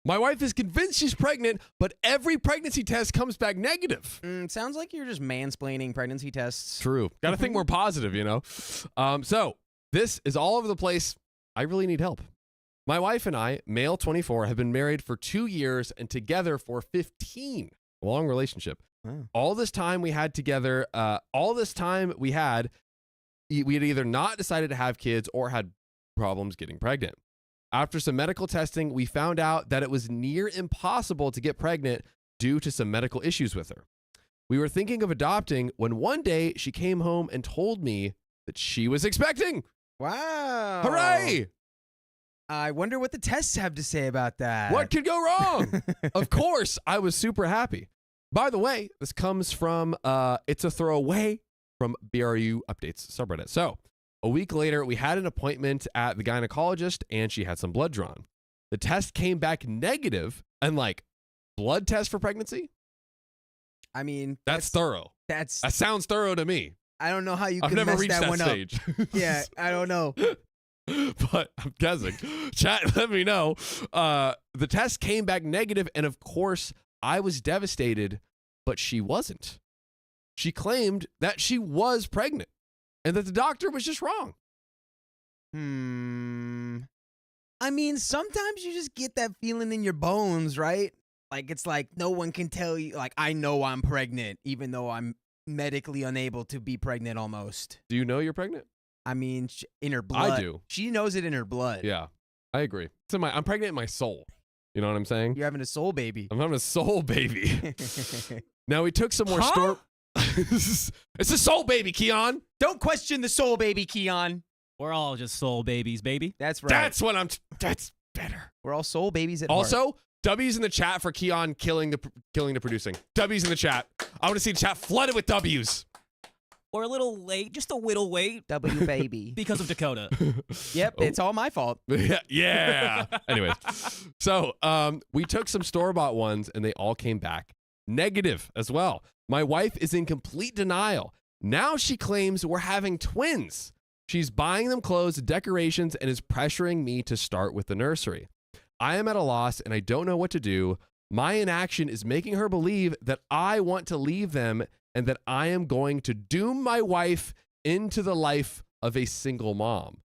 My wife is convinced she's pregnant, but every pregnancy test comes back negative. Sounds like you're just mansplaining pregnancy tests. True. Got to think more positive, you know? So this is all over the place. I really need help. My wife and I, male 24, have been married for 2 years and together for 15. Long relationship. Wow. All this time we had together, we had either not decided to have kids or had problems getting pregnant. After some medical testing, we found out that it was near impossible to get pregnant due to some medical issues with her. We were thinking of adopting when one day she came home and told me that she was expecting. Wow. Hooray! I wonder what the tests have to say about that. What could go wrong? Of course, I was super happy. By the way, this comes from It's a Throwaway from BRU Updates subreddit. So, a week later, we had an appointment at the gynecologist and she had some blood drawn. The test came back negative and like, blood test for pregnancy? I mean, That's thorough. That sounds thorough to me. I don't know how you I've could never mess reached that that one stage. up. Yeah, I don't know. But I'm guessing. Chat, let me know. The test came back negative, and of course, I was devastated, but she wasn't. She claimed that she was pregnant and that the doctor was just wrong. I mean, sometimes you just get that feeling in your bones, right? Like, it's like no one can tell you, like, I know I'm pregnant, even though I'm medically unable to be pregnant almost. Do you know you're pregnant? I mean, in her blood. I do. She knows it in her blood. Yeah, I agree. I'm pregnant in my soul. You know what I'm saying? You're having a soul baby. I'm having a soul baby. Now, we took some more It's a soul baby, Keon. Don't question the soul baby, Keon. We're all just soul babies, baby. That's right. That's better. We're all soul babies at heart. Also, W's in the chat for Keon killing the producing. W's in the chat. I want to see the chat flooded with W's. We're a little late, just a whittle late. W baby. Because of Dakota. Yep, it's all my fault. Yeah. Anyways, so we took some store-bought ones and they all came back negative as well. My wife is in complete denial. Now she claims we're having twins. She's buying them clothes, decorations, and is pressuring me to start with the nursery. I am at a loss and I don't know what to do. My inaction is making her believe that I want to leave them and that I am going to doom my wife into the life of a single mom.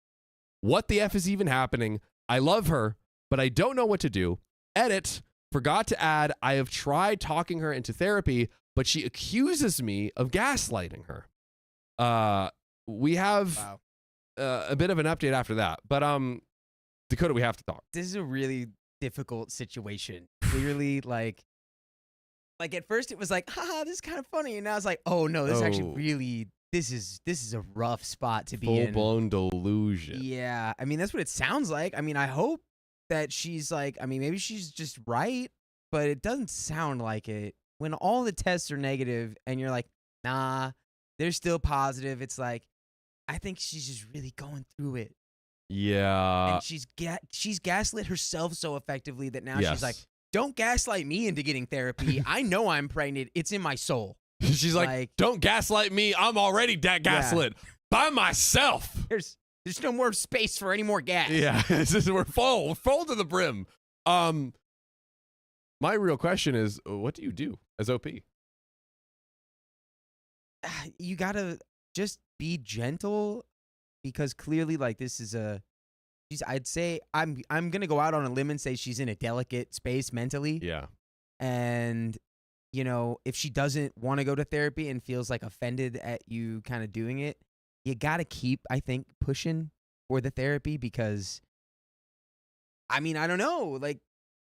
What the F is even happening? I love her, but I don't know what to do. Edit, forgot to add, I have tried talking her into therapy, but she accuses me of gaslighting her. We have a bit of an update after that, but Dakota, we have to talk. This is a really difficult situation. Clearly, like at first it was like, haha, this is kind of funny, and now it's like, oh no, this is actually really, this is a rough spot to be in. Full-blown delusion. Yeah, I mean, that's what it sounds like. I mean, I hope that she's like, I mean, maybe she's just right, but it doesn't sound like it. When all the tests are negative and you're like, nah, they're still positive, it's like, I think she's just really going through it. Yeah. And she's gaslit herself so effectively that now she's like, don't gaslight me into getting therapy. I know I'm pregnant. It's in my soul. She's like, don't gaslight me. I'm already gaslit by myself. There's no more space for any more gas. Yeah, we're full to the brim. My real question is, what do you do as OP? You gotta just be gentle, because clearly, like, this is I'd say I'm gonna go out on a limb and say she's in a delicate space mentally. Yeah. And you know, if she doesn't want to go to therapy and feels like offended at you kind of doing it, you gotta keep, I think, pushing for the therapy, because I mean, I don't know, like,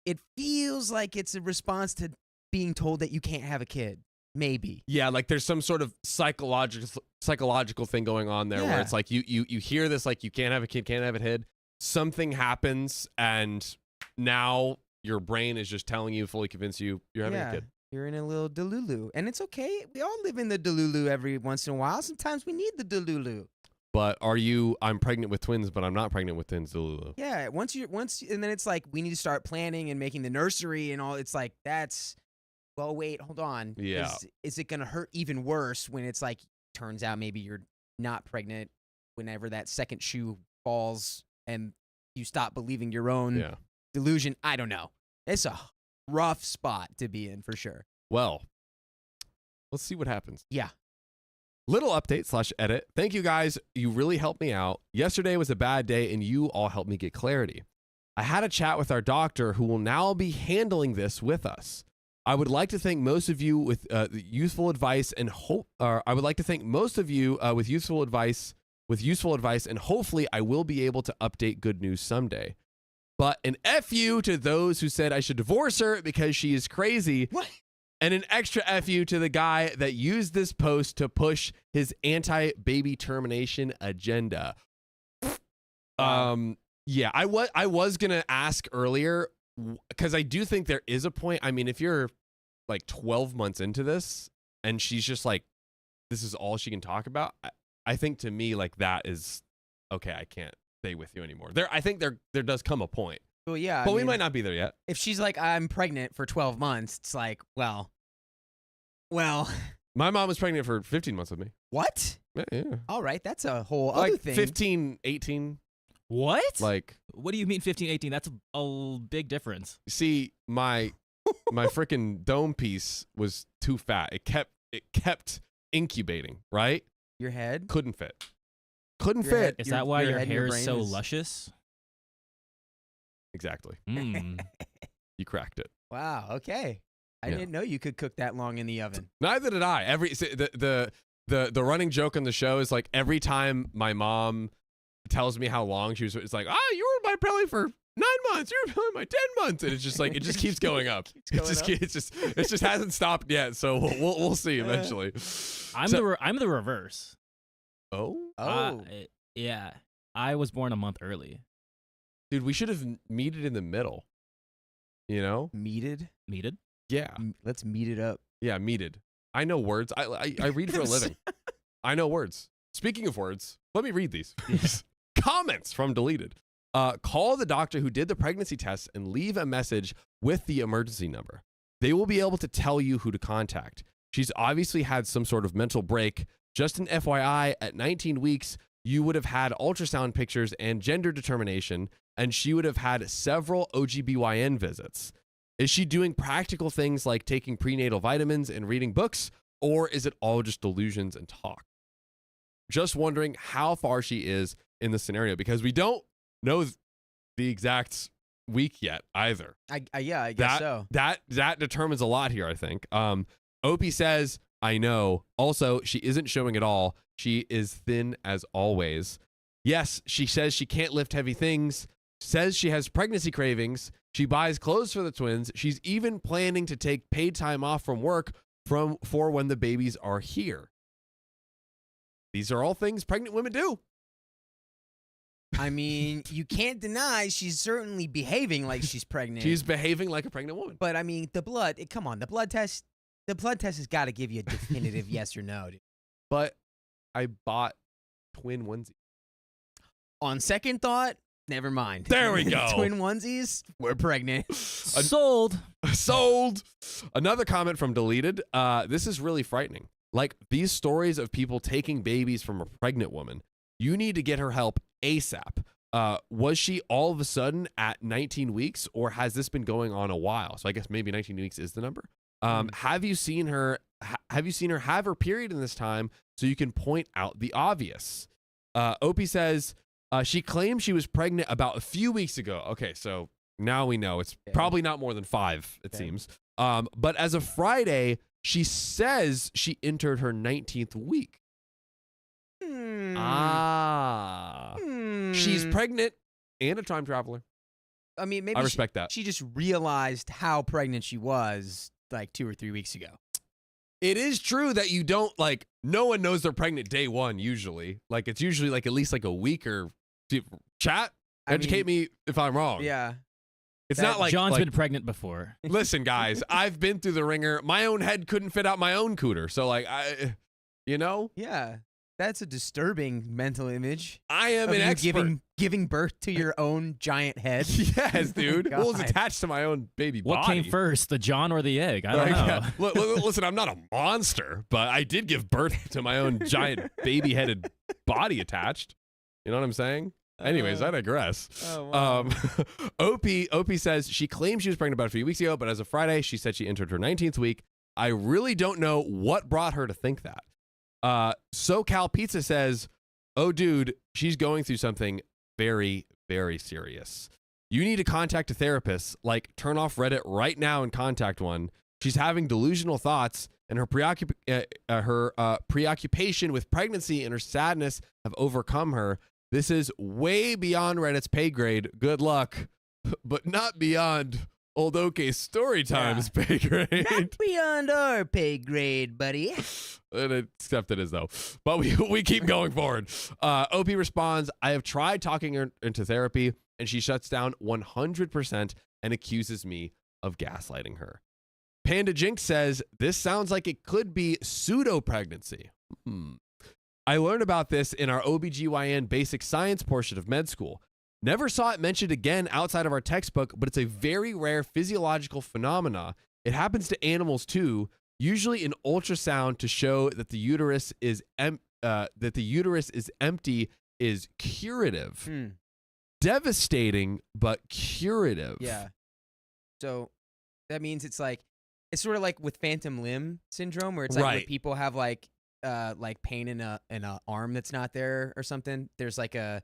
it feels like it's a response to being told that you can't have a kid. Maybe. Yeah, like there's some sort of psychological thing going on there where it's like you hear this, like, you can't have a kid, can't have a kid. Something happens and now your brain is just telling you, fully convince you you're having a kid. You're in a little delulu. And it's okay. We all live in the delulu every once in a while. Sometimes we need the delulu. But I'm pregnant with twins, but I'm not pregnant with twins, delulu. Yeah, and then it's like, we need to start planning and making the nursery and all. It's like, well, wait, hold on. Yeah. Is it going to hurt even worse when it's like, turns out maybe you're not pregnant whenever that second shoe falls and you stop believing your own delusion? I don't know. It's a rough spot to be in for sure. Well, let's see what happens. Yeah. Little update / edit. Thank you guys. You really helped me out. Yesterday was a bad day and you all helped me get clarity. I had a chat with our doctor who will now be handling this with us. I would like to thank most of you with useful advice and hope. I would like to thank most of you with useful advice, and hopefully I will be able to update good news someday. But an FU to those who said I should divorce her because she is crazy. What? And an extra FU to the guy that used this post to push his anti-baby termination agenda. Yeah, I was going to ask earlier because I do think there is a point. I mean, if you're like 12 months into this and she's just like, this is all she can talk about, I think to me, like, that is, okay, I can't stay with you anymore. I think there does come a point. Well, yeah. But we might not be there yet. If she's like, I'm pregnant for 12 months, it's like, well. My mom was pregnant for 15 months with me. What? Yeah. All right, that's a whole Like other thing. 15, 18. What? Like, What do you mean 15, 18? That's a big difference. see, my freaking dome piece was too fat. It kept incubating, right? Your head? Couldn't fit. Couldn't Your fit. head- Is Your- that why your your head and your hair is brain so is- luscious? Exactly. Mm. You cracked it. Wow, okay. I Yeah. didn't know you could cook that long in the oven. Neither did I. The running joke on the show is like every time my mom tells me how long she was, it's like, you were in my belly for 9 months. You were in my belly 10 months, and it's just like it just keeps going up. It just hasn't stopped yet. So we'll see eventually. I'm the reverse. Oh, Yeah. I was born a month early. dude, we should have meted in the middle. You know? Meated? Meted? Yeah, Let's meet it up. yeah, meted. I know words. I read for a living. I know words. Speaking of words, let me read these. Comments from deleted. Call the doctor who did the pregnancy test and leave a message with the emergency number. They will be able to tell you who to contact. She's obviously had some sort of mental break. Just an FYI, at 19 weeks, you would have had ultrasound pictures and gender determination, and she would have had several OGBYN visits. Is she doing practical things like taking prenatal vitamins and reading books, or is it all just delusions and talk? Just wondering how far she is in the scenario because we don't know the exact week yet either. I guess so. That determines a lot here, I think. Opie says, I know. Also, she isn't showing at all. She is thin as always. Yes, she says she can't lift heavy things, says she has pregnancy cravings. She buys clothes for the twins. She's even planning to take paid time off from work for when the babies are here. These are all things pregnant women do. I mean, you can't deny she's certainly behaving like she's pregnant. She's behaving like a pregnant woman. But I mean, the blood test has got to give you a definitive yes or no. Dude. But I bought twin onesies. On second thought, never mind. There we go. Twin onesies, we're pregnant. Sold. Sold. Another comment from deleted. This is really frightening. Like these stories of people taking babies from a pregnant woman. You need to get her help ASAP. Was she all of a sudden at 19 weeks or has this been going on a while? So I guess maybe 19 weeks is the number. Have you seen her have her period in this time so you can point out the obvious? Opie says she claimed she was pregnant about a few weeks ago. Okay, so now we know it's probably not more than 5, it seems. But as of Friday, she says she entered her 19th week. She's pregnant and a time traveler. I mean, maybe I respect that. She just realized how pregnant she was like 2 or 3 weeks ago. It is true that you don't like. No one knows they're pregnant day one. Usually, like it's usually like at least like a week or chat. Educate me if I'm wrong. Yeah, it's not like John's been pregnant before. Listen, guys, I've been through the ringer. My own head couldn't fit out my own cooter. So like yeah. That's a disturbing mental image. I am an expert. Giving birth to your own giant head. Yes, dude. Oh, Well, it's God. attached to my own baby body. What came first, the John or the egg? I don't know. Listen, I'm not a monster, but I did give birth to my own giant baby-headed body attached. You know what I'm saying? Anyways, I digress. Oh, wow. OP says she claims she was pregnant about a few weeks ago, but as of Friday, she said she entered her 19th week. I really don't know what brought her to think that. SoCal Pizza says, oh, dude, she's going through something very, very serious. You need to contact a therapist, like turn off Reddit right now and contact one. She's having delusional thoughts, and her preoccupation with pregnancy and her sadness have overcome her. This is way beyond Reddit's pay grade. Good luck, but not beyond old OK Storytime's pay grade. Not beyond our pay grade, buddy. Except it is, though. But we keep going forward. OP responds, I have tried talking her into therapy, and she shuts down 100% and accuses me of gaslighting her. Panda Jinx says, this sounds like it could be pseudo-pregnancy. I learned about this in our OBGYN basic science portion of med school. Never saw it mentioned again outside of our textbook, but it's a very rare physiological phenomena. It happens to animals too, usually in ultrasound to show that the uterus is empty is curative. Devastating, but curative. Yeah. So that means it's sort of like with phantom limb syndrome, where it's like when people have like pain in a arm that's not there or something. There's like a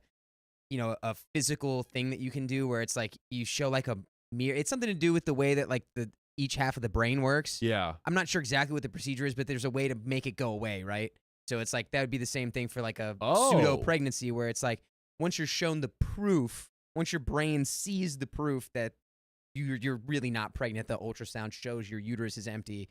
physical thing that you can do where it's like you show like a mirror. It's something to do with the way that like each half of the brain works. Yeah. I'm not sure exactly what the procedure is, but there's a way to make it go away, right? So it's like that would be the same thing for like a pseudo pregnancy, where it's like once you're shown the proof, once your brain sees the proof that you're really not pregnant, the ultrasound shows your uterus is empty.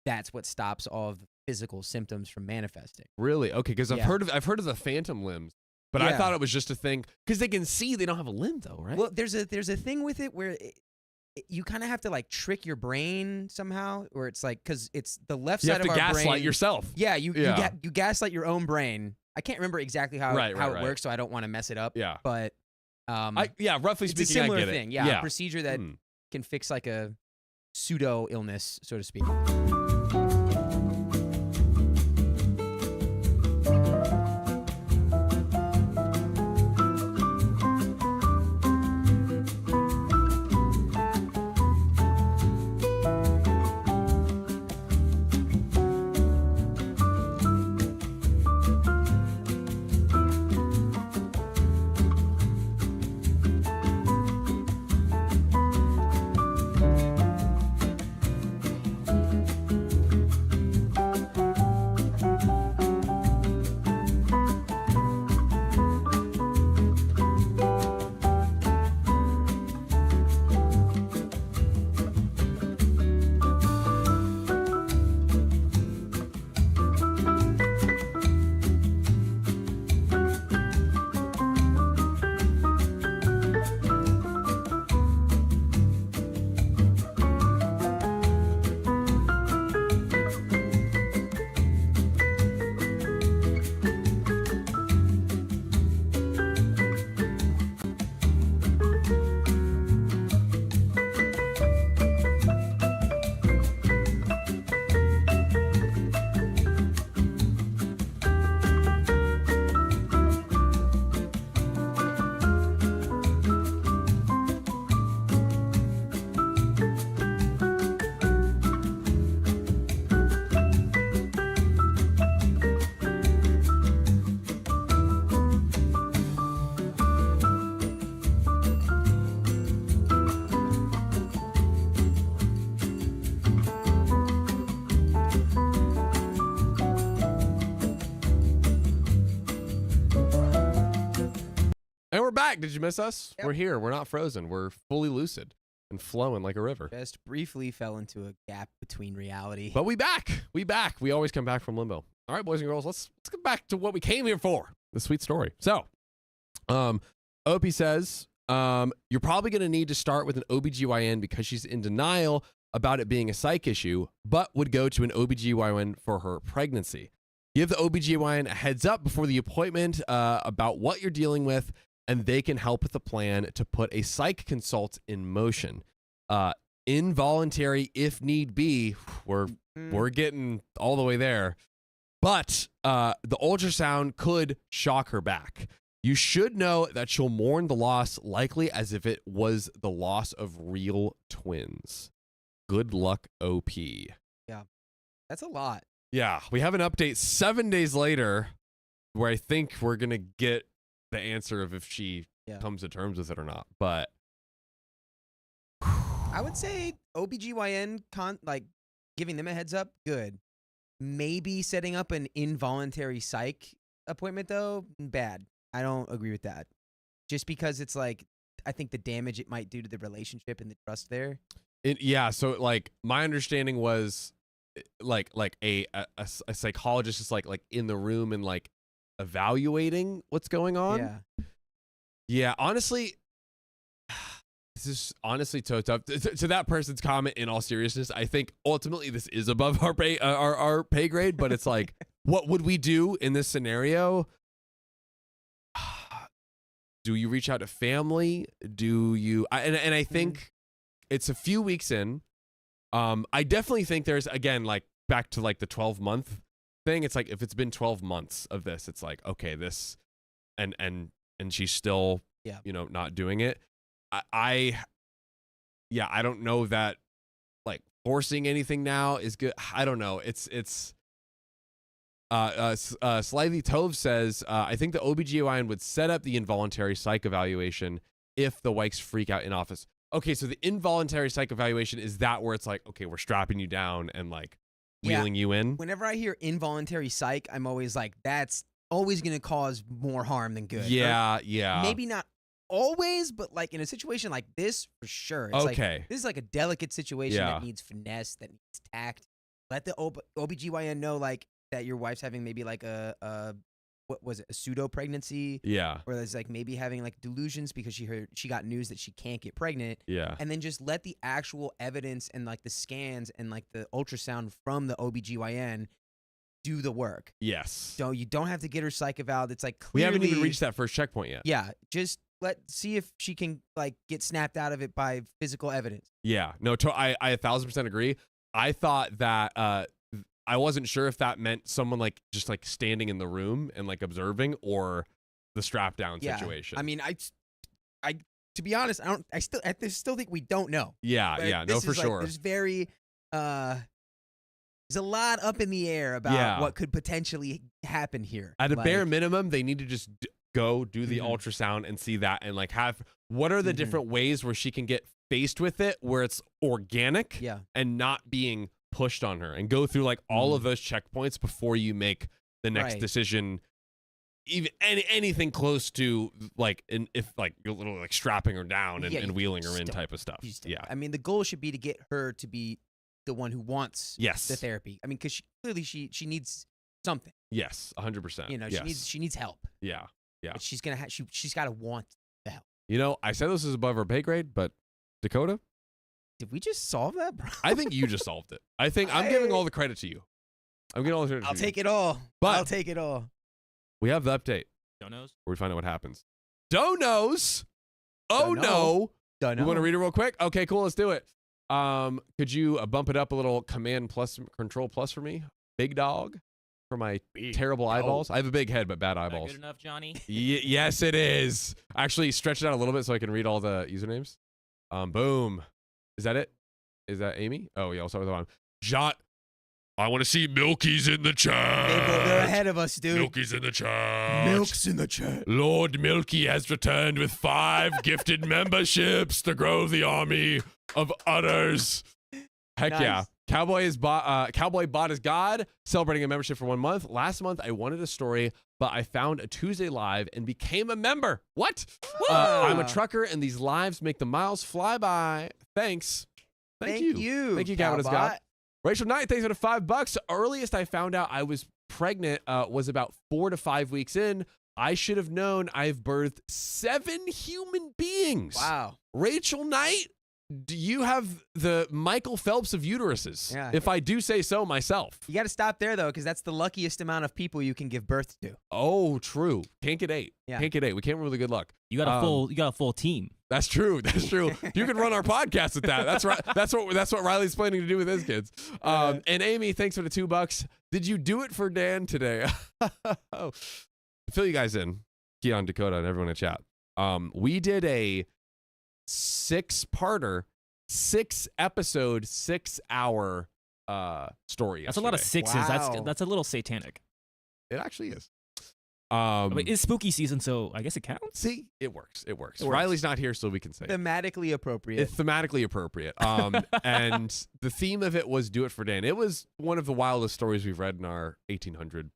That's what stops all of the physical symptoms from manifesting. Really? Okay, because I've heard of the phantom limbs, but I thought it was just a thing because they can see they don't have a limb though, right? Well, there's a thing with it where you kind of have to like trick your brain somehow, or it's like because it's the left side of our brain. You have to gaslight yourself. Yeah, you gaslight your own brain. I can't remember exactly how it works, so I don't want to mess it up. Yeah, but roughly speaking, it's a similar I get thing. it. Yeah, a procedure that can fix like a pseudo illness, so to speak. And we're back. Did you miss us? Yep. We're here. We're not frozen. We're fully lucid and flowing like a river. Just briefly fell into a gap between reality. But we back. We back. We always come back from limbo. All right, boys and girls, let's get back to what we came here for. The sweet story. So, Opie says, you're probably going to need to start with an OBGYN because she's in denial about it being a psych issue, but would go to an OBGYN for her pregnancy. Give the OBGYN a heads up before the appointment about what you're dealing with, and they can help with a plan to put a psych consult in motion. Involuntary if need be. We're getting all the way there. But the ultrasound could shock her back. You should know that she'll mourn the loss likely as if it was the loss of real twins. Good luck, OP. That's a lot. Yeah, we have an update 7 days later where I think we're going to get the answer of if she comes to terms with it or not. But I would say OBGYN, giving them a heads up, good. Maybe setting up an involuntary psych appointment, though, bad. I don't agree with that. Just because it's like, I think the damage it might do to the relationship and the trust there. So like my understanding was like a psychologist is like in the room and like evaluating what's going on. Yeah, honestly, this is honestly so tough. To that person's comment, in all seriousness, I think ultimately this is above our pay grade, but it's like, what would we do in this scenario? Do you reach out to family? Do you? And I think it's a few weeks in. I definitely think there's, again, like back to like the 12-month thing. It's like if it's been 12 months of this, it's like, okay, this, and she's still, not doing it. I don't know that like forcing anything now is good. I don't know. Slightly Tove says, I think the OBGYN would set up the involuntary psych evaluation if the Wykes freak out in office. Okay, so the involuntary psych evaluation is that where it's like, okay, we're strapping you down and like wheeling you in. Whenever I hear involuntary psych, I'm always like, that's always going to cause more harm than good. Yeah. Maybe not always, but like in a situation like this, for sure. It's okay. Like, this is like a delicate situation that needs finesse, that needs tact. Let the OBGYN know like that your wife's having maybe like a pseudo pregnancy. Yeah. Or there's like maybe having like delusions because she got news that she can't get pregnant. Yeah. And then just let the actual evidence and like the scans and like the ultrasound from the OBGYN do the work. Yes. So you don't have to get her psych eval. It's like clearly, we haven't even reached that first checkpoint yet. Yeah. Just see if she can like get snapped out of it by physical evidence. Yeah. No, I 1,000% agree. I thought that I wasn't sure if that meant someone like just like standing in the room and like observing, or the strap down situation. I mean, I to be honest, I still think we don't know. Yeah. No, for sure. There's there's a lot up in the air about what could potentially happen here. At a bare minimum, they need to just go do the ultrasound and see that, and like have what are the different ways where she can get faced with it where it's organic and not being pushed on her, and go through like all of those checkpoints before you make the next decision, even anything close to like if like you're literally like strapping her down and wheeling her in type of stuff. I mean, the goal should be to get her to be the one who wants the therapy. I mean, because she needs something. Yes, 100%. You know, she needs help. Yeah. But she's got to want the help. You know, I said this is above her pay grade, but Dakota, did we just solve that, bro? I think you just solved it. I think I'm giving all the credit to you. I'm giving all the credit. I'll take it all. But I'll take it all. We have the update. Donos? Where we find out what happens. Donos. Oh no. Don't know. You want to read it real quick? Okay, cool. Let's do it. Could you bump it up a little? Command plus, Control plus for me, big dog, for my terrible eyeballs. I have a big head but bad eyeballs. Good enough, Johnny. Yes, it is. Actually, stretch it out a little bit so I can read all the usernames. Boom. Is that it? Is that Amy? Oh yeah. I'll start with the one. John. I want to see Milky's in the chat. They're ahead of us, dude. Milky's in the chat. Milk's in the chat. Lord Milky has returned with 5 gifted memberships to grow the army of udders. Heck yeah. Cowboy bought his God, celebrating a membership for 1 month. Last month, I wanted a story, but I found a Tuesday live and became a member. What? I'm a trucker, and these lives make the miles fly by. Thanks. Thank you. Thank you, Cowboy God. Rachel Knight, thanks for the $5. The earliest I found out I was pregnant was about 4 to 5 weeks in. I should have known I've birthed 7 human beings. Wow. Rachel Knight, do you have the Michael Phelps of uteruses? Yeah. If I do say so myself. You got to stop there, though, because that's the luckiest amount of people you can give birth to. Oh, true. Can't get 8. Yeah. Can't get 8. We can't really good luck. You got a full team. That's true. That's true. You can run our podcast with that. That's right. That's what Riley's planning to do with his kids. And Amy, thanks for the $2. Did you do it for Dan today? Fill you guys in. Keon, Dakota, and everyone in chat. We did a 6-parter, 6-episode, 6-hour story. That's a lot of yesterday. sixes. Wow. That's a little satanic. It actually is. I mean, it's spooky season, so I guess it counts. See, it works. It works. It works. Riley's not here, so we can say it. Thematically appropriate. It's thematically appropriate. And the theme of it was Do It for Dan. It was one of the wildest stories we've read in our 1800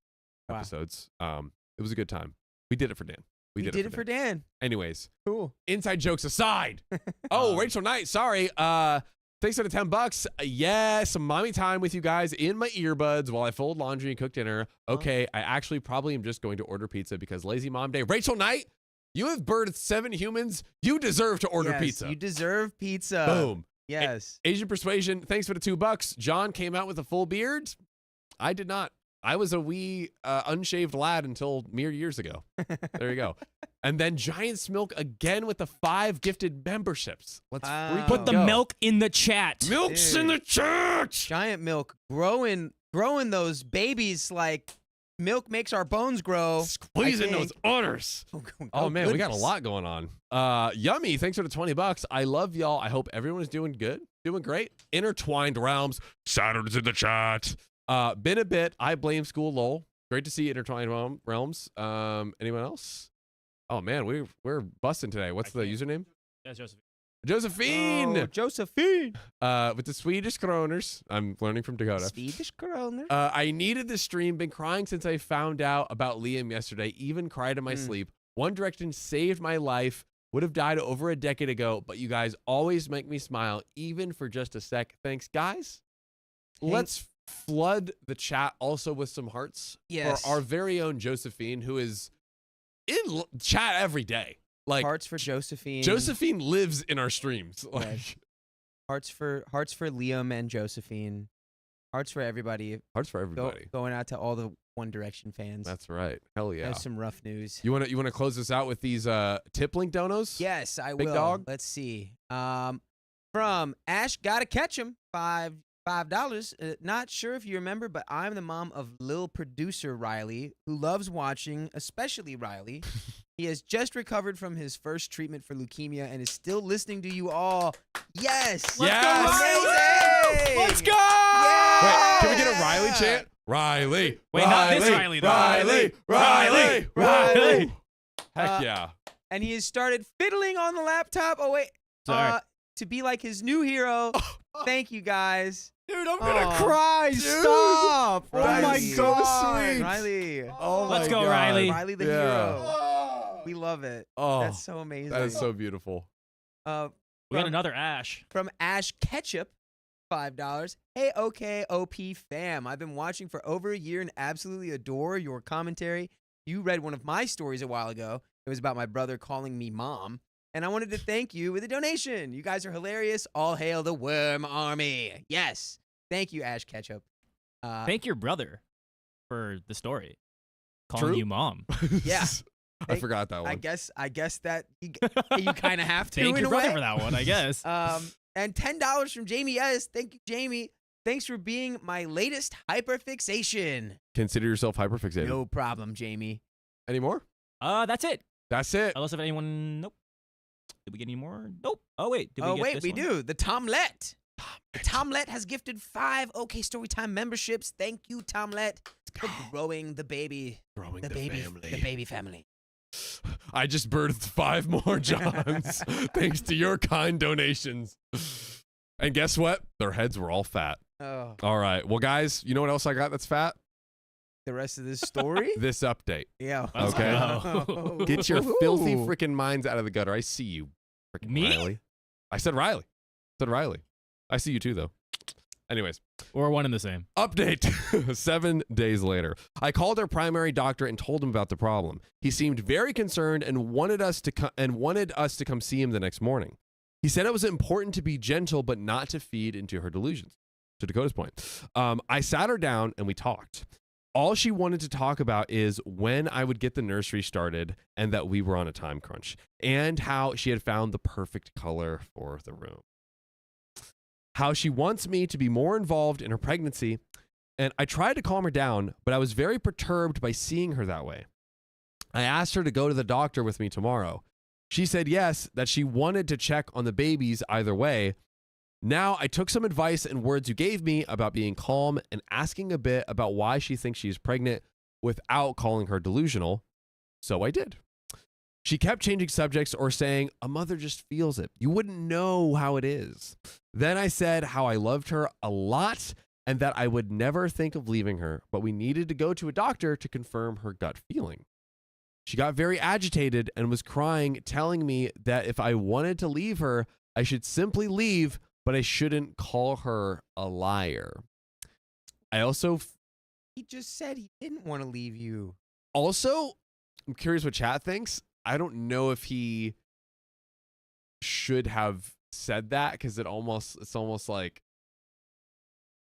Wow. episodes. It was a good time. We did it for Dan. We did it for Dan. Anyways, Cool. inside jokes aside. Oh, Rachel Knight, sorry. Thanks for the $10. Yeah, some mommy time with you guys in my earbuds while I fold laundry and cook dinner. Okay, I actually probably am just going to order pizza because lazy mom day. Rachel Knight, you have birthed 7 humans. You deserve to order Yes, pizza. You deserve pizza. Boom. Yes. Asian Persuasion, thanks for the $2. John came out with a full beard. I did not. I was a wee unshaved lad until mere years ago. There you go. And then Giant's Milk again with the 5 gifted memberships. Let's freaking Put the go. milk in the chat. Milk's Dude. in the church. Giant Milk growing those babies like milk makes our bones grow. Squeezing I those think. orders. Oh, man, we got a goodness. lot going on. Yummy, thanks for the $20. I love y'all. I hope everyone is doing good, doing great. Intertwined Realms, Saturn's in the chat. Been a bit. I blame school. Lol. Great to see Intertwined Realms. Anyone else? Oh man, we're busting today. What's the username? That's Joseph. Josephine. Oh, Josephine. With the Swedish kroners. I'm learning from Dakota. Swedish kroner. I needed this stream. Been crying since I found out about Liam yesterday. Even cried in my sleep. One Direction saved my life. Would have died over a decade ago, but you guys always make me smile, even for just a sec. Thanks, guys. Let's flood the chat also with some hearts Yes. for our very own Josephine, who is in chat every day. Like Hearts for Josephine. Josephine lives in our streams. Like Yes. Hearts for Liam and Josephine. Hearts for everybody. hearts for everybody. Going out to all the One Direction fans. That's right. Hell yeah. That's some rough news. You wanna close this out with these tip link donos? Yes, I Big will. dog? Let's see. From Ash, gotta catch him. $5. Not sure if you remember, but I'm the mom of Lil producer Riley, who loves watching, especially Riley. He has just recovered from his first treatment for leukemia and is still listening to you all. Yes. Let's go, Amazing. Let's go! Wait, can we get a Riley chant? Riley. Wait, not this Riley, though. Riley. Riley. Heck yeah. And he has started fiddling on the laptop. Oh, wait. Sorry. To be like his new hero. Thank you, guys. Dude, I'm gonna cry. Dude. Stop. Oh my Riley. so sweet. Riley. Oh Let's my go, God. Riley. Riley the Yeah. hero. We love it. Oh, That's so amazing. that is so beautiful. We got from- another Ash. From Ash Ketchup, $5. Hey, OKOP fam. I've been watching for over a year and absolutely adore your commentary. You read one of my stories a while ago. It was about my brother calling me mom. And I wanted to thank you with a donation. You guys are hilarious. All hail the Worm Army. Yes. Thank you, Ash Ketchup. Thank your brother for the story. Calling True. you mom. Yeah. I forgot that one. I guess that you kind of have to. Thank in your a brother way. for that one, I guess. And $10 from Jamie S. Thank you, Jamie. Thanks for being my latest hyperfixation. Consider yourself hyperfixated. No problem, Jamie. Any more? That's it. That's it. Unless if anyone, nope. Did we get any more? Nope. Oh wait, did we get this we one? do. The Tomlet. Tomlet has gifted 5 OK Storytime memberships. Thank you, Tomlet, for growing the baby. Growing The baby family. I just birthed 5 more Johns thanks to your kind donations. And guess what? Their heads were all fat. Oh, All right. Well, guys, you know what else I got that's fat? the rest of this story? This update. Yeah. Let's Okay. go. Get your filthy freaking minds out of the gutter. I see you, freaking Me? Riley. I said Riley. I see you too, though. Anyways, Or one and the same. update 7 days later. I called our primary doctor and told him about the problem. He seemed very concerned and wanted us to come see him the next morning. He said it was important to be gentle but not to feed into her delusions. To Dakota's point, I sat her down and we talked. All she wanted to talk about is when I would get the nursery started and that we were on a time crunch and how she had found the perfect color for the room. How she wants me to be more involved in her pregnancy, and I tried to calm her down, but I was very perturbed by seeing her that way. I asked her to go to the doctor with me tomorrow. She said yes, that she wanted to check on the babies either way. Now, I took some advice and words you gave me about being calm and asking a bit about why she thinks she's pregnant without calling her delusional. So I did. She kept changing subjects or saying, a mother just feels it. You wouldn't know how it is. Then I said how I loved her a lot and that I would never think of leaving her, but we needed to go to a doctor to confirm her gut feeling. She got very agitated and was crying, telling me that if I wanted to leave her, I should simply leave, but I shouldn't call her a liar. He just said he didn't want to leave you. Also, I'm curious what chat thinks. I don't know if he should have said that because it's almost like,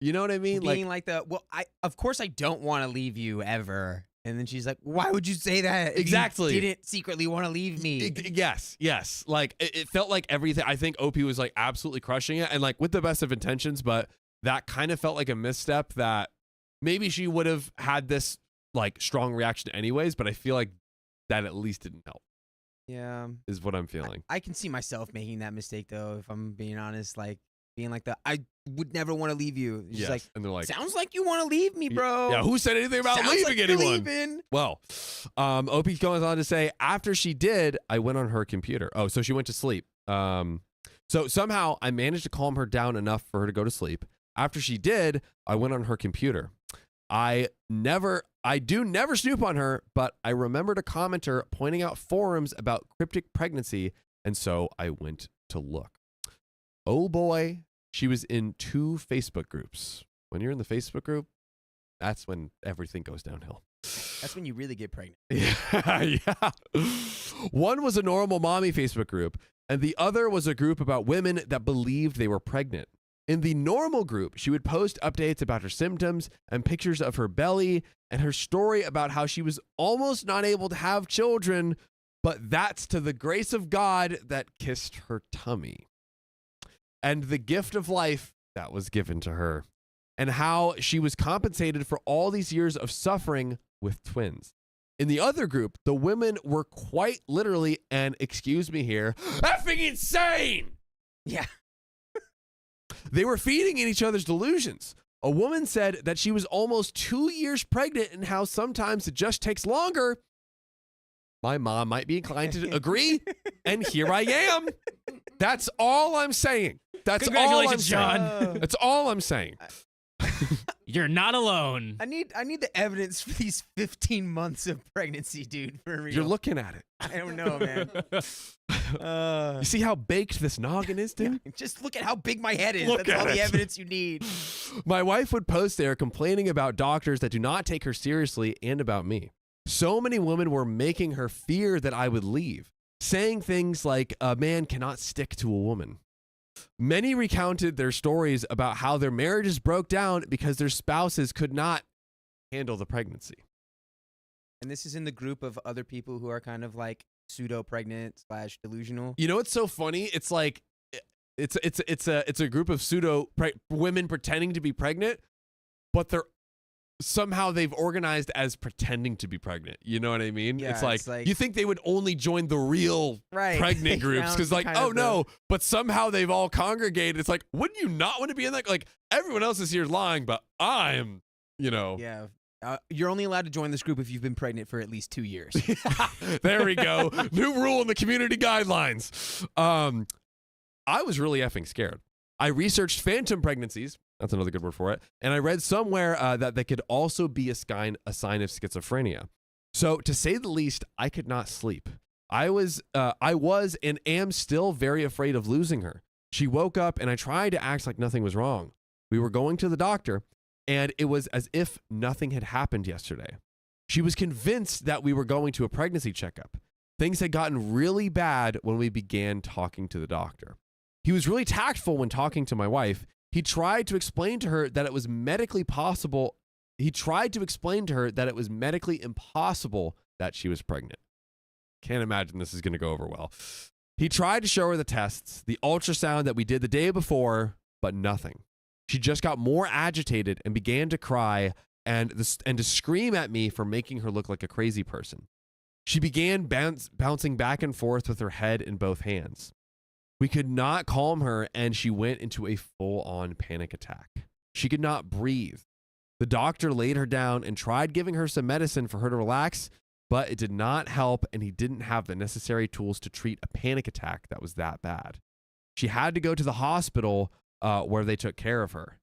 you know what I mean? Being like of course I don't want to leave you ever. And then she's like, why would you say that? If Exactly. You didn't secretly want to leave me. Yes. Like it felt like everything. I think OP was like absolutely crushing it and like with the best of intentions, but that kind of felt like a misstep that maybe she would have had this like strong reaction anyways, but I feel like that at least didn't help. Yeah. Is what I'm feeling. I can see myself making that mistake though, if I'm being honest, like being like I would never want to leave you. She's like, and they're like, sounds like you want to leave me, bro. Yeah, who said anything about Sounds leaving like you're anyone? leaving. Well, OP goes on to say, after she did, I went on her computer. Oh, so she went to sleep. So somehow I managed to calm her down enough for her to go to sleep. After she did, I went on her computer. I do never snoop on her, but I remembered a commenter pointing out forums about cryptic pregnancy, and so I went to look. Oh boy, she was in 2 Facebook groups. When you're in the Facebook group, that's when everything goes downhill. That's when you really get pregnant. Yeah. One was a normal mommy Facebook group, and the other was a group about women that believed they were pregnant. In the normal group, she would post updates about her symptoms and pictures of her belly and her story about how she was almost not able to have children, but that's to the grace of God that kissed her tummy. And the gift of life that was given to her, and how she was compensated for all these years of suffering with twins. In the other group, the women were quite literally, and excuse me here, effing insane. Yeah. They were feeding in each other's delusions. A woman said that she was almost 2 years pregnant and how sometimes it just takes longer. My mom might be inclined to agree, and here I am. That's all I'm saying. That's all I'm Congratulations, saying. John. That's all I'm saying. You're not alone. I need the evidence for these 15 months of pregnancy, dude. For real. You're looking at it. I don't know, man. You see how baked this noggin is, dude? Yeah, just look at how big my head is. Look That's all at the it. evidence you need. My wife would post there complaining about doctors that do not take her seriously and about me. So many women were making her fear that I would leave, saying things like a man cannot stick to a woman. Many recounted their stories about how their marriages broke down because their spouses could not handle the pregnancy. And this is in the group of other people who are kind of like pseudo pregnant / delusional. You know what's so funny? It's like it's a group of women pretending to be pregnant, but they've organized as pretending to be pregnant. You know what I mean? Yeah, it's like like you think they would only join the real Right. pregnant They groups found because like, kind oh of no, but somehow they've all congregated. It's like, wouldn't you not want to be in that? Like everyone else is here lying, but I'm, Yeah. You're only allowed to join this group if you've been pregnant for at least 2 years. There we go. New rule in the community guidelines. I was really effing scared. I researched phantom pregnancies. That's another good word for it. And I read somewhere that they could also be a sign of schizophrenia. So to say the least, I could not sleep. I was and am still very afraid of losing her. She woke up and I tried to act like nothing was wrong. We were going to the doctor and it was as if nothing had happened yesterday. She was convinced that we were going to a pregnancy checkup. Things had gotten really bad when we began talking to the doctor. He was really tactful when talking to my wife. He tried to explain to her that it was medically possible. He tried to explain to her that it was medically impossible that she was pregnant. Can't imagine this is going to go over well. He tried to show her the tests, the ultrasound that we did the day before, but nothing. She just got more agitated and began to cry and to scream at me for making her look like a crazy person. She began bouncing back and forth with her head in both hands. We could not calm her, and she went into a full-on panic attack. She could not breathe. The doctor laid her down and tried giving her some medicine for her to relax, but it did not help, and he didn't have the necessary tools to treat a panic attack that was that bad. She had to go to the hospital where they took care of her.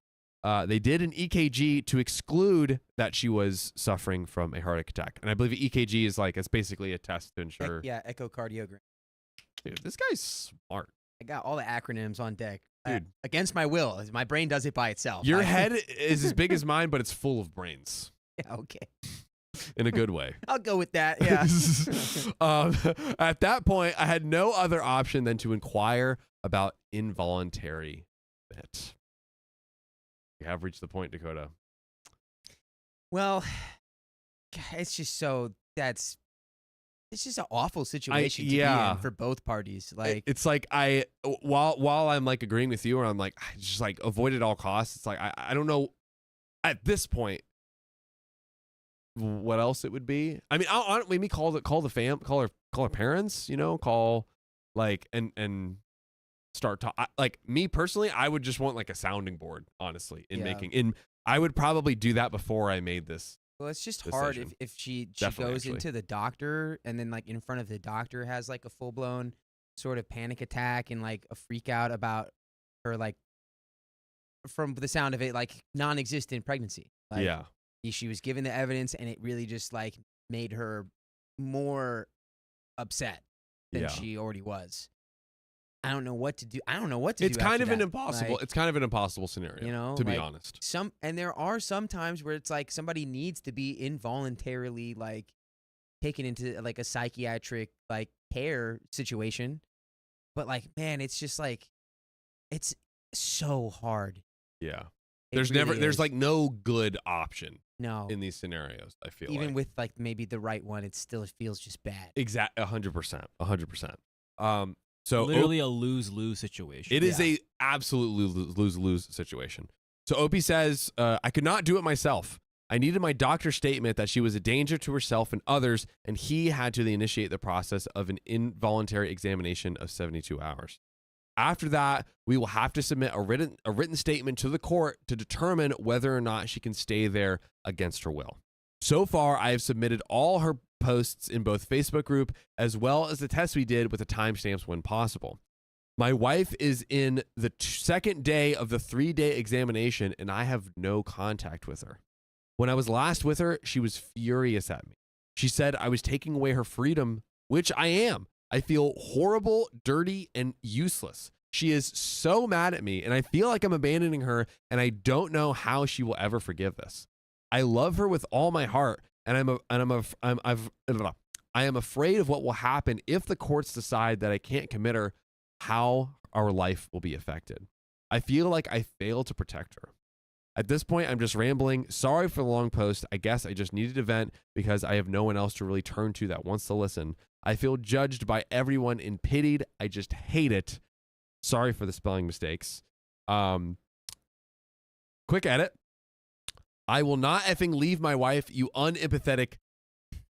They did an EKG to exclude that she was suffering from a heart attack. And I believe an EKG is like, it's basically a test to ensure. Yeah, echocardiogram. Dude, this guy's smart. I got all the acronyms on deck. Dude. Against my will. My brain does it by itself. Your head is as big as mine, but it's full of brains. Yeah, okay. In a good way. I'll go with that, yeah. At that point, I had no other option than to inquire about involuntary consent. We have reached the point, Dakota. Well, it's just it's just an awful situation to be in for both parties. Like it's like while I'm like agreeing with you, or I'm like I just like avoid at all costs. It's like I don't know at this point what else it would be. I mean, I'll maybe call her parents. You know, call like and start talk. Like me personally, I would just want like a sounding board. Honestly, I would probably do that before I made this. Well, it's just hard if she goes into the doctor and then like in front of the doctor has like a full blown sort of panic attack and like a freak out about her like from the sound of it like non-existent pregnancy. Like, yeah, she was given the evidence and it really just like made her more upset than she already was. I don't know what to do. It's kind of an impossible. Like, it's kind of an impossible scenario, you know, to be honest. And there are some times where it's like somebody needs to be involuntarily like taken into like a psychiatric like care situation, but like man, it's just like it's so hard. Yeah, There's like no good option. No, in these scenarios, I feel even with like maybe the right one, it feels just bad. Exactly, 100%. So literally a lose-lose situation. It is a absolute lose-lose situation. So Opie says, I could not do it myself. I needed my doctor's statement that she was a danger to herself and others, and he had to initiate the process of an involuntary examination of 72 hours. After that, we will have to submit a written statement to the court to determine whether or not she can stay there against her will. So far, I have submitted all her posts in both Facebook group as well as the test we did with the timestamps when possible. My wife is in the second day of the 3-day examination and I have no contact with her. When I was last with her, she was furious at me. She said I was taking away her freedom, which I am. I feel horrible, dirty, and useless. She is so mad at me and I feel like I'm abandoning her and I don't know how she will ever forgive this. I love her with all my heart. And I am afraid of what will happen if the courts decide that I can't commit her, how our life will be affected. I feel like I failed to protect her. At this point, I'm just rambling. Sorry for the long post. I guess I just needed to vent because I have no one else to really turn to that wants to listen. I feel judged by everyone and pitied. I just hate it. Sorry for the spelling mistakes. Quick edit. I will not effing leave my wife, you unempathetic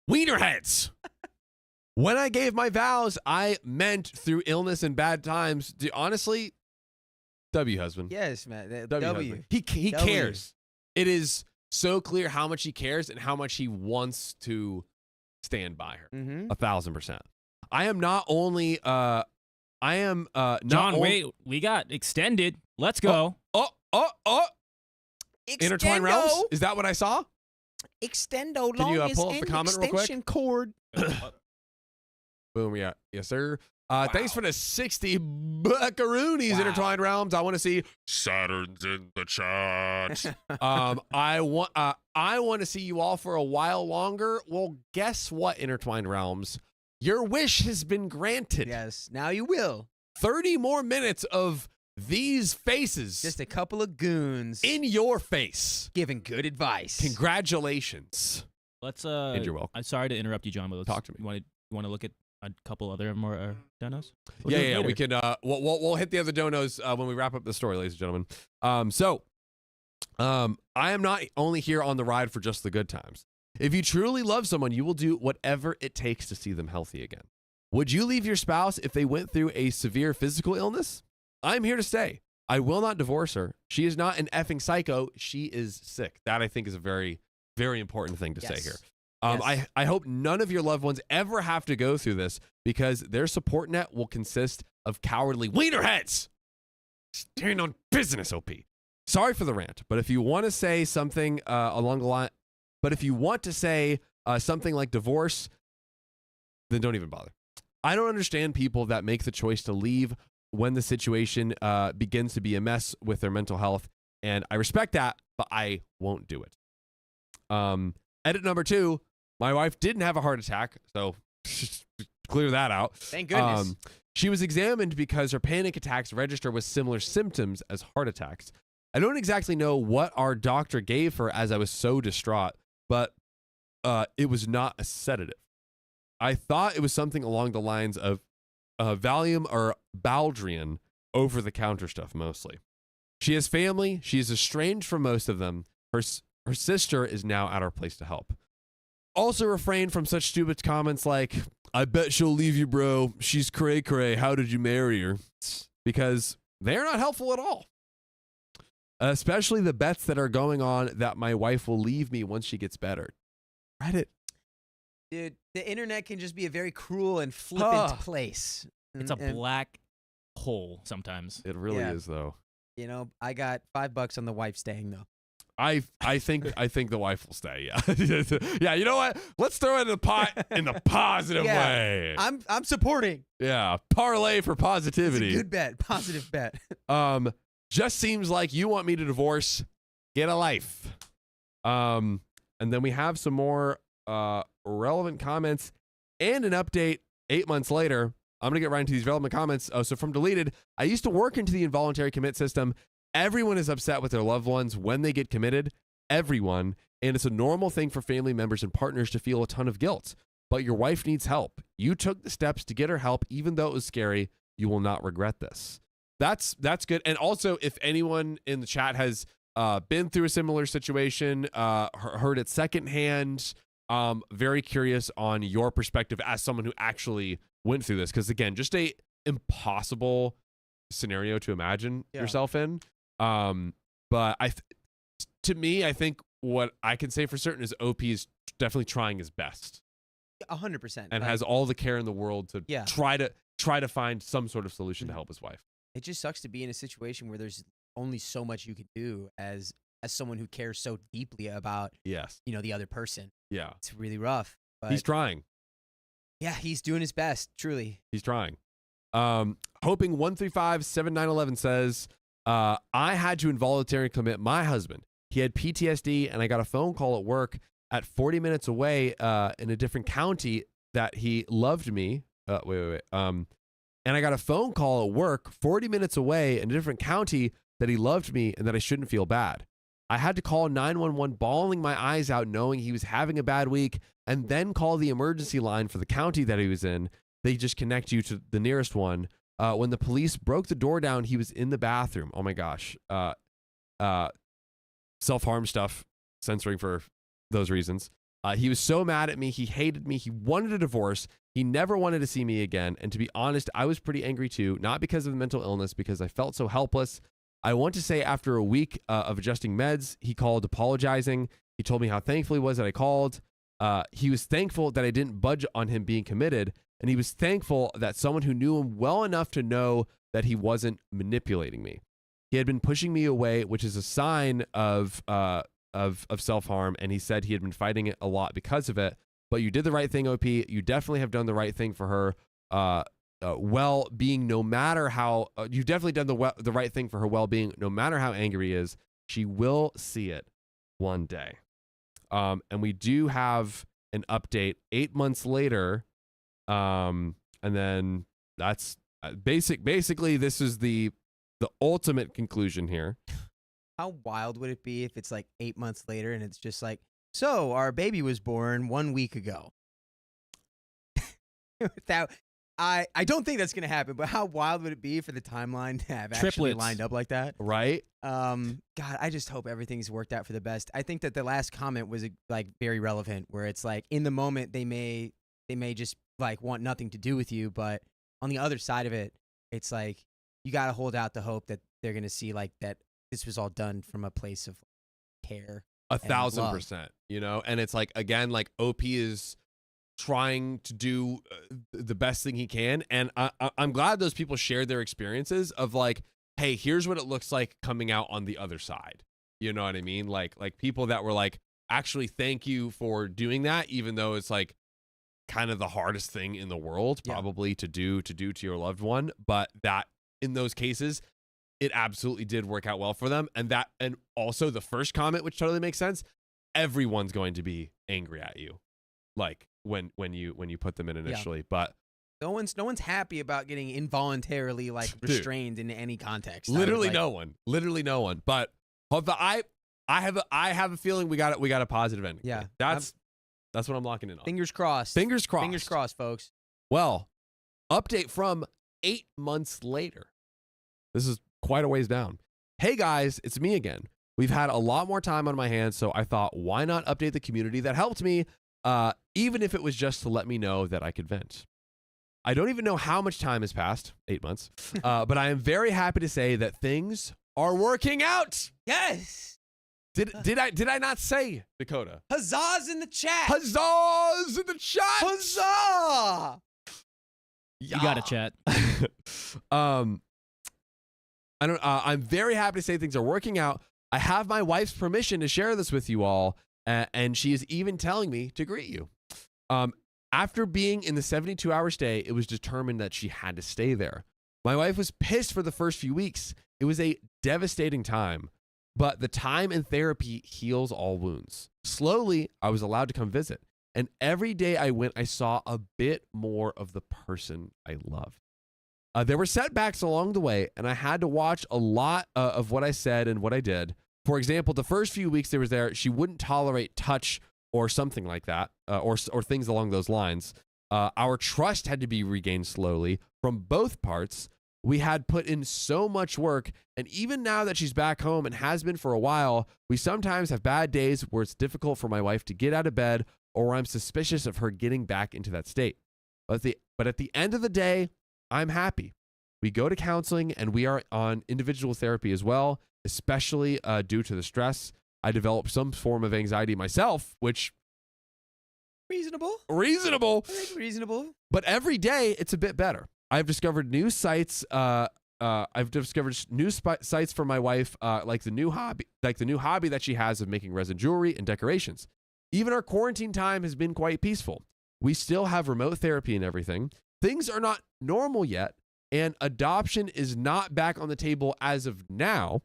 wienerheads. When I gave my vows, I meant through illness and bad times. Honestly, W husband. Yes, man. W. He cares. It is so clear how much he cares and how much he wants to stand by her. 1,000%. I am not only John, wait, we got extended. Let's go. Intertwined Realms? Is that what I saw? Extendo. Can you pull up the comment real quick? Extension cord. Boom, yeah. Yes, sir. Thanks for the 60 buckaroonies, Intertwined Realms. I want to see Saturn's in the chat. I want to see you all for a while longer. Well, guess what, Intertwined Realms? Your wish has been granted. Yes, now you will. 30 more minutes of these faces. Just a couple of goons. In your face. Giving good advice. Congratulations. Let's and you're welcome. I'm sorry to interrupt you, John, but let's talk to me. You want to look at a couple other more donos? Yeah. We can we'll hit the other donos when we wrap up the story, ladies and gentlemen. I am not only here on the ride for just the good times. If you truly love someone, you will do whatever it takes to see them healthy again. Would you leave your spouse if they went through a severe physical illness? I'm here to stay. I will not divorce her. She is not an effing psycho. She is sick. That, I think, is a very, very important thing to say here. Yes. I hope none of your loved ones ever have to go through this, because their support net will consist of cowardly wienerheads. Stand on business, OP. Sorry for the rant, but if you want to say something along the line, but if you want to say something like divorce, then don't even bother. I don't understand people that make the choice to leave when the situation begins to be a mess with their mental health, and I respect that, but I won't do it. Edit number 2, my wife didn't have a heart attack, so clear that out. Thank goodness. She was examined because her panic attacks register with similar symptoms as heart attacks. I don't exactly know what our doctor gave her, as I was so distraught, but it was not a sedative. I thought it was something along the lines of Valium or Baldrian, over-the-counter stuff mostly. She has family. She is estranged from most of them. Her sister is now at our place to help. Also refrain from such stupid comments like, I bet she'll leave you, bro. She's cray-cray. How did you marry her? Because they're not helpful at all. Especially the bets that are going on that my wife will leave me once she gets better. Reddit. Dude, the internet can just be a very cruel and flippant place. It's a And, black hole sometimes. It really Yeah. is, though. you know, I got $5 on the wife staying though. I think the wife will stay. Yeah. Yeah, you know what? Let's throw it in the pot in the positive Yeah. way. I'm supporting. Yeah. Parlay for It's a positivity. good bet, positive bet. Just seems like you want me to divorce. Get a life. And then we have some more relevant comments and an update 8 months later. I'm going to get right into these relevant comments. Oh, so from deleted, I used to work into the involuntary commit system. Everyone is upset with their loved ones when they get committed. Everyone. And it's a normal thing for family members and partners to feel a ton of guilt. But your wife needs help. You took the steps to get her help, even though it was scary. You will not regret this. That's good. And also, if anyone in the chat has been through a similar situation, heard it secondhand, very curious on your perspective as someone who actually went through this. Because again, just a impossible scenario to imagine yourself in. But to me, I think what I can say for certain is OP is definitely trying his best 100%. and has all the care in the world to Yeah. try to find some sort of solution to help his wife. It just sucks to be in a situation where there's only so much you can do as someone who cares so deeply about, Yes. the other person. Yeah. It's really rough. But He's trying. yeah, he's doing his best, truly. He's trying. Hoping 1357911 says, I had to involuntarily commit my husband. He had PTSD, and I got a phone call at work at 40 minutes away in a different county that he loved me. And I got a phone call at work 40 minutes away in a different county that he loved me and that I shouldn't feel bad. I had to call 911, bawling my eyes out, knowing he was having a bad week, and then call the emergency line for the county that he was in. They just connect you to the nearest one. When the police broke the door down, he was in the bathroom. Oh my gosh. Self-harm stuff, censoring for those reasons. He was so mad at me. He hated me. He wanted a divorce. He never wanted to see me again. And to be honest, I was pretty angry too, not because of the mental illness, because I felt so helpless. I want to say after a week of adjusting meds, he called apologizing. He told me how thankful he was that I called. He was thankful that I didn't budge on him being committed. And he was thankful that someone who knew him well enough to know that he wasn't manipulating me. He had been pushing me away, which is a sign of self-harm. And he said he had been fighting it a lot because of it. But you did the right thing, OP. You definitely have done the right thing for her well-being, no matter how you've definitely done the right thing for her well-being, no matter how angry he is. She will see it one day. And we do have an update 8 months later. And then that's basically this is the ultimate conclusion here. How wild would it be if it's like 8 months later and it's just like, so our baby was born 1 week ago? I don't think that's gonna happen, but how wild would it be for the timeline to have actually Triplets. lined up like that? Right? God, I just hope everything's worked out for the best. I think that the last comment was like very relevant, where it's like in the moment they may just like want nothing to do with you, but on the other side of it, it's like you got to hold out the hope that they're gonna see like that this was all done from a place of care. 1,000%. You know, and it's like again, like OP is trying to do the best thing he can, and I'm glad those people shared their experiences of like, hey, here's what it looks like coming out on the other side. You know what I mean? Like people that were like, actually, thank you for doing that, even though it's like kind of the hardest thing in the world probably to do to your loved one, but that in those cases it absolutely did work out well for them. And also the first comment, which totally makes sense, everyone's going to be angry at you like when you put them in initially, but no one's happy about getting involuntarily like restrained in any context. Literally no one. But I have a feeling we got a positive ending. Yeah, that's what I'm locking in on. Fingers crossed. Fingers crossed. Fingers crossed, folks. Well, update from 8 months later. This is quite a ways down. Hey guys, it's me again. We've had a lot more time on my hands, so I thought, why not update the community that helped me, even if it was just to let me know that I could vent. I don't even know how much time has passed, 8 months, but I am very happy to say that things are working out. Yes. Did I not say, Dakota? Huzzahs in the chat. Huzzahs in the chat. Huzzah. You got it, chat. I'm very happy to say things are working out. I have my wife's permission to share this with you all, and she is even telling me to greet you. After being in the 72-hour stay, it was determined that she had to stay there. My wife was pissed for the first few weeks. It was a devastating time, but the time in therapy heals all wounds. Slowly, I was allowed to come visit, and every day I went, I saw a bit more of the person I loved. There were setbacks along the way, and I had to watch a lot of what I said and what I did. For example, the first few weeks she wouldn't tolerate touch or something like that, or things along those lines. Our trust had to be regained slowly from both parts. We had put in so much work, and even now that she's back home and has been for a while, we sometimes have bad days where it's difficult for my wife to get out of bed, or where I'm suspicious of her getting back into that state. But at the end of the day, I'm happy. We go to counseling, and we are on individual therapy as well, especially due to the stress. I developed some form of anxiety myself, which reasonable. I think reasonable. But every day it's a bit better. I've discovered new sites. Sites for my wife, like the new hobby that she has of making resin jewelry and decorations. Even our quarantine time has been quite peaceful. We still have remote therapy and everything. Things are not normal yet, and adoption is not back on the table as of now.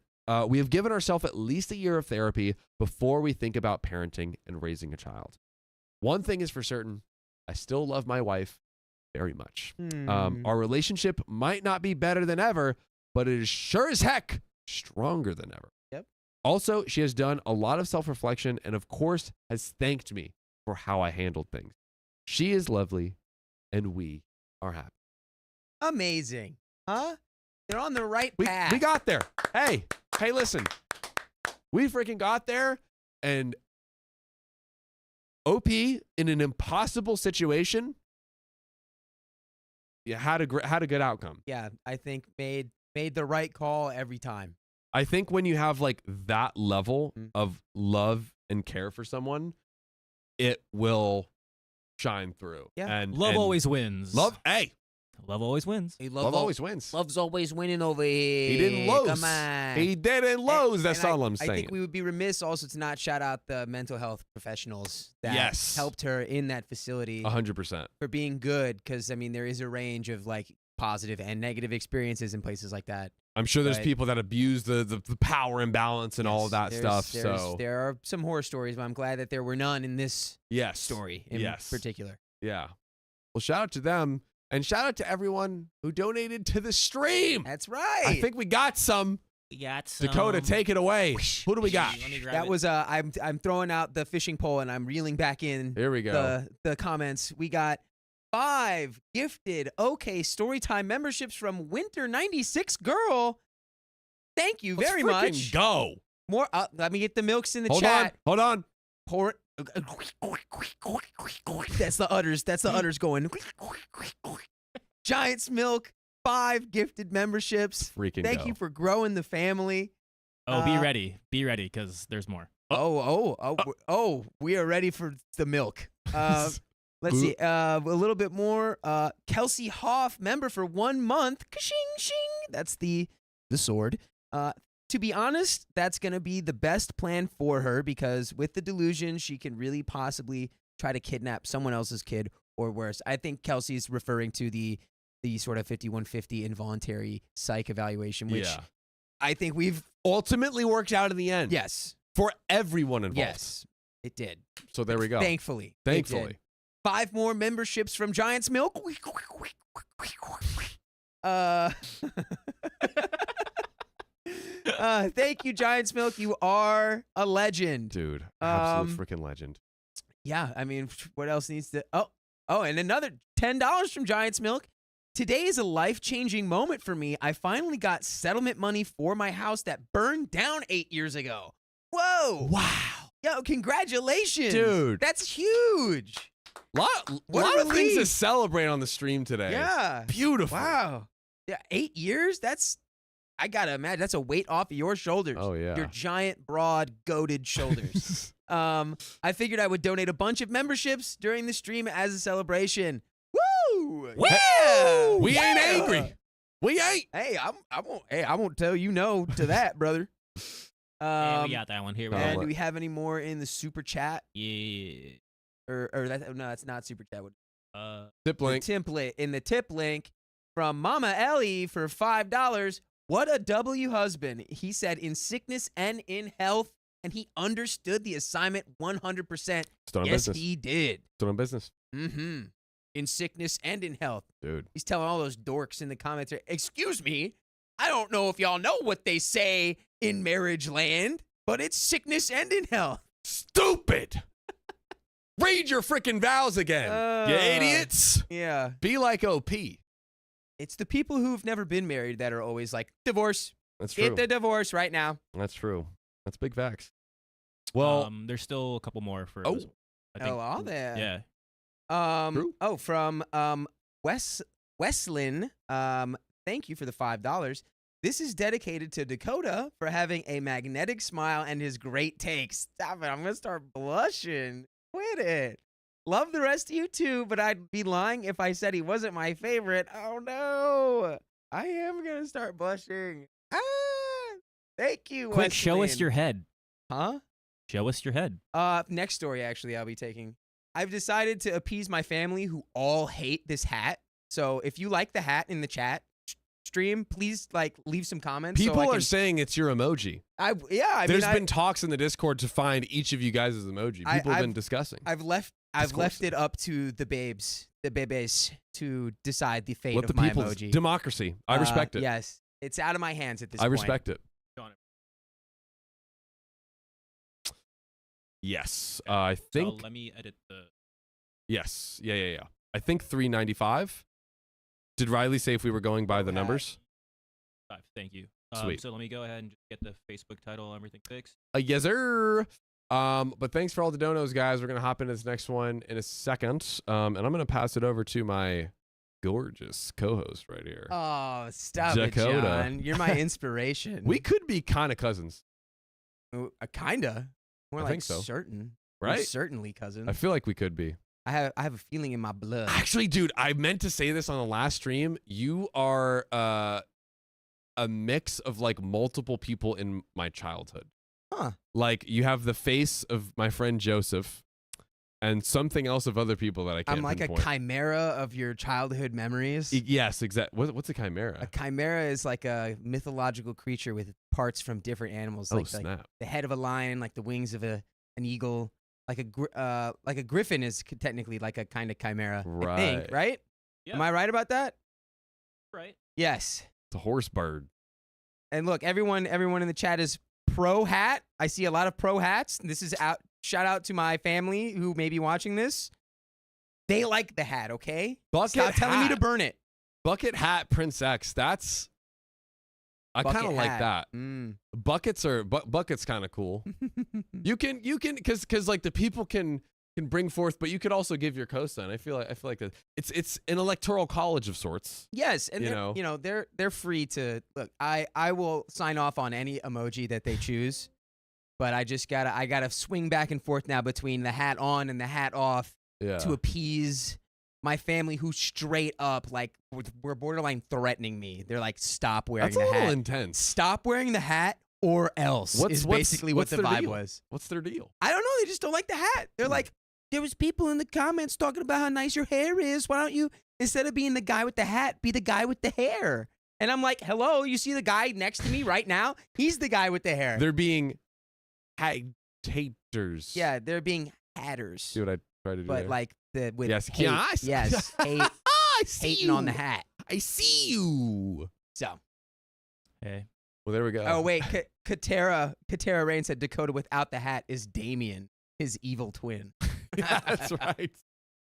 We have given ourselves at least a year of therapy before we think about parenting and raising a child. One thing is for certain, I still love my wife very much. Our relationship might not be better than ever, but it is sure as heck stronger than ever. Yep. Also, she has done a lot of self-reflection and, of course, has thanked me for how I handled things. She is lovely, and we are happy. Amazing. Huh? They're on the right path. We got there. Hey, listen. We freaking got there, and OP, in an impossible situation, had a good outcome. Yeah, I think made the right call every time. I think when you have like that level of love and care for someone, it will shine through. Yeah. And Love always wins. Love always wins. Hey, love always wins. Love's always winning over here. He didn't lose. Come on. He didn't lose. That's all I'm saying. I think we would be remiss also to not shout out the mental health professionals that helped her in that facility. 100%. For being good, because, I mean, there is a range of, like, positive and negative experiences in places like that. I'm sure there's people that abuse the power imbalance and all of that stuff. There are some horror stories, but I'm glad that there were none in this story in particular. Yeah. Well, shout out to them. And shout out to everyone who donated to the stream. That's right. I think we got some. Dakota, take it away. Who do we got? That was I'm throwing out the fishing pole and I'm reeling back in. Here we go. The comments. We got 5 gifted OK Storytime memberships from Winter 96 Girl. Thank you very Let's much. freaking go. More. Let me get the milks in the Hold chat. on. Hold on. Pour. That's the udders. That's the udders going. Giant's Milk. 5 gifted memberships. Freaking Thank go. you for growing the family. Oh, be ready, because there's more. Oh, we are ready for the milk. Let's see. A little bit more. Kelsey Hoff, member for 1 month. Ka-shing, shing. That's the sword. To be honest, that's going to be the best plan for her because with the delusion, she can really possibly try to kidnap someone else's kid or worse. I think Kelsey's referring to the sort of 5150 involuntary psych evaluation, which I think we've ultimately worked out in the end. yes. For everyone involved. Yes, it did. So there we go. Thankfully. it Thankfully. did. 5 more memberships from Giant's Milk. Thank you, Giant's Milk. You are a legend. Dude, absolute freaking legend. Yeah, I mean, what else needs to... Oh, and another $10 from Giant's Milk. Today is a life-changing moment for me. I finally got settlement money for my house that burned down 8 years ago. Whoa. Wow. Yo, congratulations. Dude. That's huge. Lot of things to celebrate on the stream today. Yeah. Beautiful. Wow. Yeah, 8 years? I gotta imagine, that's a weight off of your shoulders. Oh, yeah. Your giant, broad, goated shoulders. I figured I would donate a bunch of memberships during the stream as a celebration. Woo! Woo! Yeah! We ain't Yeah! angry. We ain't. Hey, I won't tell you no to that, brother. And we got that one here. And do we have any more in the super chat? Yeah. Or that, no, that's not super chat. Tip link. The tip link from Mama Ellie for $5. What a W husband. He said in sickness and in health, and he understood the assignment 100%. Still on Yes, business. he did. Still on business. Mm-hmm. In sickness and in health. Dude. He's telling all those dorks in the comments, excuse me, I don't know if y'all know what they say in marriage land, but it's sickness and in health. Stupid. Read your freaking vows again. You idiots. Yeah. Be like OP. It's the people who've never been married that are always like, divorce. That's true. Get the divorce right now. That's true. That's big facts. Well, there's still a couple more for. Oh. This one. I think. All there. Yeah. True. From Weslin. Thank you for the $5. This is dedicated to Dakota for having a magnetic smile and his great takes. Stop it. I'm going to start blushing. Quit it. Love the rest of you too, but I'd be lying if I said he wasn't my favorite. Oh no. I am going to start blushing. Thank you, Quick, show us Weslin. your head. Huh? Show us your head. Next story, actually, I'll be taking. I've decided to appease my family who all hate this hat. So if you like the hat in the chat stream, please leave some comments. people are saying it's your emoji. There's been talks in the Discord to find each of you guys' emoji. People have been discussing. I've left it up to the bebes to decide the fate Let of the my people's emoji. democracy. I respect it. Yes, it's out of my hands at this I point. respect it. Go on. Yes. Okay. I think. So let me edit the. Yes. Yeah. I think 395. Did Riley say if we were going by the numbers? Thank you. Sweet. So let me go ahead and just get the Facebook title, everything fixed. Yes, sir. But thanks for all the donos, guys. We're gonna hop into this next one in a second. And I'm gonna pass it over to my gorgeous co-host right here. Oh, stop Dakota. it, John. You're my inspiration. We could be kind of cousins, Kinda. More I like think so. certain. We're right? certainly cousins. I feel like we could be. I have a feeling in my blood. Actually, dude, I meant to say this on the last stream. You are a mix of like multiple people in my childhood. Huh. Like you have the face of my friend Joseph and something else of other people that I can't I'm like pinpoint. a chimera of your childhood memories. Yes, exactly. What's a chimera? A chimera is like a mythological creature with parts from different animals, like snap. the head of a lion, like the wings of an eagle, like a griffin is technically like a kind of chimera. I think, Right. right? Yeah. Am I right about that? Right. Yes. It's a horse bird. And look, everyone in the chat is pro hat. I see a lot of pro hats. This is out. Shout out to my family who may be watching this. They like the hat, okay? Bucket Stop telling me to hat. burn it. Bucket hat Prince X. I kind of Bucket like hat. that. Mm. Bucket's kind of cool. You can because like the people can bring forth, but you could also give your cosign. I feel like that it's an electoral college of sorts. Yes, and they're free to look. I will sign off on any emoji that they choose, but I gotta swing back and forth now between the hat on and the hat off to appease my family, who straight up like were borderline threatening me. They're like, stop wearing the hat. That's a little intense. Stop wearing the hat or else is basically what the vibe was. What's their deal? I don't know. They just don't like the hat. They're like, there was people in the comments talking about how nice your hair is. Why don't you, instead of being the guy with the hat, be the guy with the hair? And I'm like, hello, you see the guy next to me right now? He's the guy with the hair. They're being haters. Yeah, they're being hatters. See what I try to do But there? like with Yes, hate. Yes, hate, I see hating you. on the hat. I see you. So. Hey. Well, there we go. Oh wait, Katera Rain said Dakota without the hat is Damien, his evil twin. Yeah, that's right.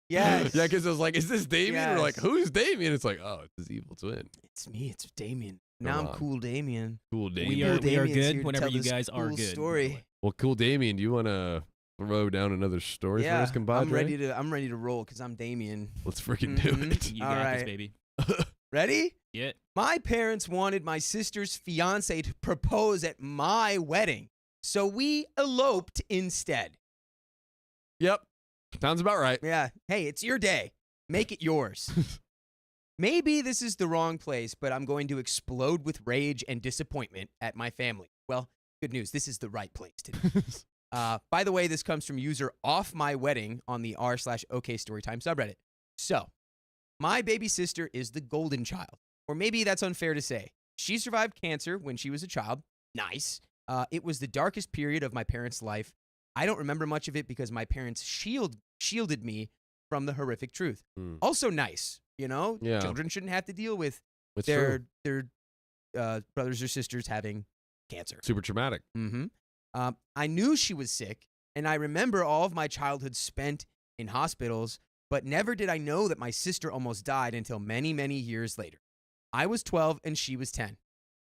Yes. Yeah, because it was like, is this Damien? We're like, Yes. who's Damien? It's like, oh, it's his evil twin. It's me. It's Damien. Now Come I'm on. cool, Damien. Cool Damien. We are Damien's here good to whenever tell you this guys are cool good. story. Well, cool Damien, do you want to throw down another story for Yeah, us, compadre? I'm ready to roll because I'm Damien. Let's freaking do Mhm. it. You got All this, right. baby. Ready? Yeah. My parents wanted my sister's fiance to propose at my wedding, so we eloped instead. Yep. Sounds about right. Yeah. Hey, it's your day. Make it yours. Maybe this is the wrong place, but I'm going to explode with rage and disappointment at my family. Well, good news. This is the right place to do. By the way, this comes from user Off My Wedding on the r/OK Storytime subreddit. So, my baby sister is the golden child. Or maybe that's unfair to say. She survived cancer when she was a child. Nice. It was the darkest period of my parents' life. I don't remember much of it because my parents shielded me from the horrific truth. Mm. Also nice, you know? Yeah. Children shouldn't have to deal with It's their true. brothers or sisters having cancer. Super traumatic. Mm-hmm. I knew she was sick, and I remember all of my childhood spent in hospitals, but never did I know that my sister almost died until many, many years later. I was 12 and she was 10.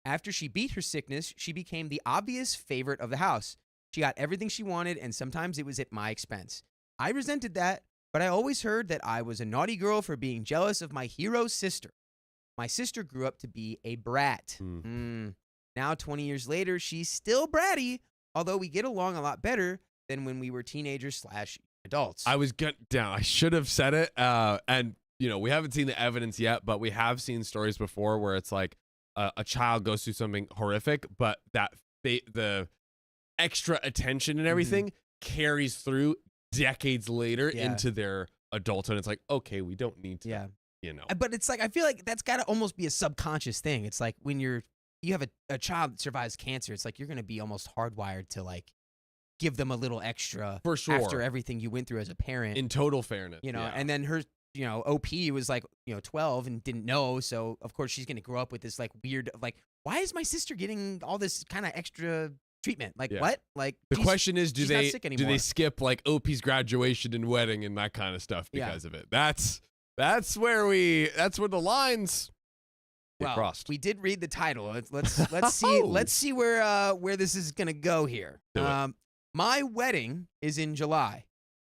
After she beat her sickness, she became the obvious favorite of the house. She got everything she wanted, and sometimes it was at my expense. I resented that, but I always heard that I was a naughty girl for being jealous of my hero sister. My sister grew up to be a brat. Now, 20 years later, she's still bratty, although we get along a lot better than when we were teenagers/adults. I was down. I should have said it. And we haven't seen the evidence yet, but we have seen stories before where it's like a child goes through something horrific, but that the extra attention and everything carries through decades later into their adulthood. It's like, okay, we don't need to. Yeah. But it's like, I feel like that's got to almost be a subconscious thing. It's like when you have a child that survives cancer, it's like you're going to be almost hardwired to like give them a little extra for sure after everything you went through as a parent. In total fairness. And then her, OP was like, 12 and didn't know. So of course she's going to grow up with this like weird, like, why is my sister getting all this kind of extra treatment? Like what? Like the question is, do they skip like OP's graduation and wedding and that kind of stuff because of it? That's where the lines get crossed. We did read the title. Let's see where this is gonna go here. My wedding is in July.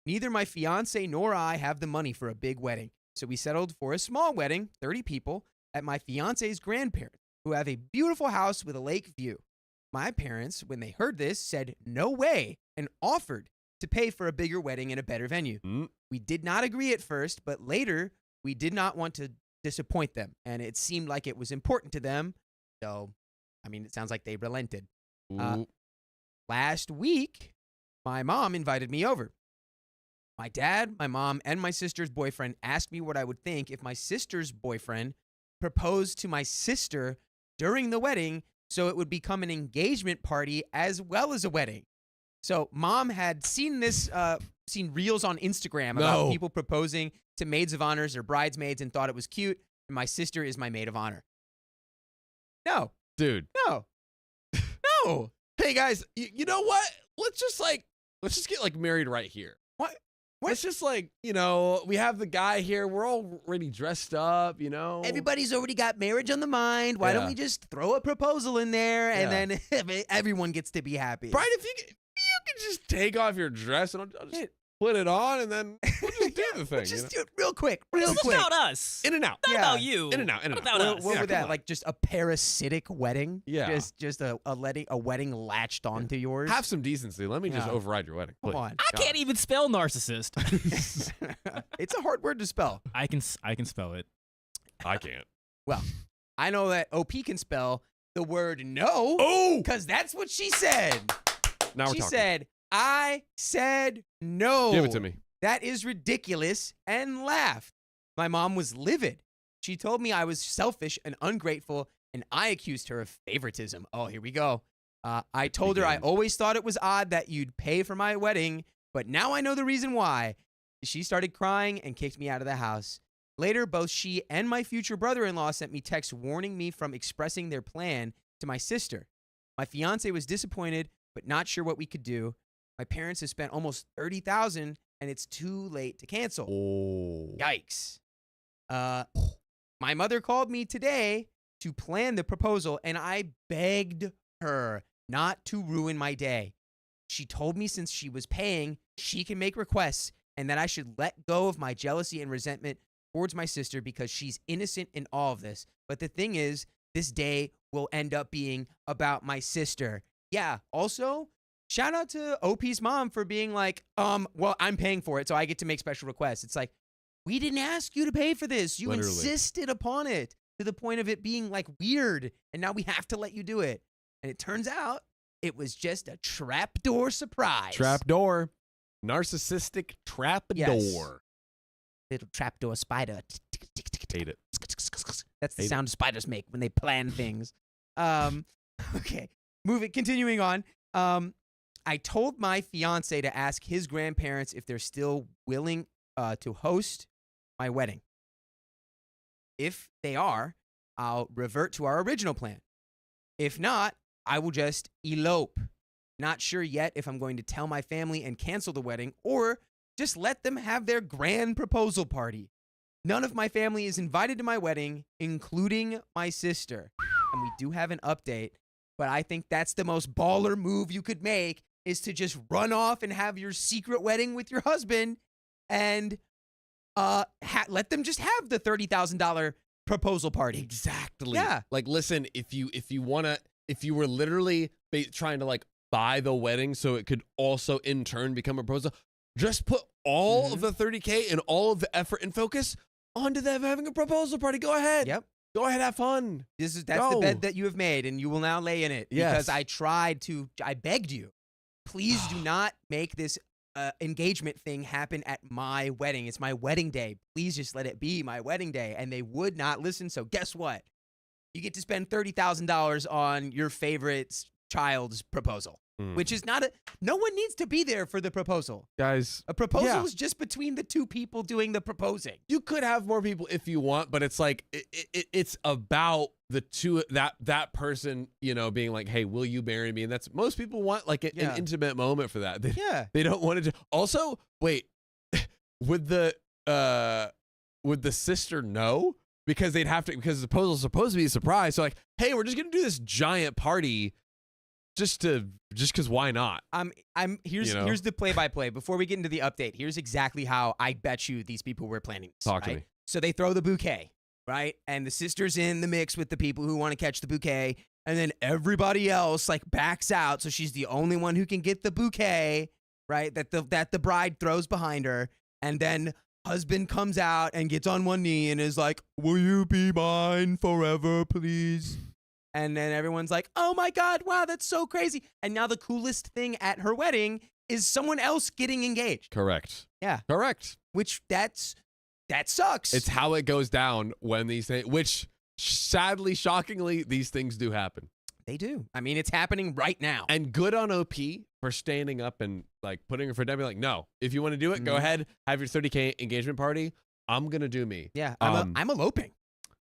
Neither my fiance nor I have the money for a big wedding, so we settled for a small wedding, 30 people, at my fiance's grandparents, who have a beautiful house with a lake view. My parents, when they heard this, said no way and offered to pay for a bigger wedding in a better venue. We did not agree at first, but later we did not want to disappoint them, and it seemed like it was important to them. So, it sounds like they relented. Last week, my mom invited me over. My dad, my mom, and my sister's boyfriend asked me what I would think if my sister's boyfriend proposed to my sister during the wedding, so it would become an engagement party as well as a wedding. So mom had seen this, seen reels on Instagram about people proposing to maids of honors or bridesmaids and thought it was cute. And my sister is my maid of honor. No. Dude. No. No. Hey guys, you know what? Let's just get like married right here. What? It's just like, you know, we have the guy here. We're already dressed up, you know. Everybody's already got marriage on the mind. Why don't we just throw a proposal in there and then everyone gets to be happy? Brian, if you can just take off your dress and I'll just put it on and then we'll just do the thing. Just do it real quick. It's about us. In and out. Not about you. In and out. In and out. About us. What would that, like just a parasitic wedding? Yeah. Just a wedding latched onto yours? Have some decency. Let me just override your wedding. Come please. on. I can't even spell narcissist. It's a hard word to spell. I can spell it. I can't. Well, I know that OP can spell the word no. Oh! Because that's what she said. Now we're She talking. said, I said no. Give it to me. That is ridiculous, and laughed. My mom was livid. She told me I was selfish and ungrateful, and I accused her of favoritism. Oh, here we go. I told her I always thought it was odd that you'd pay for my wedding, but now I know the reason why. She started crying and kicked me out of the house. Later, both she and my future brother-in-law sent me texts warning me from expressing their plan to my sister. My fiance was disappointed, but not sure what we could do. My parents have spent almost $30,000, and it's too late to cancel. Oh. Yikes. My mother called me today to plan the proposal, and I begged her not to ruin my day. She told me since she was paying, she can make requests, and that I should let go of my jealousy and resentment towards my sister because she's innocent in all of this. But the thing is, this day will end up being about my sister. Yeah, also, shout out to OP's mom for being like, well, I'm paying for it, so I get to make special requests. It's like, we didn't ask you to pay for this. You Literally. insisted upon it to the point of it being like weird, and now we have to let you do it. And it turns out it was just a trapdoor surprise. Trapdoor. Narcissistic trapdoor. Yes. Little trapdoor spider. Hate it. That's the Hate sound spiders make when they plan things. Okay. Continuing on. I told my fiance to ask his grandparents if they're still willing to host my wedding. If they are, I'll revert to our original plan. If not, I will just elope. Not sure yet if I'm going to tell my family and cancel the wedding or just let them have their grand proposal party. None of my family is invited to my wedding, including my sister. And we do have an update, but I think that's the most baller move you could make is to just run off and have your secret wedding with your husband and let them just have the $30,000 proposal party. Exactly. Yeah. Like, listen, if you were literally trying to like buy the wedding so it could also in turn become a proposal, just put all of the $30K and all of the effort and focus onto them having a proposal party. Go ahead. Yep. Go ahead, have fun. That's the bed that you have made, and you will now lay in it. Yes. Because I begged you, please do not make this engagement thing happen at my wedding. It's my wedding day. Please just let it be my wedding day. And they would not listen. So guess what? You get to spend $30,000 on your favorite child's proposal, which is no one needs to be there for the proposal. Guys, A proposal is just between the two people doing the proposing. you could have more people if you want, but it's like it's about the two that person, you know, being like, hey, will you marry me? And that's most people want like an intimate moment for that. They don't want to. Also, wait, would the sister know? Because they'd have to, because the proposal's supposed to be a surprise. So like, hey, we're just gonna do this giant party just because why not? Here's the play-by-play. Before we get into the update, here's exactly how I bet you these people were planning this. Talk to me. So they throw the bouquet, right? And the sister's in the mix with the people who want to catch the bouquet. And then everybody else like backs out. So she's the only one who can get the bouquet, right? That the bride throws behind her. And then husband comes out and gets on one knee and is like, will you be mine forever, please? And then everyone's like, oh my God, wow, that's so crazy. And now the coolest thing at her wedding is someone else getting engaged. Correct. Yeah. Correct. Which that sucks. It's how it goes down when these things, which sadly, shockingly, these things do happen. They do. I mean, it's happening right now. And good on OP for standing up and like putting her for dead. Be like, no, if you want to do it, go ahead, have your 30K engagement party. I'm gonna do me. Yeah, I'm eloping.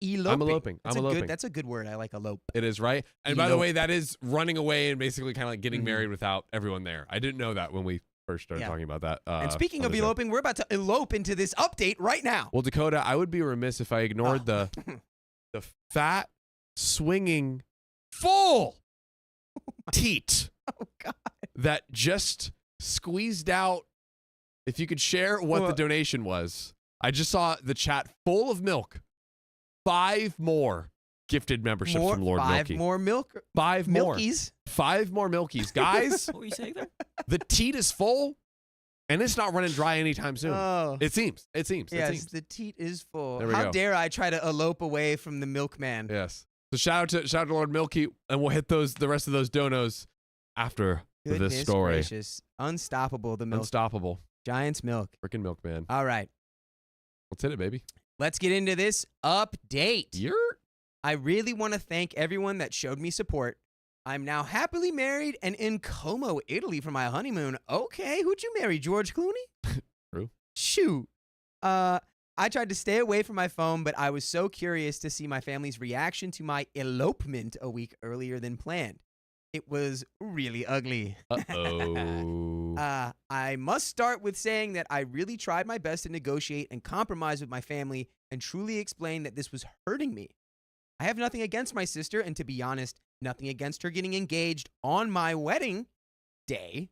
Eloping. I'm eloping. That's a good word. I like elope. It is, right? And by the way, that is running away and basically kind of like getting married without everyone there. I didn't know that when we first started talking about that. And speaking on of the show. eloping, we're about to elope into this update right now. Well, Dakota, I would be remiss if I ignored the fat, swinging, full teat Oh, God. that just squeezed out. If you could share what the donation was. I just saw the chat full of milk. 5 more gifted memberships from Lord Milky. 5 more milk. 5 more. Milkies. 5 more Milkies. Guys, What were you saying there? the teat is full, and it's not running dry anytime soon. Oh. It seems. It seems. Yes, It seems. the teat is full. There we How go. dare I try to elope away from the milkman? Yes. So shout out to Lord Milky, and we'll hit the rest of those donos after Goodness this story. gracious. Unstoppable, the milk. Unstoppable. Giant's milk. Freaking milkman. All right. Let's hit it, baby. Let's get into this update. You're I really want to thank everyone that showed me support. I'm now happily married and in Como, Italy for my honeymoon. Okay, who'd you marry, George Clooney? True. Shoot. I tried to stay away from my phone, but I was so curious to see my family's reaction to my elopement a week earlier than planned. It was really ugly. uh-oh. I must start with saying that I really tried my best to negotiate and compromise with my family and truly explain that this was hurting me. I have nothing against my sister, and to be honest, nothing against her getting engaged on my wedding day,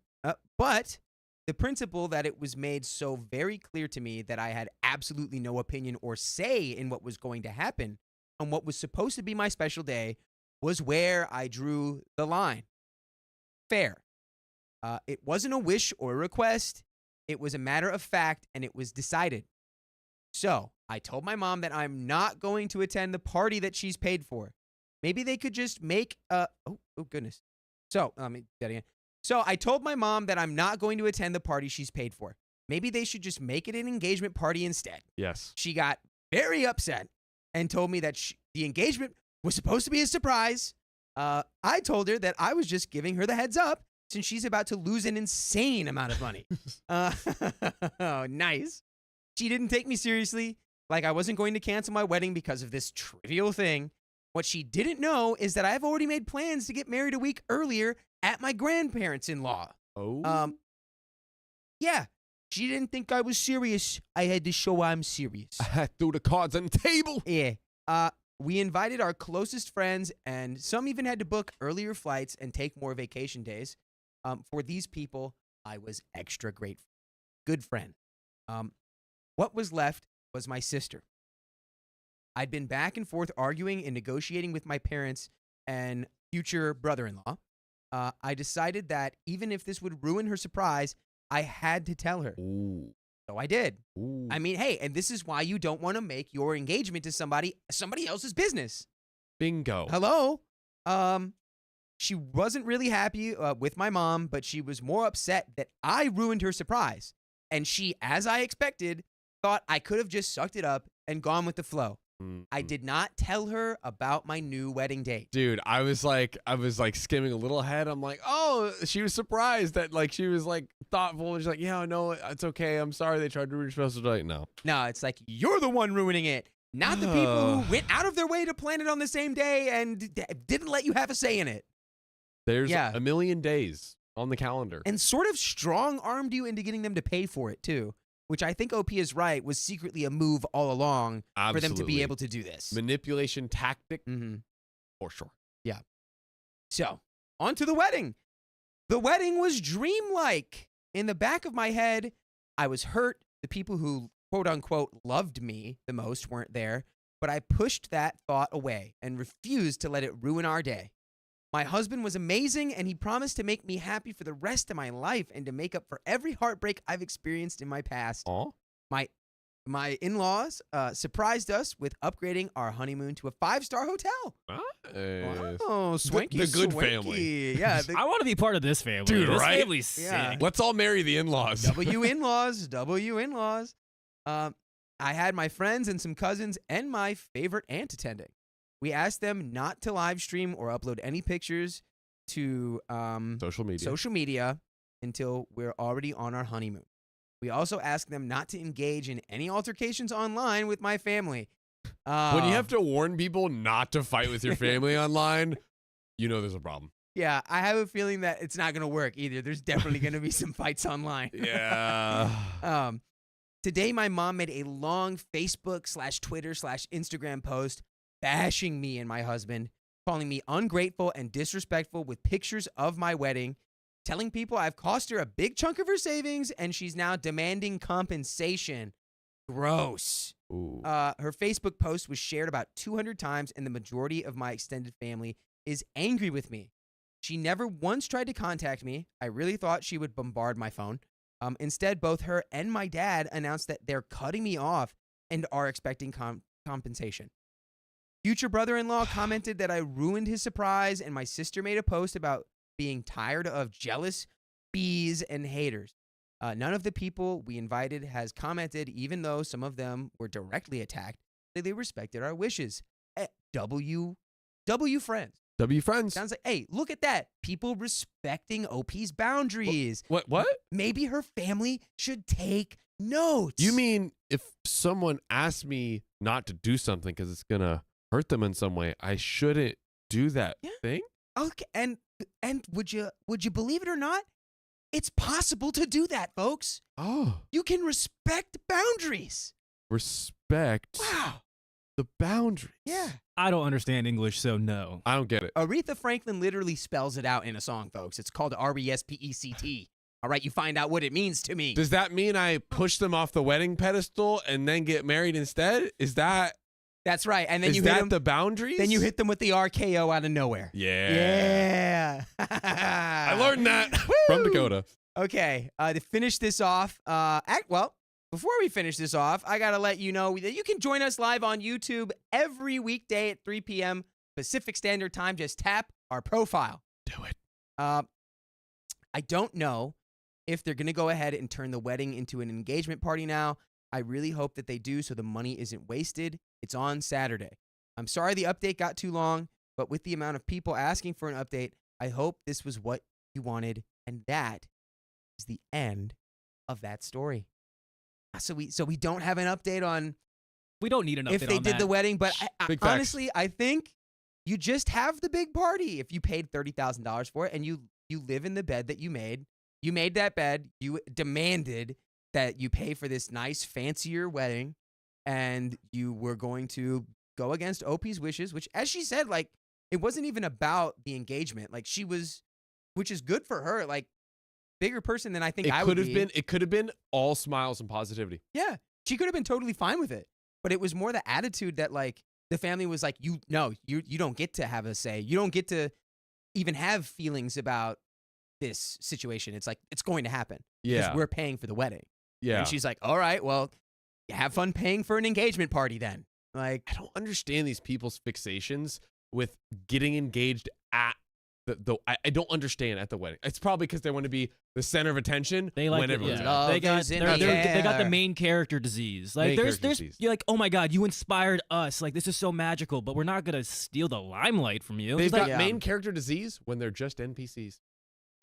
but the principle that it was made so very clear to me that I had absolutely no opinion or say in what was going to happen on what was supposed to be my special day was where I drew the line. Fair. It wasn't a wish or a request. It was a matter of fact, and it was decided. So I told my mom that I'm not going to attend the party that she's paid for. Maybe they could just make oh goodness. So let me do that again. So I told my mom that I'm not going to attend the party she's paid for. Maybe they should just make it an engagement party instead. Yes. She got very upset and told me that the engagement was supposed to be a surprise. I told her that I was just giving her the heads up since she's about to lose an insane amount of money. Oh, nice. She didn't take me seriously, like I wasn't going to cancel my wedding because of this trivial thing. What she didn't know is that I've already made plans to get married a week earlier at my grandparents-in-law. Oh. Yeah, she didn't think I was serious. I had to show I'm serious. I threw the cards on the table. Yeah. We invited our closest friends, and some even had to book earlier flights and take more vacation days. For these people, I was extra grateful. Good friend. What was left was my sister. I'd been back and forth arguing and negotiating with my parents and future brother-in-law. I decided that even if this would ruin her surprise, I had to tell her. Ooh. So I did. Ooh. I mean, hey, and this is why you don't want to make your engagement to somebody else's business. Bingo. Hello? She wasn't really happy with my mom, but she was more upset that I ruined her surprise. And she, as I expected, thought I could have just sucked it up and gone with the flow. I did not tell her about my new wedding date. Dude, I was like skimming a little ahead. I'm like, oh, she was surprised that she was thoughtful. And she's like, yeah, no, it's okay. I'm sorry they tried to ruin your special date. No, it's like, you're the one ruining it, not the people who went out of their way to plan it on the same day and didn't let you have a say in it. There's a million days on the calendar. And sort of strong-armed you into getting them to pay for it, too. Which I think OP is right, was secretly a move all along for them to be able to do this. Manipulation tactic, For sure. Yeah. So, on to the wedding. The wedding was dreamlike. In the back of my head, I was hurt. The people who, quote-unquote, loved me the most weren't there. But I pushed that thought away and refused to let it ruin our day. My husband was amazing, and he promised to make me happy for the rest of my life and to make up for every heartbreak I've experienced in my past. Aww. My in-laws surprised us with upgrading our honeymoon to a 5-star hotel. Oh, swanky, the good swanky. family. Yeah, I want to be part of this family. Dude, this right? family's Yeah. sick. Let's all marry the in-laws. W in-laws. I had my friends and some cousins and my favorite aunt attending. We asked them not to live stream or upload any pictures to social media until we're already on our honeymoon. We also asked them not to engage in any altercations online with my family. When you have to warn people not to fight with your family online, you know there's a problem. Yeah, I have a feeling that it's not going to work either. There's definitely going to be some fights online. Yeah. Today, my mom made a long Facebook/Twitter/Instagram post bashing me and my husband, calling me ungrateful and disrespectful with pictures of my wedding, telling people I've cost her a big chunk of her savings and she's now demanding compensation. Gross. Ooh. Her Facebook post was shared about 200 times, and the majority of my extended family is angry with me. She never once tried to contact me. I really thought she would bombard my phone. Instead, both her and my dad announced that they're cutting me off and are expecting compensation. Future brother-in-law commented that I ruined his surprise, and my sister made a post about being tired of jealous bees and haters. None of the people we invited has commented, even though some of them were directly attacked. They respected our wishes. W friends. W friends. Sounds like, hey, look at that. People respecting OP's boundaries. What? Maybe her family should take notes. You mean if someone asks me not to do something because it's going to hurt them in some way, I shouldn't do that thing? Okay, and would you believe it or not? It's possible to do that, folks. Oh. You can respect boundaries. Respect Wow. the boundaries. Yeah. I don't understand English, so no. I don't get it. Aretha Franklin literally spells it out in a song, folks. It's called RESPECT. All right, you find out what it means to me. Does that mean I push them off the wedding pedestal and then get married instead? Is that That's right. And then is you hit that them, the boundaries? then you hit them with the RKO out of nowhere. Yeah. Yeah. I learned that from Dakota. Okay, to finish this off, well, before we finish this off, I got to let you know that you can join us live on YouTube every weekday at 3 p.m. Pacific Standard Time. Just tap our profile. Do it. I don't know if they're going to go ahead and turn the wedding into an engagement party now. I really hope that they do so the money isn't wasted. It's on Saturday. I'm sorry the update got too long, but with the amount of people asking for an update, I hope this was what you wanted, and that is the end of that story. So we don't have an update on We don't need an update if they on did that. the wedding, but Big facts. honestly, I think you just have the big party. If you paid $30,000 for it and you live in the bed that you made that bed, you demanded that you pay for this nice, fancier wedding, and you were going to go against OP's wishes, which, as she said, like, it wasn't even about the engagement. Like, she was, which is good for her, like, bigger person than I think I would be. It could have been all smiles and positivity. Yeah, she could have been totally fine with it, but it was more the attitude that, like, the family was like, you don't get to have a say. You don't get to even have feelings about this situation. It's like, it's going to happen. Yeah. Because we're paying for the wedding. Yeah. And she's like, all right, well, have fun paying for an engagement party then. Like, I don't understand these people's fixations with getting engaged at I don't understand at the wedding. It's probably because they want to be the center of attention They like when it, everyone's yeah. there. They got is in they're- the they got the air. main character disease. Like Main there's character disease. you're like, oh my god, you inspired us. Like this is so magical, but we're not gonna steal the limelight from you. They've It's got like, Yeah. main character disease when they're just NPCs.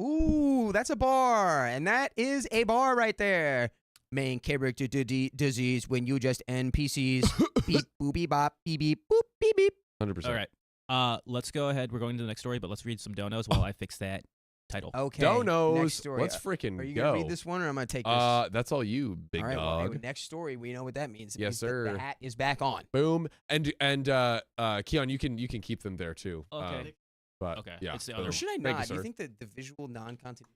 ooh, that's a bar. And that is a bar right there. Main character disease when you just NPCs. Beep, boop, beep, bop, beep, beep, boop, beep, beep. 100%. all right. Let's go ahead. We're going to the next story, but let's read some donos while I fix that title. Okay. Donos. Next story. Let's freaking Are you go. going to read this one or am I going to take this? That's all you, big all right, well, dog. hey, next story, we know what that means. It Yes, means that sir. The hat is back on. Boom. And Keon, you can keep them there too. Okay. But Okay, yeah. it's the boom. other Or should I Thank not? you, Do you sir. think that the visual non-continuity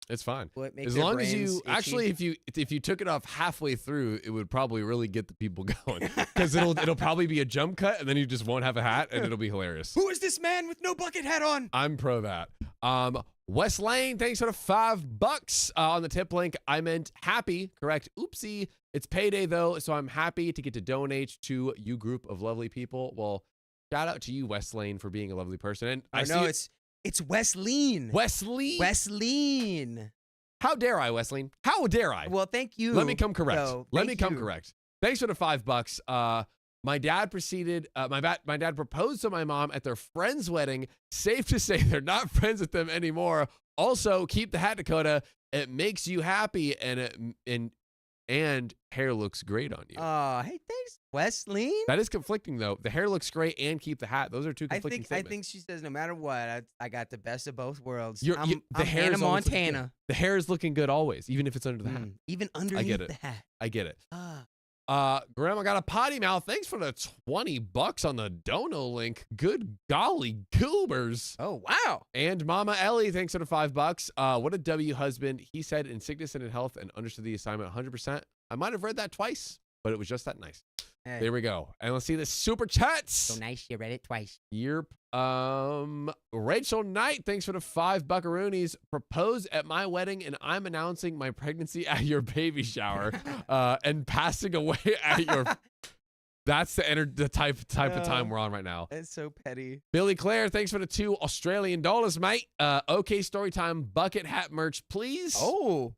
It's fine. will it make As their long as brains you itchy? actually, if you took it off halfway through, it would probably really get the people going because it'll probably be a jump cut and then you just won't have a hat and it'll be hilarious. Who is this man with no bucket hat on? I'm pro that. Wes Lane, thanks for the $5 on the tip link. I meant happy, correct? Oopsie. It's payday though, so I'm happy to get to donate to you group of lovely people. Well, shout out to you, Wes Lane, for being a lovely person. And I know see it's Wesleyan. Wesley. Wesleyan. How dare I, Wesleyan? How dare I? Well, thank you. Let me come correct. though. Let Thank me come you. correct. Thanks for the $5. My dad proceeded. My dad proposed to my mom at their friend's wedding. Safe to say, they're not friends with them anymore. Also, keep the hat, Dakota. It makes you happy, and and hair looks great on you. Oh, hey, thanks, Wesleyan. That is conflicting, though. The hair looks great and keep the hat. Those are two I conflicting think statements. she says no matter what, I got the best of both worlds. The I'm hair Hannah is always looking good. Montana. The hair is looking good always, even if it's under the hat. Even underneath it. the hat. I get it. Ah. Grandma got a potty mouth. Thanks for the $20 on the dono link. Good golly goobers. Oh, wow. And Mama Ellie, thanks for the $5. What a W husband. He said in sickness and in health and understood the assignment 100%. I might have read that twice, but it was just that nice. Hey. There we go. And let's see the super chats. So nice you read it twice. Yerp. Rachel Knight, thanks for the 5 buckaroonies. Propose at my wedding, and I'm announcing my pregnancy at your baby shower, and passing away at your. That's the type of time we're on right now. That's so petty. Billy Clare, thanks for the $2 Australian, mate. Okay, Storytime bucket hat merch, please. Oh.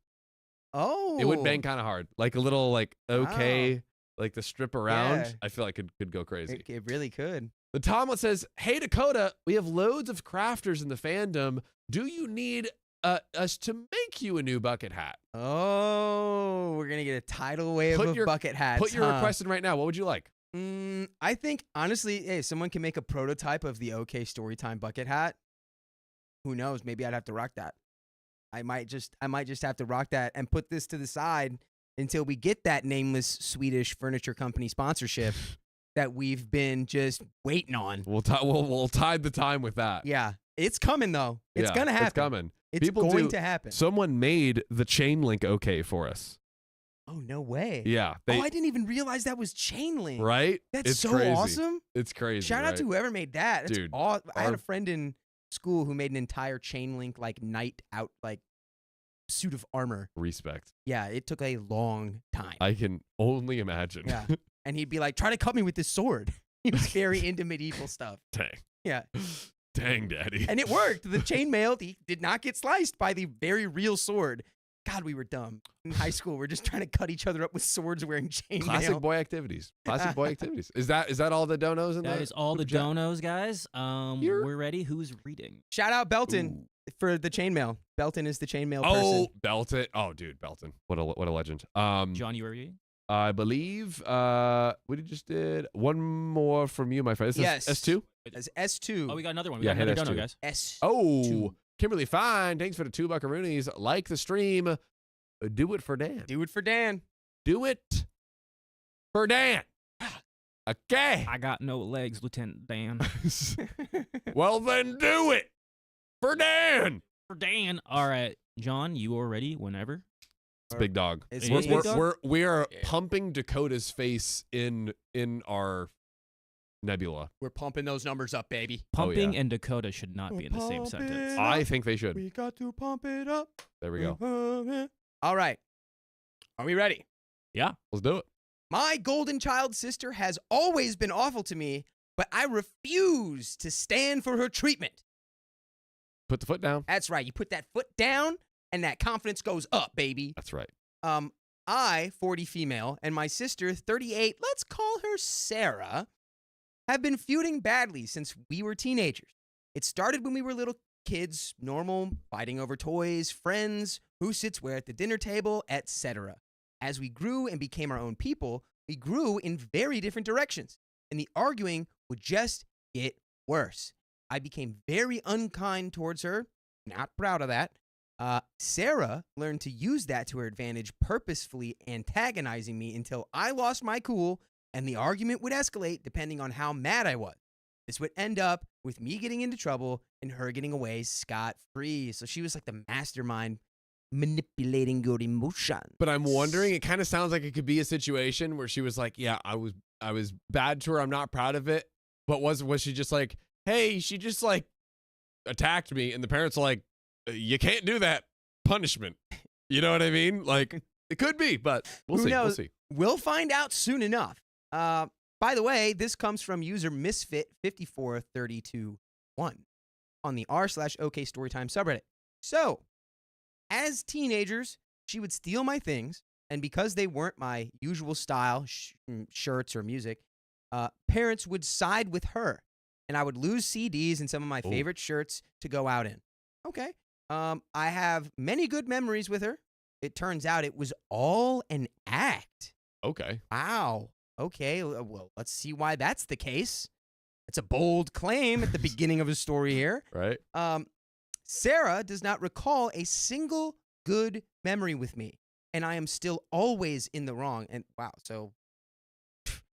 It would bang kind of hard, like a little okay. Like the strip around, Yeah. I feel like it could go crazy. It really could. The Tomlet says, hey, Dakota, we have loads of crafters in the fandom. Do you need us to make you a new bucket hat? Oh, we're going to get a tidal wave of bucket hats. Put your request in right now. What would you like? I think, honestly, hey, someone can make a prototype of the OK Storytime bucket hat. Who knows? Maybe I'd have to rock that. I might just have to rock that and put this to the side until we get that nameless Swedish furniture company sponsorship that we've been just waiting on. We'll tide the time with that. Yeah. It's coming, though. It's going to happen. It's coming. It's going to happen. Someone made the chain link okay for us. Oh, no way. Yeah. I didn't even realize that was chain link. Right? That's it's so crazy. awesome. It's crazy. Shout out to whoever made that. That's Dude. I had a friend in school who made an entire chain link, night out, suit of armor. Respect. Yeah, it took a long time. I can only imagine. Yeah. And he'd be like, try to cut me with this sword. He was very into medieval stuff. Dang. Yeah. Dang, daddy. And it worked. The chainmail, he did not get sliced by the very real sword. God, we were dumb. In high school, we're just trying to cut each other up with swords wearing chainmail. Classic boy activities. Classic boy activities. Is that all the donos in there? That is all the donos, guys. We're ready. Who's reading? Shout out Belton for the chainmail. Belton is the chainmail person. Oh, Belton. Oh, dude, Belton. What a legend. John, you ready? I believe we just did one more from you, my friend. Is yes. this S2? It's S2. Oh, we got another one. We Yeah, got hit another S2. dono, guys. S2. Oh, Kimberly Fine. Thanks for the 2 buckaroonies. Like the stream. Do it for Dan. Do it for Dan. Do it for Dan. Okay. I got no legs, Lieutenant Dan. Well, then do it for Dan. For Dan. All right, John, you are ready whenever. It's big dog. It's Big We're, dog? we're, we are pumping Dakota's face in our nebula. We're pumping those numbers up, baby. Pumping and Dakota should not be in the same sentence. I think they should. We got to pump it up. There we go. All right. Are we ready? Yeah. Let's do it. My golden child sister has always been awful to me, but I refuse to stand for her treatment. Put the foot down. That's right. You put that foot down and that confidence goes up, baby. That's right. I, 40 female, and my sister, 38, let's call her Sarah, have been feuding badly since we were teenagers. It started when we were little kids, normal, fighting over toys, friends, who sits where at the dinner table, etc. As we grew and became our own people, we grew in very different directions, and the arguing would just get worse. I became very unkind towards her, not proud of that. Sarah learned to use that to her advantage, purposefully antagonizing me until I lost my cool, and the argument would escalate depending on how mad I was. This would end up with me getting into trouble and her getting away scot-free. So she was like the mastermind manipulating your emotions. But I'm wondering, it kind of sounds like it could be a situation where she was like, yeah, I was bad to her. I'm not proud of it. But was she just like, hey, she just like attacked me. And the parents are like, you can't do that. Punishment. You know what I mean? Like, it could be, but we'll Who see. knows? We'll see. We'll find out soon enough. By the way, this comes from user Misfit54321 on the r/OK Storytime subreddit. So, as teenagers, she would steal my things, and because they weren't my usual style, shirts or music, parents would side with her, and I would lose CDs and some of my favorite shirts to go out in. Okay. I have many good memories with her, it turns out it was all an act. Okay. Wow. Okay. Well, let's see why that's the case. It's a bold claim at the beginning of his story here. Right. Sarah does not recall a single good memory with me, and I am still always in the wrong. And wow, so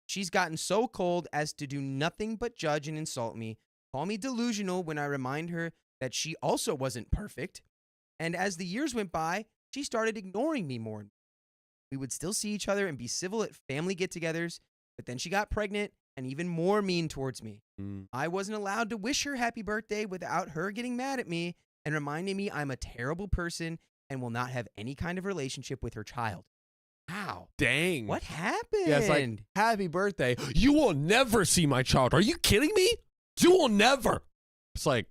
she's gotten so cold as to do nothing but judge and insult me, call me delusional when I remind her that she also wasn't perfect. And as the years went by, she started ignoring me more. We would still see each other and be civil at family get-togethers, but then she got pregnant and even more mean towards me. I wasn't allowed to wish her happy birthday without her getting mad at me and reminding me I'm a terrible person and will not have any kind of relationship with her child. Wow. Dang. What happened? Yeah, it's like, happy birthday. You will never see my child. Are you kidding me? You will never. It's like,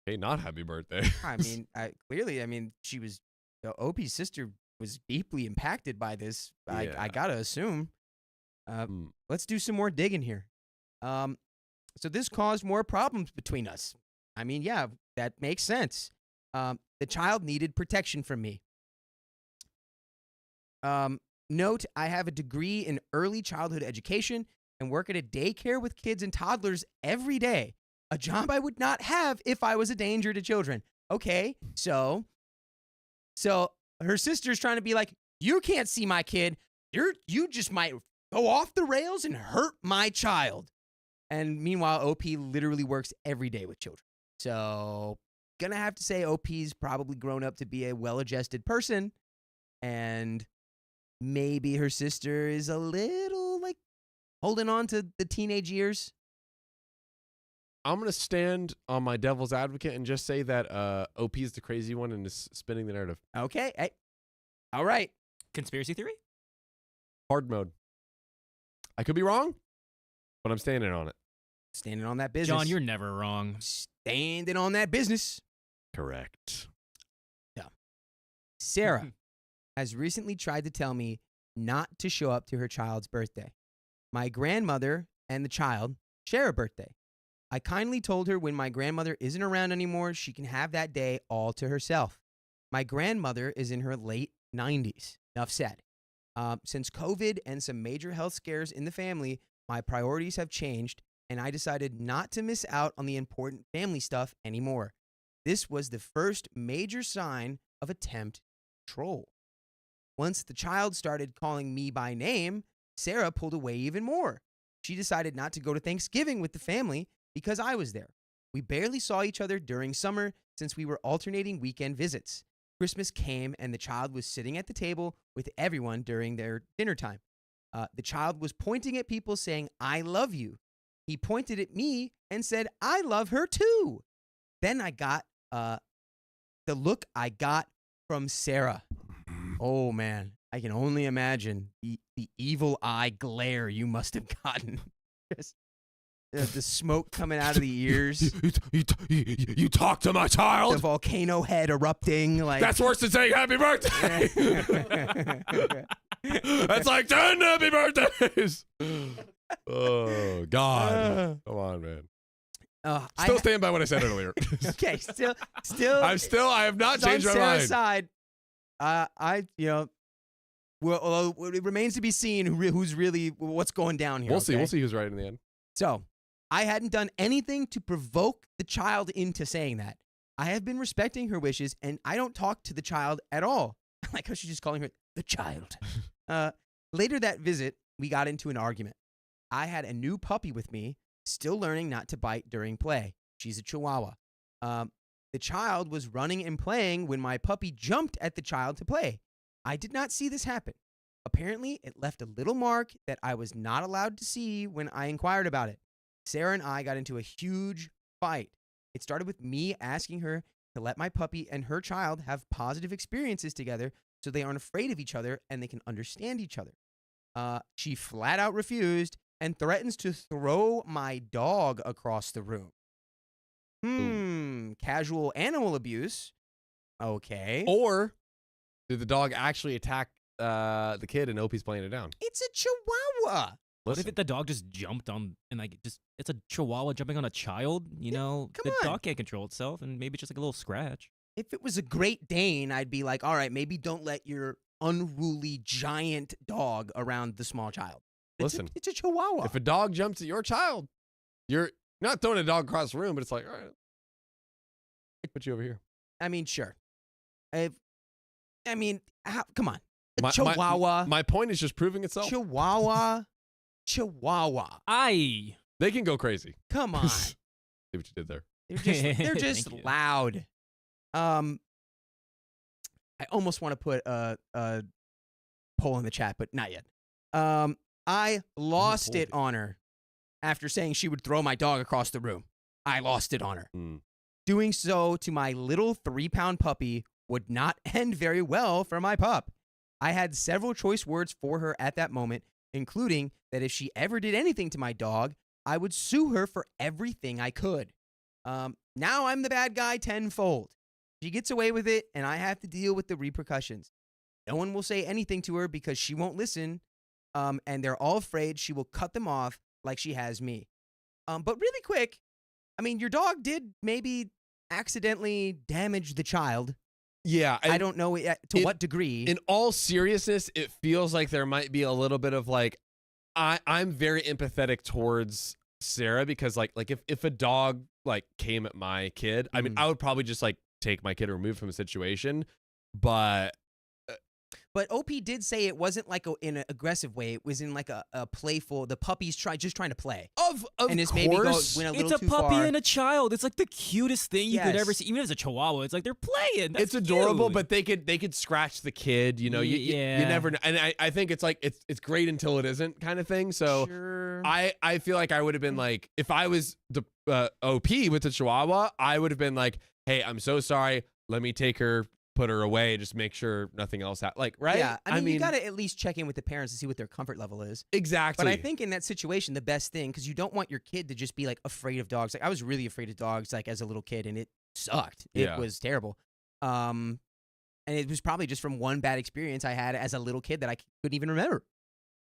hey, not happy birthday. I mean, clearly, she was, OP's sister was deeply impacted by this. Yeah. I gotta assume. Let's do some more digging here. So this caused more problems between us. I mean, yeah, that makes sense. The child needed protection from me. Note, I have a degree in early childhood education and work at a daycare with kids and toddlers every day. A job I would not have if I was a danger to children. Okay, so her sister's trying to be like, you can't see my kid. You just might go off the rails and hurt my child. And meanwhile, OP literally works every day with children. So, gonna have to say OP's probably grown up to be a well-adjusted person. And maybe her sister is a little, like, holding on to the teenage years. I'm going to stand on my devil's advocate and just say that OP is the crazy one and is spinning the narrative. Okay. Hey. All right. Conspiracy theory? Hard mode. I could be wrong, but I'm standing on it. Standing on that business. John, you're never wrong. Standing on that business. Correct. Yeah. Sarah has recently tried to tell me not to show up to her child's birthday. My grandmother and the child share a birthday. I kindly told her when my grandmother isn't around anymore, she can have that day all to herself. My grandmother is in her late 90s. Enough said. Since COVID and some major health scares in the family, my priorities have changed, and I decided not to miss out on the important family stuff anymore. This was the first major sign of attempt control. Once the child started calling me by name, Sarah pulled away even more. She decided not to go to Thanksgiving with the family because I was there. We barely saw each other during summer since we were alternating weekend visits. Christmas came and the child was sitting at the table with everyone during their dinner time. The child was pointing at people saying, I love you. He pointed at me and said, I love her too. Then I got the look I got from Sarah. Oh man, I can only imagine the evil eye glare you must have gotten. Just the smoke coming out of the ears. You talk to my child? The volcano head erupting. Like That's worse than saying happy birthday. That's like 10 happy birthdays. Oh, God. Come on, man. Still stand by what I said earlier. Okay, still. I have not changed my Sarah's mind. side. Well, it remains to be seen who's really what's going down here. We'll see. okay? We'll see who's right in the end. So, I hadn't done anything to provoke the child into saying that. I have been respecting her wishes, and I don't talk to the child at all. I like how she's just calling her the child. Later that visit, we got into an argument. I had a new puppy with me, still learning not to bite during play. She's a Chihuahua. The child was running and playing when my puppy jumped at the child to play. I did not see this happen. Apparently, it left a little mark that I was not allowed to see when I inquired about it. Sarah and I got into a huge fight. It started with me asking her to let my puppy and her child have positive experiences together so they aren't afraid of each other and they can understand each other. She flat out refused and threatens to throw my dog across the room. Casual animal abuse. Okay. Or did the dog actually attack the kid and Opie's playing it down? It's a Chihuahua. What if the dog just jumped on and it's a Chihuahua jumping on a child? You know, come the on. dog can't control itself, and maybe it's just like a little scratch. If it was a Great Dane, I'd be like, all right, maybe don't let your unruly giant dog around the small child. Listen, It's a Chihuahua. if a dog jumps at your child, you're not throwing a dog across the room, but it's like, all right, put you over here. I mean, sure. Come on. A My- Chihuahua. My point is just proving itself. Chihuahua. They can go crazy. Come on. See what you did there. They're just Thank you. loud. I almost want to put a poll in the chat, but not yet. I lost it on her after saying she would throw my dog across the room. I lost it on her. Mm. Doing so to my little 3-pound puppy would not end very well for my pup. I had several choice words for her at that moment, including that if she ever did anything to my dog, I would sue her for everything I could. Now I'm the bad guy tenfold. She gets away with it, and I have to deal with the repercussions. No one will say anything to her because she won't listen, and they're all afraid she will cut them off like she has me. But really quick, I mean, your dog did maybe accidentally damage the child. Yeah. I don't know to what degree. In all seriousness, it feels like there might be a little bit of like, I'm very empathetic towards Sarah because like if a dog like came at my kid, I mean, I would probably just like take my kid and remove from the situation. But OP did say it wasn't like in an aggressive way. It was in like a playful. The puppy's just trying to play. of and it's course, maybe went a little It's a too puppy far. and a child. It's like the cutest thing you could ever Yes. see. Even if it's a Chihuahua, it's like they're playing. That's it's adorable, cute. but they could scratch the kid. You know, you Yeah. never know. And I think it's like it's great until it isn't kind of thing. So Sure. I feel like I would have been like, if I was the OP with the Chihuahua, I would have been like, hey, I'm so sorry. Let me take her, put her away, just make sure nothing else like, right? Yeah, I mean, you got to at least check in with the parents to see what their comfort level is. Exactly. But I think in that situation, the best thing, because you don't want your kid to just be like afraid of dogs. Like I was really afraid of dogs, like as a little kid, and it sucked. Yeah. It was terrible. And it was probably just from one bad experience I had as a little kid that I couldn't even remember.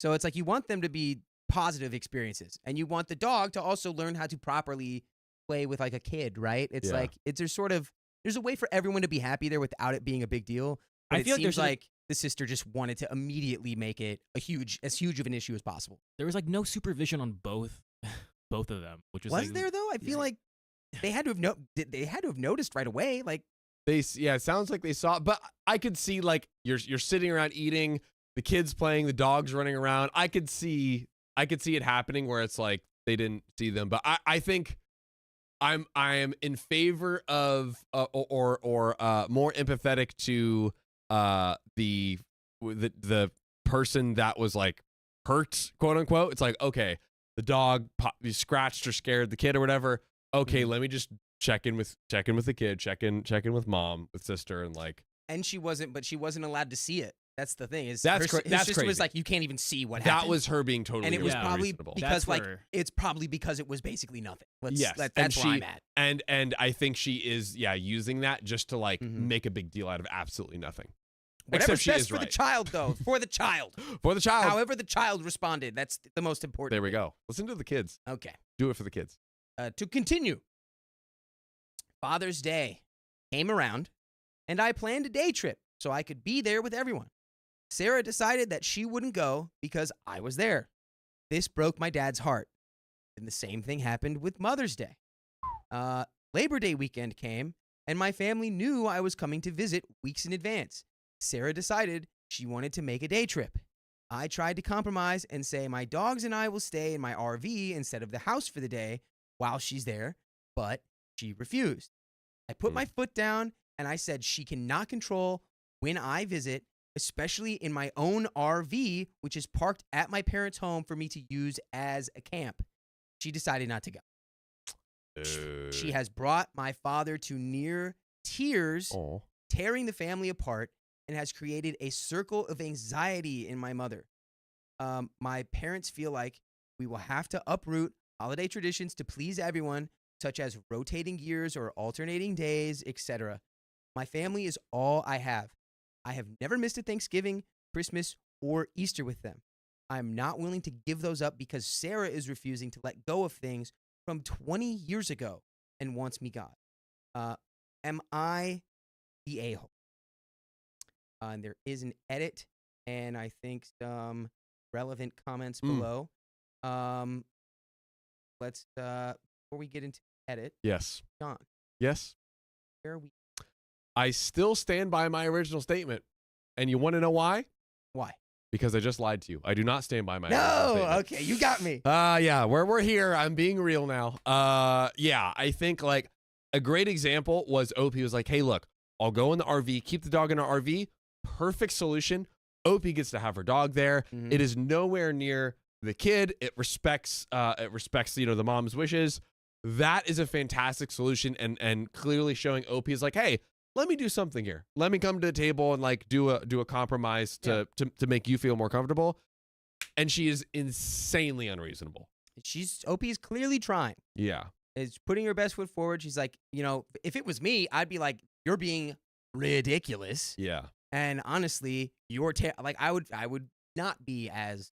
So it's like you want them to be positive experiences, and you want the dog to also learn how to properly play with like a kid, right? It's Yeah. like there's a way for everyone to be happy there without it being a big deal. But I it feel like seems there's like the sister just wanted to immediately make it as huge of an issue as possible. there was like no supervision on both of them, which was Was like, there though? I feel yeah. like they had to have noticed right away. Like it sounds like they saw it, but I could see like you're sitting around eating, the kids playing, the dogs running around. I could see it happening where it's like they didn't see them. But I think I am in favor of or more empathetic to the person that was like hurt, quote unquote. It's like, okay, the dog scratched or scared the kid or whatever. Okay, let me just check in with the kid, check in with mom, with sister, and like. And she wasn't allowed to see it. That's the thing. Is That's his sister crazy. was like, you can't even see what That happened. was her being totally and it was probably unreasonable. because That's like where- it's probably because it was basically nothing. Yes, That's and where I'm at. And I think she is using that just to like Mhm. make a big deal out of absolutely nothing. Whatever's Except she best is for the right. child, though. For the child. For the child. However the child responded, that's the most important. There we go. Listen to the kids. Okay. Do it for the kids. To continue, Father's Day came around, and I planned a day trip so I could be there with everyone. Sarah decided that she wouldn't go because I was there. This broke my dad's heart. And the same thing happened with Mother's Day. Labor Day weekend came, and my family knew I was coming to visit weeks in advance. Sarah decided she wanted to make a day trip. I tried to compromise and say my dogs and I will stay in my RV instead of the house for the day while she's there, but she refused. I put my foot down and I said she cannot control when I visit, especially in my own RV, which is parked at my parents' home for me to use as a camp. She decided not to go. She has brought my father to near tears, Oh. tearing the family apart, and has created a circle of anxiety in my mother. My parents feel like we will have to uproot holiday traditions to please everyone, such as rotating years or alternating days, etc. My family is all I have. I have never missed a Thanksgiving, Christmas, or Easter with them. I'm not willing to give those up because Sarah is refusing to let go of things from 20 years ago and wants me gone. Am I the a-hole. And there is an edit, and I think some relevant comments below. Let's before we get into edit, Yes. John, Yes. where are we? I still stand by my original statement. And you want to know why? Why? Because I just lied to you. I do not stand by my original No, statement. okay, you got me. Yeah, we're here. I'm being real now. Yeah, I think like a great example was OP was like, hey, look, I'll go in the RV, keep the dog in our RV. Perfect solution. OP gets to have her dog there. Mhm. It is nowhere near the kid. It respects the mom's wishes. That is a fantastic solution, and clearly showing OP is like, hey, let me do something here. Let me come to the table and like do a compromise to make you feel more comfortable. And she is insanely unreasonable. OP is clearly trying. Yeah. Is putting her best foot forward. She's like, if it was me, I'd be like, you're being ridiculous. Yeah. And honestly, I would not be as,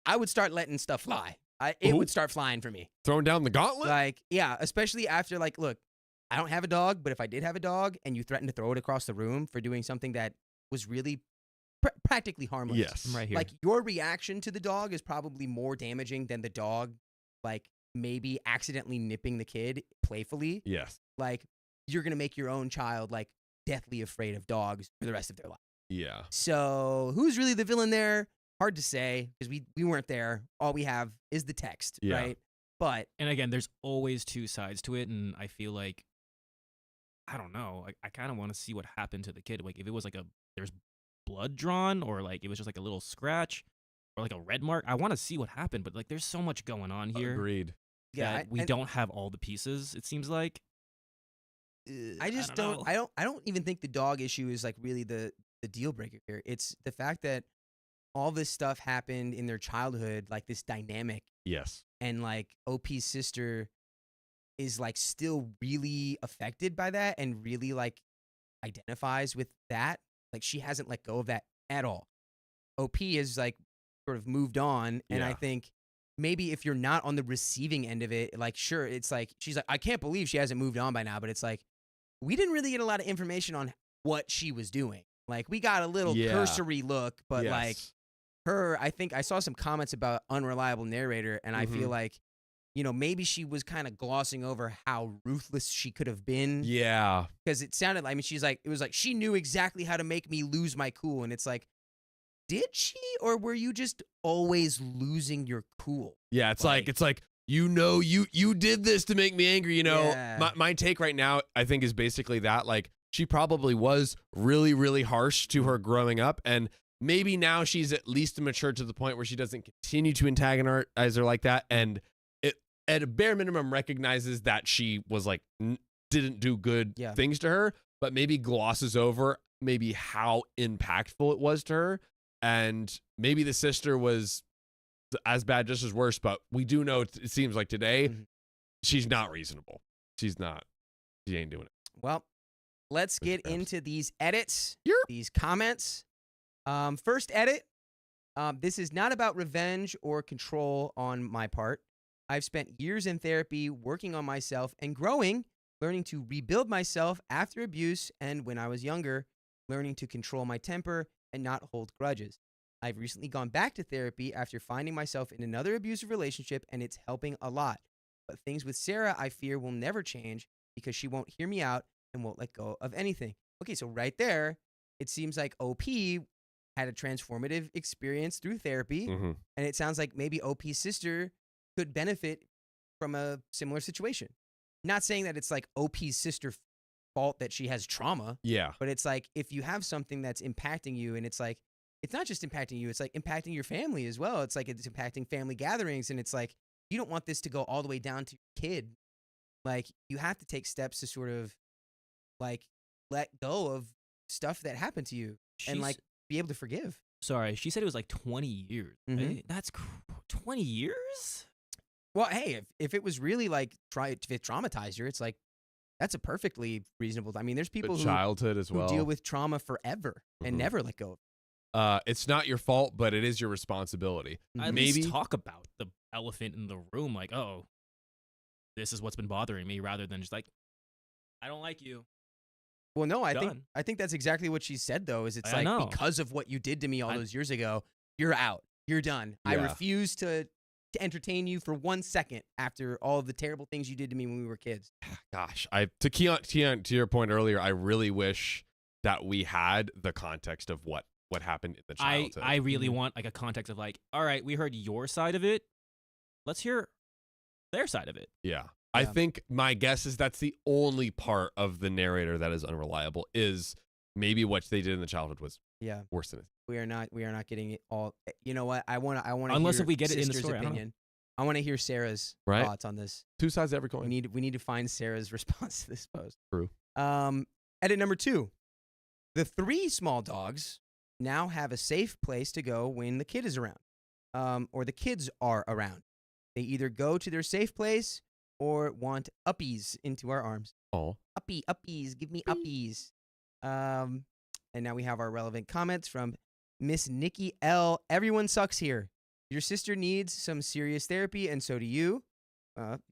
I would start letting stuff fly. It would start flying for me. Throwing down the gauntlet? Like, yeah, especially after like, look, I don't have a dog, but if I did have a dog and you threatened to throw it across the room for doing something that was really practically harmless. Yes. I'm right here. Like, your reaction to the dog is probably more damaging than the dog, like, maybe accidentally nipping the kid playfully. Yes. Like, you're going to make your own child, like, deathly afraid of dogs for the rest of their life. Yeah. So, who's really the villain there? Hard to say, because we weren't there. All we have is the text, Yeah. right? But And again, there's always two sides to it, and I feel like, I don't know, I kind of want to see what happened to the kid. Like, if it was like there's blood drawn, or like it was just like a little scratch, or like a red mark, I want to see what happened. But like, there's so much going on here Agreed. that we don't have all the pieces, it seems like. I just know. I don't even think the dog issue is like really the deal breaker here. It's the fact that all this stuff happened in their childhood, like this dynamic, Yes. and like OP's sister is like still really affected by that and really like identifies with that. Like, she hasn't let go of that at all. OP has like sort of moved on, and I Yeah. think maybe if you're not on the receiving end of it, like, sure, it's like she's like, I can't believe she hasn't moved on by now, but it's like we didn't really get a lot of information on what she was doing. Like, we got a little Yeah. cursory look, but Yes. like her, I think I saw some comments about unreliable narrator, and I feel like, maybe she was kind of glossing over how ruthless she could have been. Yeah. Because it sounded like, it was like, she knew exactly how to make me lose my cool. And it's like, did she? Or were you just always losing your cool? Yeah, it's like you did this to make me angry, Yeah. My take right now, I think, is basically that, like, she probably was really, really harsh to her growing up, and maybe now she's at least matured to the point where she doesn't continue to antagonize her like that, and it at a bare minimum recognizes that she was like didn't do good things to her, but maybe glosses over maybe how impactful it was to her, and maybe the sister was as bad, just as worse, but we do know it seems like today she's not reasonable. She's not. She ain't doing it. Well, let's get into these edits, Yep. these comments. First edit. This is not about revenge or control on my part. I've spent years in therapy working on myself and growing, learning to rebuild myself after abuse, and when I was younger, learning to control my temper and not hold grudges. I've recently gone back to therapy after finding myself in another abusive relationship, and it's helping a lot. But things with Sarah, I fear, will never change because she won't hear me out and won't let go of anything. Okay, so right there, it seems like OP had a transformative experience through therapy, and it sounds like maybe OP's sister could benefit from a similar situation. Not saying that it's like OP's sister's fault that she has trauma. Yeah. But it's like, if you have something that's impacting you, and it's like, it's not just impacting you, it's like impacting your family as well. It's like it's impacting family gatherings, and it's like, you don't want this to go all the way down to your kid. Like, you have to take steps to sort of like let go of stuff that happened to you and like be able to forgive. Sorry, she said it was like 20 years. Right? That's 20 years? Well, hey, if it was really like if it traumatized her, it's like, that's a perfectly reasonable. I mean, there's people childhood as well who deal with trauma forever and never let go of it. It's not your fault, but it is your responsibility. At Maybe least talk about the elephant in the room, like, oh, this is what's been bothering me, rather than just like, I don't like you. Well, no, I Done. think that's exactly what she said though. Is it's I like know. because of what you did to me all those years ago, you're out. You're done. I Yeah. refuse to entertain you for 1 second after all of the terrible things you did to me when we were kids. Gosh, to your point earlier, I really wish that we had the context of what happened in the childhood. I really Mhm. want like a context of like, all right, we heard your side of it. Let's hear their side of it. Yeah. I Yeah. think my guess is that's the only part of the narrator that is unreliable, is maybe what they did in the childhood was Yeah, worse than it. we are not getting it all. You know what? I want to. Unless hear if we get it in the sister's story, I don't know. opinion. I want to hear Sarah's Right? thoughts on this. Two sides of every We coin. need to find Sarah's response to this post. True. Edit number 2. The 3 small dogs now have a safe place to go when the kid is around, or the kids are around. They either go to their safe place or want uppies into our arms. Oh, Uppies, give me uppies. And now we have our relevant comments from Miss Nikki L. Everyone sucks here. Your sister needs some serious therapy, and so do you.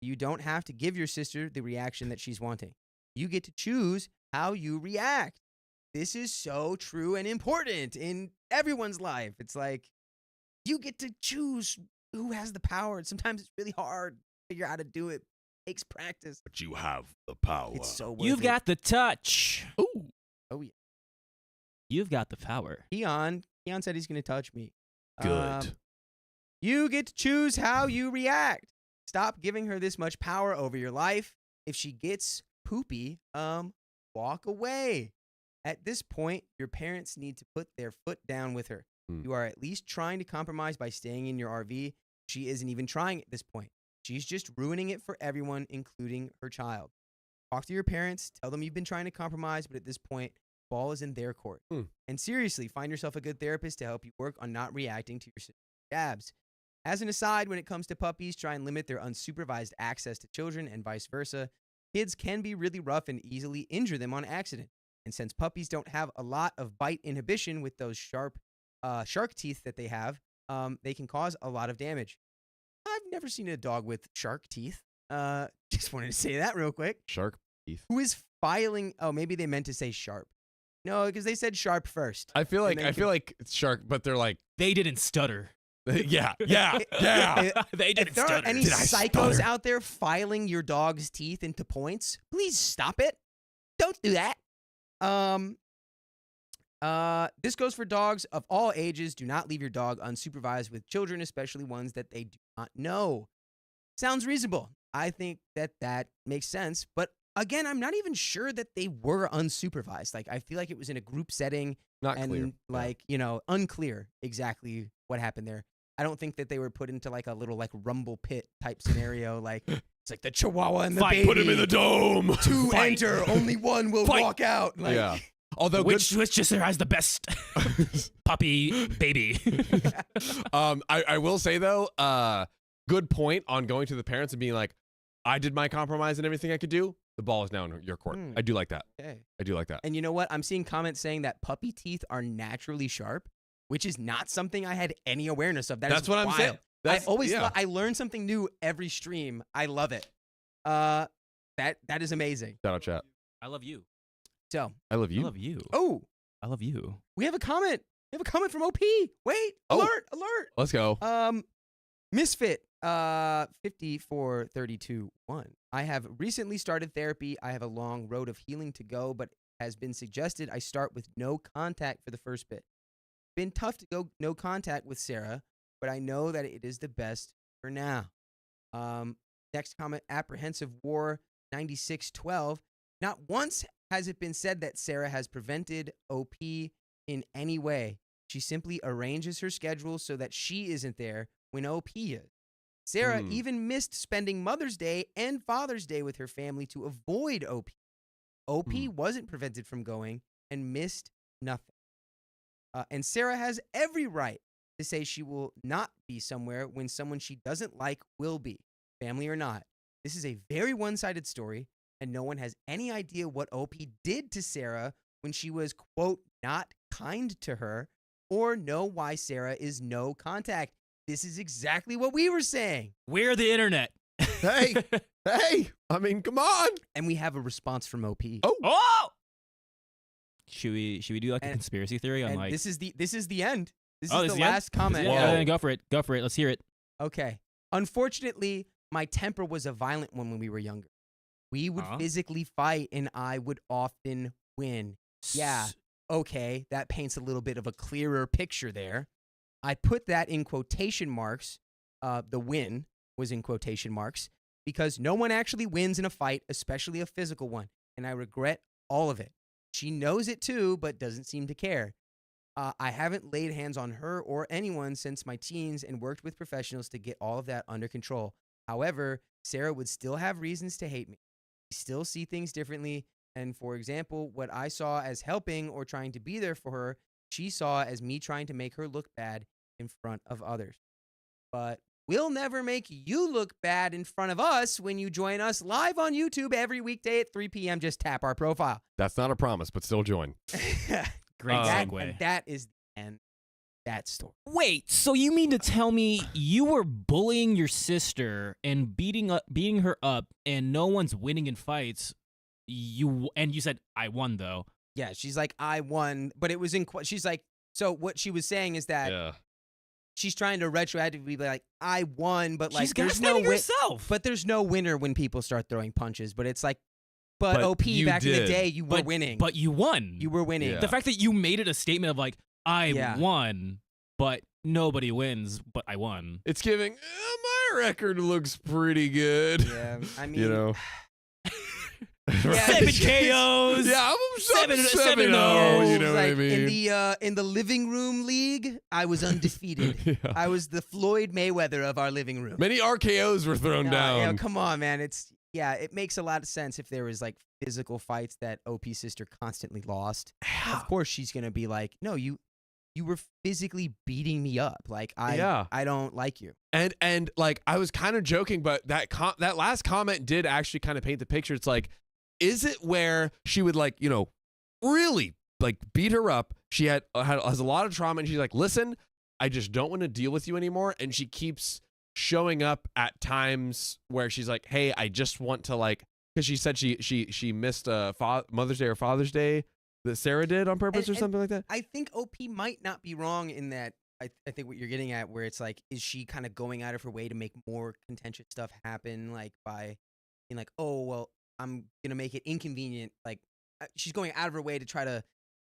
You don't have to give your sister the reaction that she's wanting. You get to choose how you react. This is so true and important in everyone's life. It's like you get to choose who has the power. And sometimes it's really hard to figure out how to do it. It takes practice. but you have the power. It's so worth You've it. got the touch. Ooh. Oh yeah. You've got the power. Keon said he's going to touch me. Good. You get to choose how you react. Stop giving her this much power over your life. If she gets poopy, walk away. At this point, your parents need to put their foot down with her. Hmm. You are at least trying to compromise by staying in your RV. She isn't even trying at this point. She's just ruining it for everyone, including her child. Talk to your parents. Tell them you've been trying to compromise, but at this point, ball is in their court. Hmm. And seriously, find yourself a good therapist to help you work on not reacting to your sister's jabs. As an aside, when it comes to puppies, try and limit their unsupervised access to children and vice versa. Kids can be really rough and easily injure them on accident. And since puppies don't have a lot of bite inhibition with those sharp shark teeth that they have, they can cause a lot of damage. I've never seen a dog with shark teeth. Just wanted to say that real quick. Shark teeth. Who is filing? Oh, maybe they meant to say sharp. No, because they said sharp first. I feel And then like it's shark, but they're like, They didn't stutter. yeah. They If didn't there are stutter. any Did I psychos stutter? out there filing your dog's teeth into points, please stop it. Don't do that. This goes for dogs of all ages. Do not leave your dog unsupervised with children, especially ones that they do not know. Sounds reasonable. I think that makes sense. But again, I'm not even sure that they were unsupervised. Like, I feel like it was in a group setting Not and clear. like, unclear exactly what happened there. I don't think that they were put into like a little like rumble pit type scenario. Like it's like the Chihuahua and the Fight. baby. Put him in the dome. Two Fight. enter, only one will Fight. walk out. Like, Yeah. Although Which sister has the best puppy baby? I will say though, good point on going to the parents and being like, I did my compromise and everything I could do. The ball is now in your court. Hmm. I do like that. Okay. I do like that. And you know what? I'm seeing comments saying that puppy teeth are naturally sharp, which is not something I had any awareness of. That's what I'm saying. I always yeah. thought I learn something new every stream. I love it. That is amazing. Shout out chat. I love you. So, I love you. I love you. oh, I love you. we have a comment. We have a comment from OP. Wait, Oh. alert. Let's go. Misfit 54321. I have recently started therapy. I have a long road of healing to go, but has been suggested I start with no contact for the first bit. Been tough to go no contact with Sarah, but I know that it is the best for now. Next comment, apprehensive war 9612. Not once has it been said that Sarah has prevented OP in any way. She simply arranges her schedule so that she isn't there when OP is. Sarah even missed spending Mother's Day and Father's Day with her family to avoid OP. OP wasn't prevented from going and missed nothing. And Sarah has every right to say she will not be somewhere when someone she doesn't like will be, family or not. This is a very one-sided story, and no one has any idea what OP did to Sarah when she was, quote, not kind to her, or know why Sarah is no contact. This is exactly what we were saying. We're the internet. Hey, hey. I mean, come on. And we have a response from OP. Oh. Oh! Should we do like a And- conspiracy theory on And like? this is the end. This Oh, is this the is the end? last comment. Whoa. Yeah, go for it. Go for it. Let's hear it. Okay. Unfortunately, my temper was a violent one when we were younger. We would Huh? physically fight, and I would often win. Yeah. Okay, that paints a little bit of a clearer picture there. I put that in quotation marks. The win was in quotation marks because no one actually wins in a fight, especially a physical one, and I regret all of it. She knows it too, but doesn't seem to care. I haven't laid hands on her or anyone since my teens and worked with professionals to get all of that under control. However, Sarah would still have reasons to hate me. We still see things differently. And for example, what I saw as helping or trying to be there for her, she saw as me trying to make her look bad in front of others. But we'll never make you look bad in front of us when you join us live on YouTube every weekday at 3 p.m. Just tap our profile. That's not a promise, but still join. Great That- segue. and that is the end of that story. Wait, so you mean to tell me you were bullying your sister and beating her up, and no one's winning in fights? You said I won though. Yeah, she's like, I won, but it was in. She's like, so what she was saying is that Yeah. she's trying to retroactively be like, I won, but like, She's there's no gaslighting win. herself. But there's no winner when people start throwing punches. But it's like, but OP you back in the did. day, you were winning. But you won. You were winning. Yeah. The fact that you made it a statement of like I Yeah. won, but nobody wins, but I won. It's giving, my record looks pretty good. Yeah, I mean, You know? Yeah, 7 it's- KOs. Yeah, I'm 7-0. 7-0, yeah, you know what I like, mean? in the living room league, I was undefeated. Yeah. I was the Floyd Mayweather of our living room. Many RKOs were thrown Yeah, down. come on, man. It makes a lot of sense if there was like physical fights that OP's sister constantly lost. Of course, she's gonna be like, no, you were physically beating me up. Like I don't like you. And like I was kind of joking, but that last comment did actually kind of paint the picture. It's like, is it where she would like, really like beat her up? She has a lot of trauma, and she's like, listen, I just don't want to deal with you anymore. And she keeps showing up at times where she's like, hey, I just want to like, because she said she missed Mother's Day or Father's Day that Sarah did on purpose or And- something like that. I think OP might not be wrong in that. I think what you're getting at, where it's like, is she kind of going out of her way to make more contentious stuff happen, like by being like, oh well, I'm gonna make it inconvenient. Like she's going out of her way to try to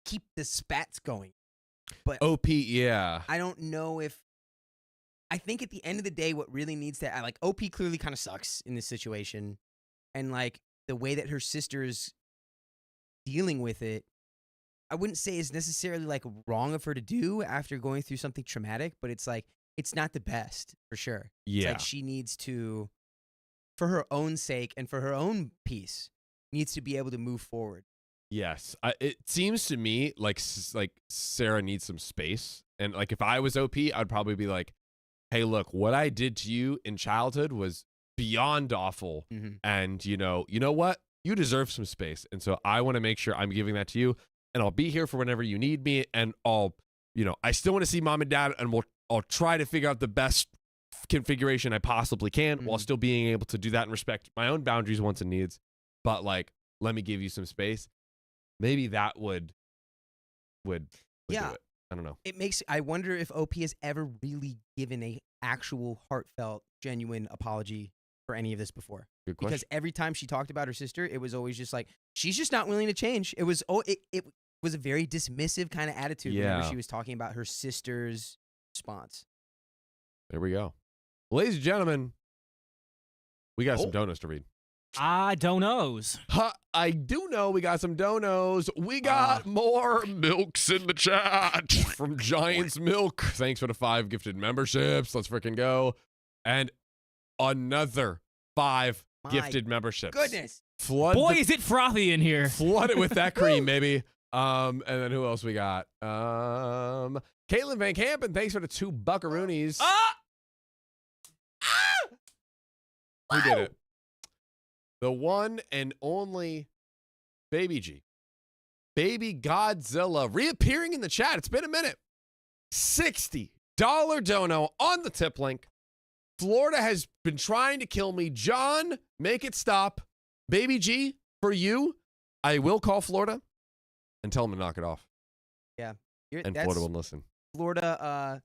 keep the spats going. But OP, yeah. I don't know if. I think at the end of the day, what really needs to like OP clearly kind of sucks in this situation, and like the way that her sister's dealing with it, I wouldn't say is necessarily like wrong of her to do after going through something traumatic, but it's like it's not the best for sure. It's Yeah. like she needs to, for her own sake and for her own peace, needs to be able to move forward. Yes, it seems to me like Sarah needs some space, and like if I was OP, I'd probably be like, "Hey, look, what I did to you in childhood was beyond awful, and you know what? You deserve some space, and so I want to make sure I'm giving that to you, and I'll be here for whenever you need me, and I still want to see mom and dad, and I'll try to figure out the best configuration I possibly can while still being able to do that and respect my own boundaries, wants, and needs, but like, let me give you some space." Maybe that would do Yeah. it. I don't know. I wonder if OP has ever really given a actual heartfelt, genuine apology for any of this before. Good question. Because every time she talked about her sister, it was always just like, she's just not willing to change. It was it was a very dismissive kind of attitude whenever Yeah. she was talking about her sister's response. There we go. Ladies and gentlemen, we got some Oh. donuts to read. I don't knows. I do know we got some donos. We got more milks in the chat from Giants Milk. Thanks for the 5 gifted memberships. Let's freaking go. And another 5 My gifted memberships. Goodness. Boy, is it frothy in here. Flood it with that cream, baby. And then who else we got? Caitlin Van Campen, thanks for the 2 buckaroonies. Who did it? The one and only Baby G. Baby Godzilla reappearing in the chat. It's been a minute. $60 dono on the tip link. Florida has been trying to kill me. John, make it stop. Baby G, for you, I will call Florida. and tell them to knock it off. And That's Florida won't listen. Florida,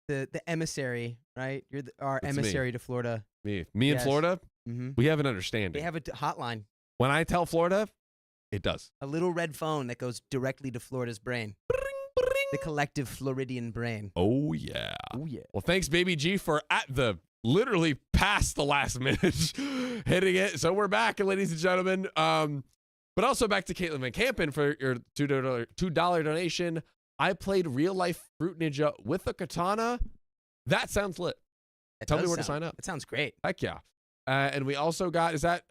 the emissary, right? You're our That's emissary to Florida. Me and Yes. Florida, Mm-hmm. we have an understanding. They have a hotline, When I tell Florida, it does. a little red phone that goes directly to Florida's brain, the collective Floridian brain. Oh, yeah. Oh yeah. Well, thanks, Baby G, for literally past the last minute hitting it. So we're back, ladies and gentlemen. But also back to Caitlin Van Campen for your $2 donation. I played real life Fruit Ninja with a katana. That sounds lit. Tell me where to sign up. That sounds great. Heck yeah. And we also got, is that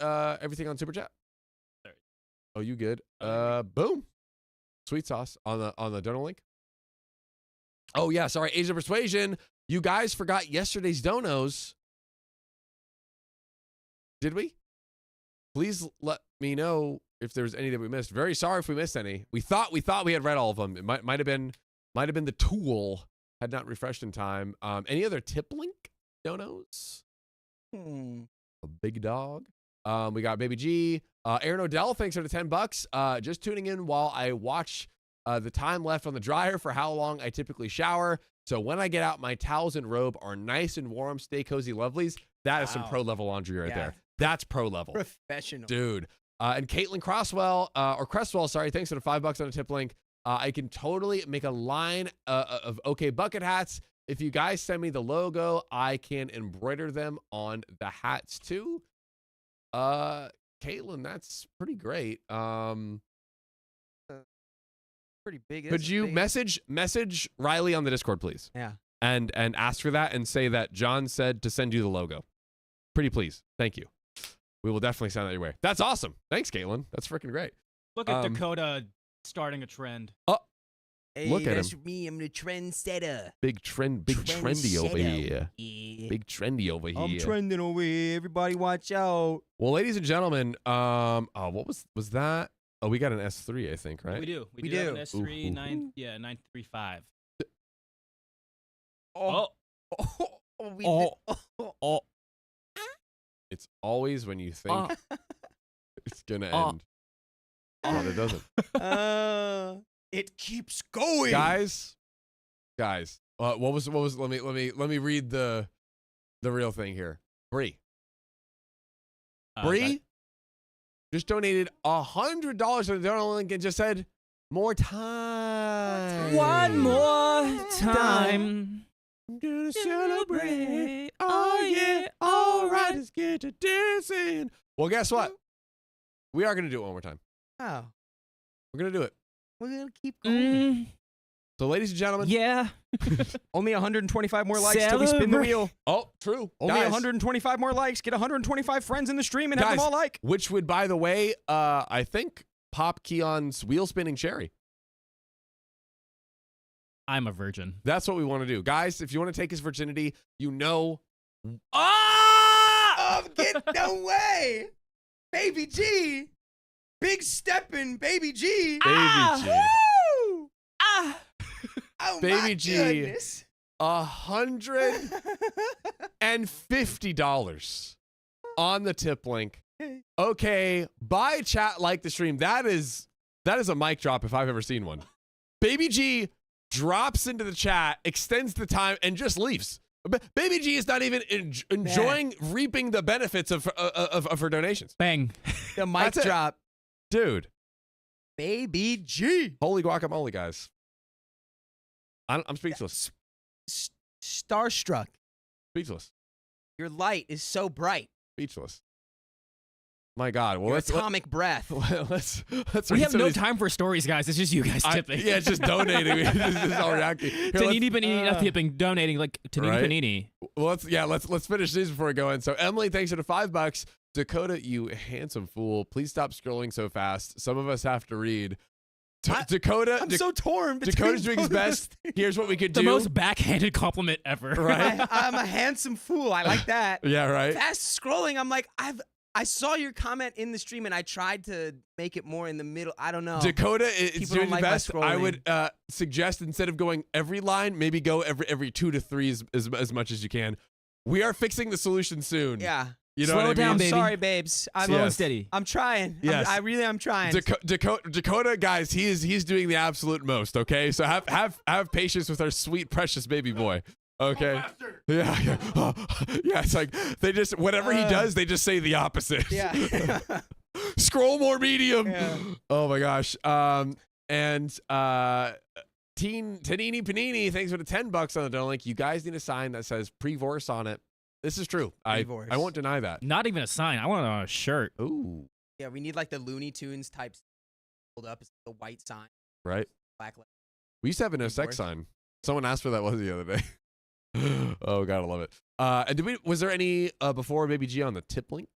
everything on Super Chat? Sorry. Oh, you good? Boom. Sweet sauce on the donor link. Oh yeah, sorry, Age of Persuasion. You guys forgot yesterday's donos. Did we? Please let me know if there's any that we missed. Very sorry if we missed any. We thought we had read all of them. It might have been the tool had not refreshed in time. Any other tip link donos? A big dog. We got Baby G. Aaron Odell, thanks for the $10. Just tuning in while I watch the time left on the dryer for how long I typically shower. So when I get out, my towels and robe are nice and warm. Stay cozy, lovelies. That is some Wow. pro level laundry right Yeah. there. That's pro level. Professional. Dude. And Caitlin Cresswell, sorry, thanks for the $5 on a tip link. I can totally make a line of OK Bucket hats. If you guys send me the logo, I can embroider them on the hats too. Caitlin, that's pretty great. Pretty big. Could you message Riley on the Discord, please? Yeah. And ask for that and say that John said to send you the logo. Pretty please. Thank you. We will definitely send that your way. That's awesome. Thanks, Caitlin. That's freaking great. Look at Dakota starting a trend. Hey, Look at that's him. me. I'm the trendsetter. Big trendy over here. Yeah. Big trendy over here. I'm trending over here. Everybody watch out. Well, ladies and gentlemen, what was that? Oh, we got an S3, I think, right? We do. We do. Have do. an S3 Ooh. 935. Oh. Oh. It's always when you think it's gonna end, but it doesn't. It keeps going. Guys. What was? Let me read the real thing here. Bree just donated $100 to the donor link and just said, "More time. One more time. I'm gonna celebrate. Oh yeah, all right, let's get to dancing." Well, guess what? We are gonna do it one more time. Oh, We're gonna do it. we're gonna keep going. So, ladies and gentlemen. Yeah. Only 125 more likes till we spin the wheel. Oh, true. Only Guys, 125 more likes. Get 125 friends in the stream and have them Guys, all like. which would, by the way, I think pop Keon's wheel spinning cherry. I'm a virgin. That's what we want to do, guys. If you want to take his virginity, you know. Oh, get no way. Baby G. Big steppin', Baby G. Baby G. Woo! Oh, Baby my G. goodness. $150 on the tip link. Okay, buy, chat, like the stream. That is a mic drop if I've ever seen one. Baby G drops into the chat, extends the time, and just leaves. Baby G is not even enjoying reaping the benefits of her donations. Bang. The mic That's it. drop. Dude, Baby G. holy guacamole, guys. I'm speechless. Starstruck. Speechless. Your light is so bright. Speechless. My God. Well, Your let's atomic breath. let's We read have some no of these- time for stories, guys. It's just you guys tipping. Yeah, it's just donating. This is all reacting. Here, Tanini Panini, not tipping, donating like Tanini Right? Panini. let's finish these before we go in. So Emily, thanks for the $5. Dakota, you handsome fool. Please stop scrolling so fast. Some of us have to read. Dakota, I'm so torn. Dakota's doing his both of best. those Here's what we could do. The most backhanded compliment ever. Right? I'm a handsome fool. I like that. Yeah, right. Fast scrolling. I'm like, I saw your comment in the stream and I tried to make it more in the middle. I don't know. Dakota is People doing don't like his my best. I scrolling. would suggest instead of going every line, maybe go every 2 to 3 as much as you can. We are fixing the solution soon. Yeah. You know Slow what I it down, mean? baby. Sorry, babes. I'm Slow and Yes. steady. I'm trying. Yes. I'm trying. Dakota, guys, he's doing the absolute most. Okay, so have patience with our sweet, precious baby boy. Okay. Yeah. Yeah. It's like they just whatever he does, they just say the opposite. Yeah. Scroll more medium. Yeah. Oh my gosh. And Tanini Panini, thanks for the $10 on the donor link. You guys need a sign that says pre-vorce on it. This is true. I Pre-vorce. won't deny that. Not even a sign. I want it on a shirt. Ooh. Yeah, we need like the Looney Tunes type hold up. It's the white sign, Right. black letter. We used to have a no sex Pre-vorce. sign. Someone asked for that one the other day. Oh, gotta love it. And was there any before Baby G on the tip link?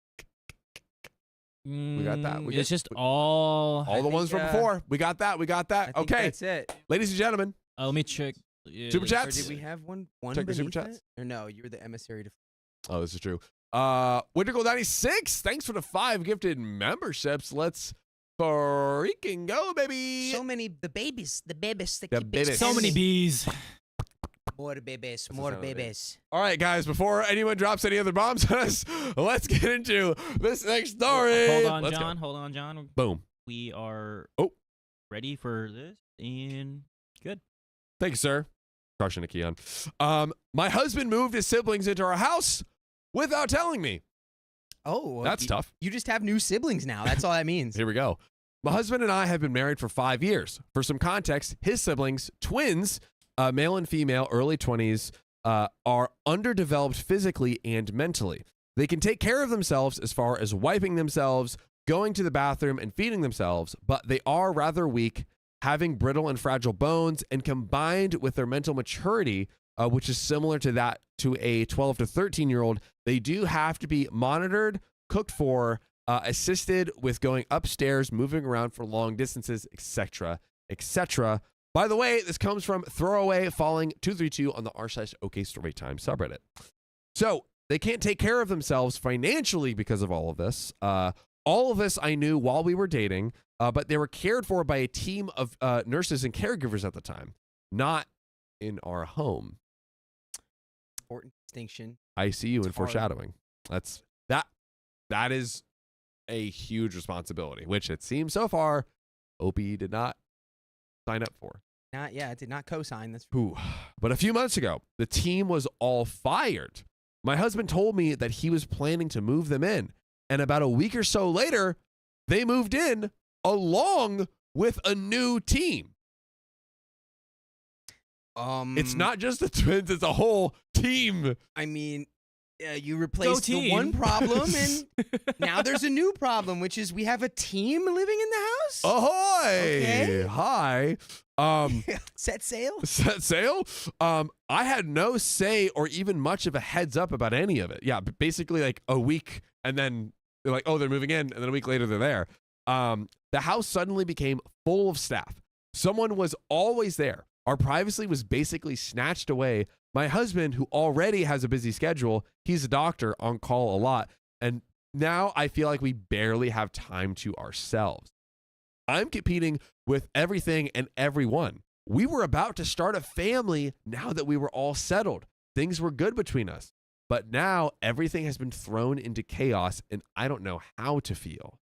We got that. It's just all. All the ones from before. We got that. I think Okay. that's it. Ladies and gentlemen, Let me check. Super Or chats. did we have one Check your super beneath chats. it? Or no, you were the emissary to. Oh, this is true. Winter Gold 96. Thanks for the 5 gifted memberships. Let's freaking go, baby. So many the babies that The keep babies. So many bees. More babies, the more sound of it. babies. All right, guys. Before anyone drops any other bombs on us, let's get into this next story. Hold on, Let's go. John. Hold on, John. Boom. We are ready for this and good. Thank you, sir. Crushing it, Keon. My husband moved his siblings into our house without telling me. Oh, well, That's tough. You just have new siblings now. That's all that means. Here we go. My husband and I have been married for 5 years. For some context, his siblings, twins, male and female, early 20s, are underdeveloped physically and mentally. They can take care of themselves as far as wiping themselves, going to the bathroom, and feeding themselves, but they are rather weak, having brittle and fragile bones, and combined with their mental maturity, which is similar to that to a 12 to 13-year-old, they do have to be monitored, cooked for, assisted with going upstairs, moving around for long distances, etc., etc. By the way, this comes from Throwaway Falling 232 on the r/OK Storytime subreddit. So they can't take care of themselves financially because of all of this. All of this I knew while we were dating, but they were cared for by a team of nurses and caregivers at the time, not in our home. Important distinction. I see you in It's hard. foreshadowing. That is a huge responsibility, which it seems so far Opie did not sign up for. It did not co-sign. That's Ooh. But a few months ago, the team was all fired. My husband told me that he was planning to move them in. And about a week or so later, they moved in along with a new team. It's not just the twins, it's a whole team. I mean, you replaced the team. one problem, and now there's a new problem, which is we have a team living in the house. Ahoy! Okay. Hi. Set sail. Set sail. I had no say or even much of a heads up about any of it. Yeah, basically like a week, and then they're like, oh, they're moving in, and then a week later they're there. The house suddenly became full of staff. Someone was always there. Our privacy was basically snatched away. My husband, who already has a busy schedule, he's a doctor on call a lot, and now I feel like we barely have time to ourselves. I'm competing with everything and everyone. We were about to start a family now that we were all settled. Things were good between us. But now everything has been thrown into chaos, and I don't know how to feel.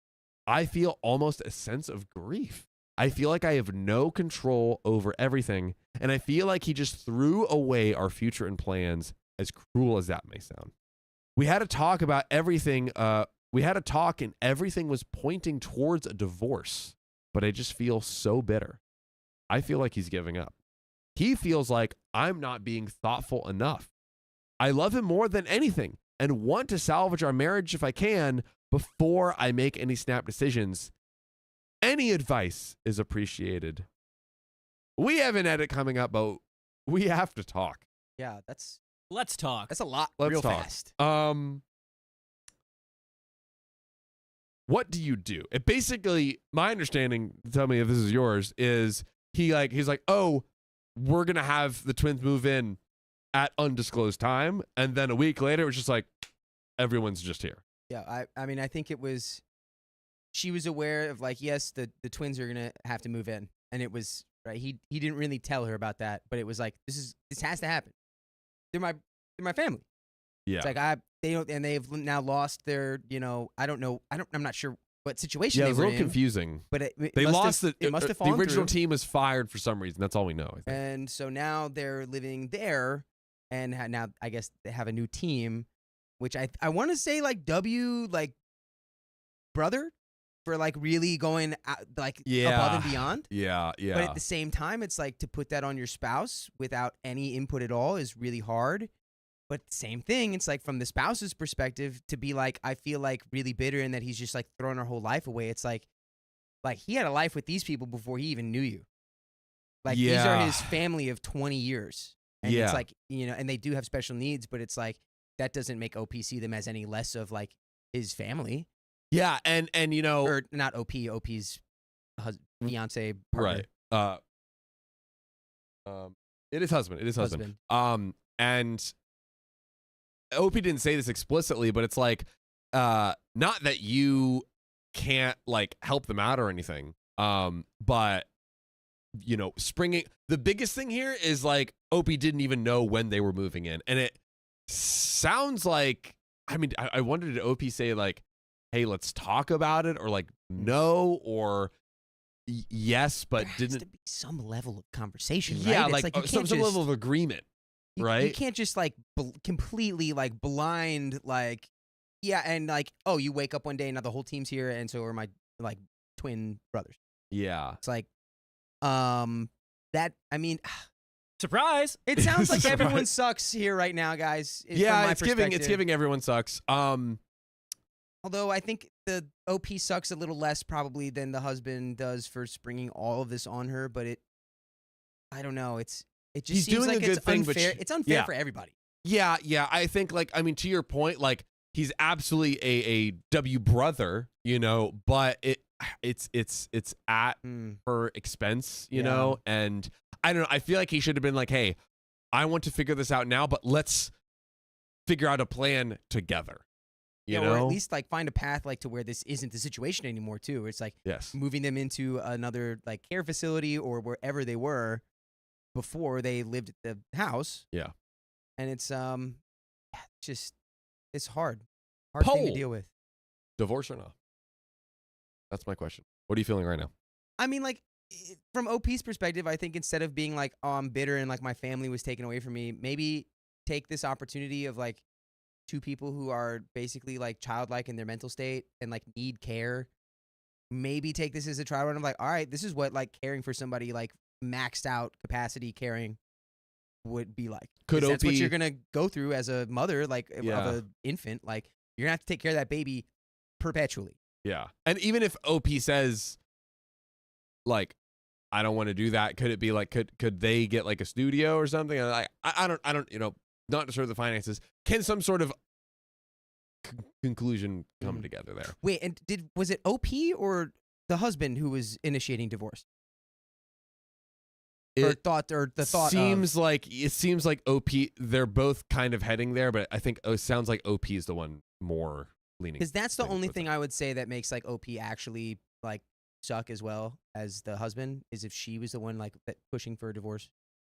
I feel almost a sense of grief. I feel like I have no control over everything, and I feel like he just threw away our future and plans, as cruel as that may sound. We had a talk about everything. And everything was pointing towards a divorce, but I just feel so bitter. I feel like he's giving up. He feels like I'm not being thoughtful enough. I love him more than anything and want to salvage our marriage if I can before I make any snap decisions. Any advice is appreciated. We have an edit coming up, but we have to talk. Yeah, that's Let's talk. a lot. Let's real talk. fast. What do you do? It basically, my understanding, tell me if this is yours, is he's like, oh, we're going to have the twins move in at undisclosed time. And then a week later, it was just like, everyone's just here. Yeah, I mean, I think it was. She was aware of like, yes, the twins are gonna have to move in, and it was right. He didn't really tell her about that, but it was like this has to happen. They're my family. Yeah. It's like they don't, and they've now lost their, I'm not sure what situation Yeah, they it was were a little in, confusing. but it They must lost have, it must have the fallen original through. team was fired for some reason. That's all we know, I think. And so now they're living there, and now I guess they have a new team, which I want to say like brother for like really going out, like above and beyond. Yeah. But at the same time, it's like to put that on your spouse without any input at all is really hard. But same thing, it's like from the spouse's perspective to be like, I feel like really bitter and that he's just like throwing our whole life away. It's like he had a life with these people before he even knew you. Like these are his family of 20 years. And it's like, and they do have special needs, but it's like that doesn't make OP see them as any less of like his family. Yeah, and or not OP's fiance partner. Right. It is husband. It is husband. And OP didn't say this explicitly, but it's like not that you can't like help them out or anything. But springing the biggest thing here is like OP didn't even know when they were moving in, and it sounds like, I mean, I wondered, did OP say like, hey, let's talk about it, or like no, or yes, but there didn't has to be some level of conversation, right? Yeah, It's like, you can't some just, level of agreement, right? You can't just like completely like blind, like, yeah, and like, oh, you wake up one day and now the whole team's here, and so are my like twin brothers. Yeah. It's like, that, I mean, Surprise! it sounds like Surprise. everyone sucks here right now, guys. Yeah, from my it's perspective. giving everyone sucks. Although I think the OP sucks a little less probably than the husband does for springing all of this on her, but I don't know. It just He's seems doing like a it's good thing, unfair. but It's unfair yeah. for everybody. Yeah, I think like, I mean, to your point, like he's absolutely a W brother, but it's at her expense, you know, and I don't know. I feel like he should have been like, hey, I want to figure this out now, but let's figure out a plan together. You know? Or at least like find a path like to where this isn't the situation anymore too. It's like moving them into another like care facility or wherever they were before they lived at the house. Yeah. And it's it's hard thing to deal with. Divorce or not? That's my question. What are you feeling right now? I mean, like from OP's perspective, I think instead of being like, oh, I'm bitter and like my family was taken away from me, maybe take this opportunity of like two people who are basically like childlike in their mental state and like need care. Maybe take this as a trial run of like, all right, this is what like caring for somebody like maxed out capacity caring would be like. Could that's OP what you're gonna go through as a mother, like of an infant. Like you're gonna have to take care of that baby perpetually. Yeah, and even if OP says, like, I don't want to do that, could it be like, could they get like a studio or something? Like, I don't, not necessarily the finances. Can some sort of conclusion come together there? Wait, and was it OP or the husband who was initiating divorce? It seems like OP. They're both kind of heading there, but I think it sounds like OP is the one more leaning. Because that's the only thing I would say that makes like OP actually like suck as well as the husband is if she was the one like pushing for a divorce.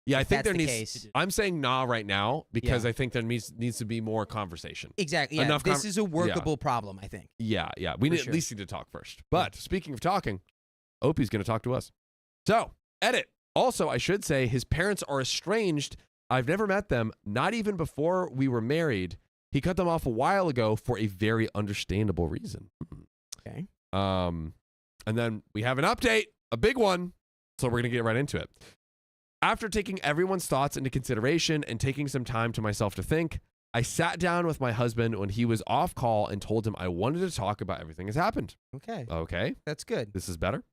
Yeah, I think there the needs. Case. I'm saying nah right now because I think there needs to be more conversation. Exactly. Yeah, this is a workable problem. I think. Yeah. We at least need to talk first. But speaking of talking, Opie's going to talk to us. So edit. Also, I should say his parents are estranged. I've never met them, not even before we were married. He cut them off a while ago for a very understandable reason. Okay. And then we have an update, a big one. So we're going to get right into it. After taking everyone's thoughts into consideration and taking some time to myself to think, I sat down with my husband when he was off call and told him I wanted to talk about everything that's happened. Okay. That's good. This is better.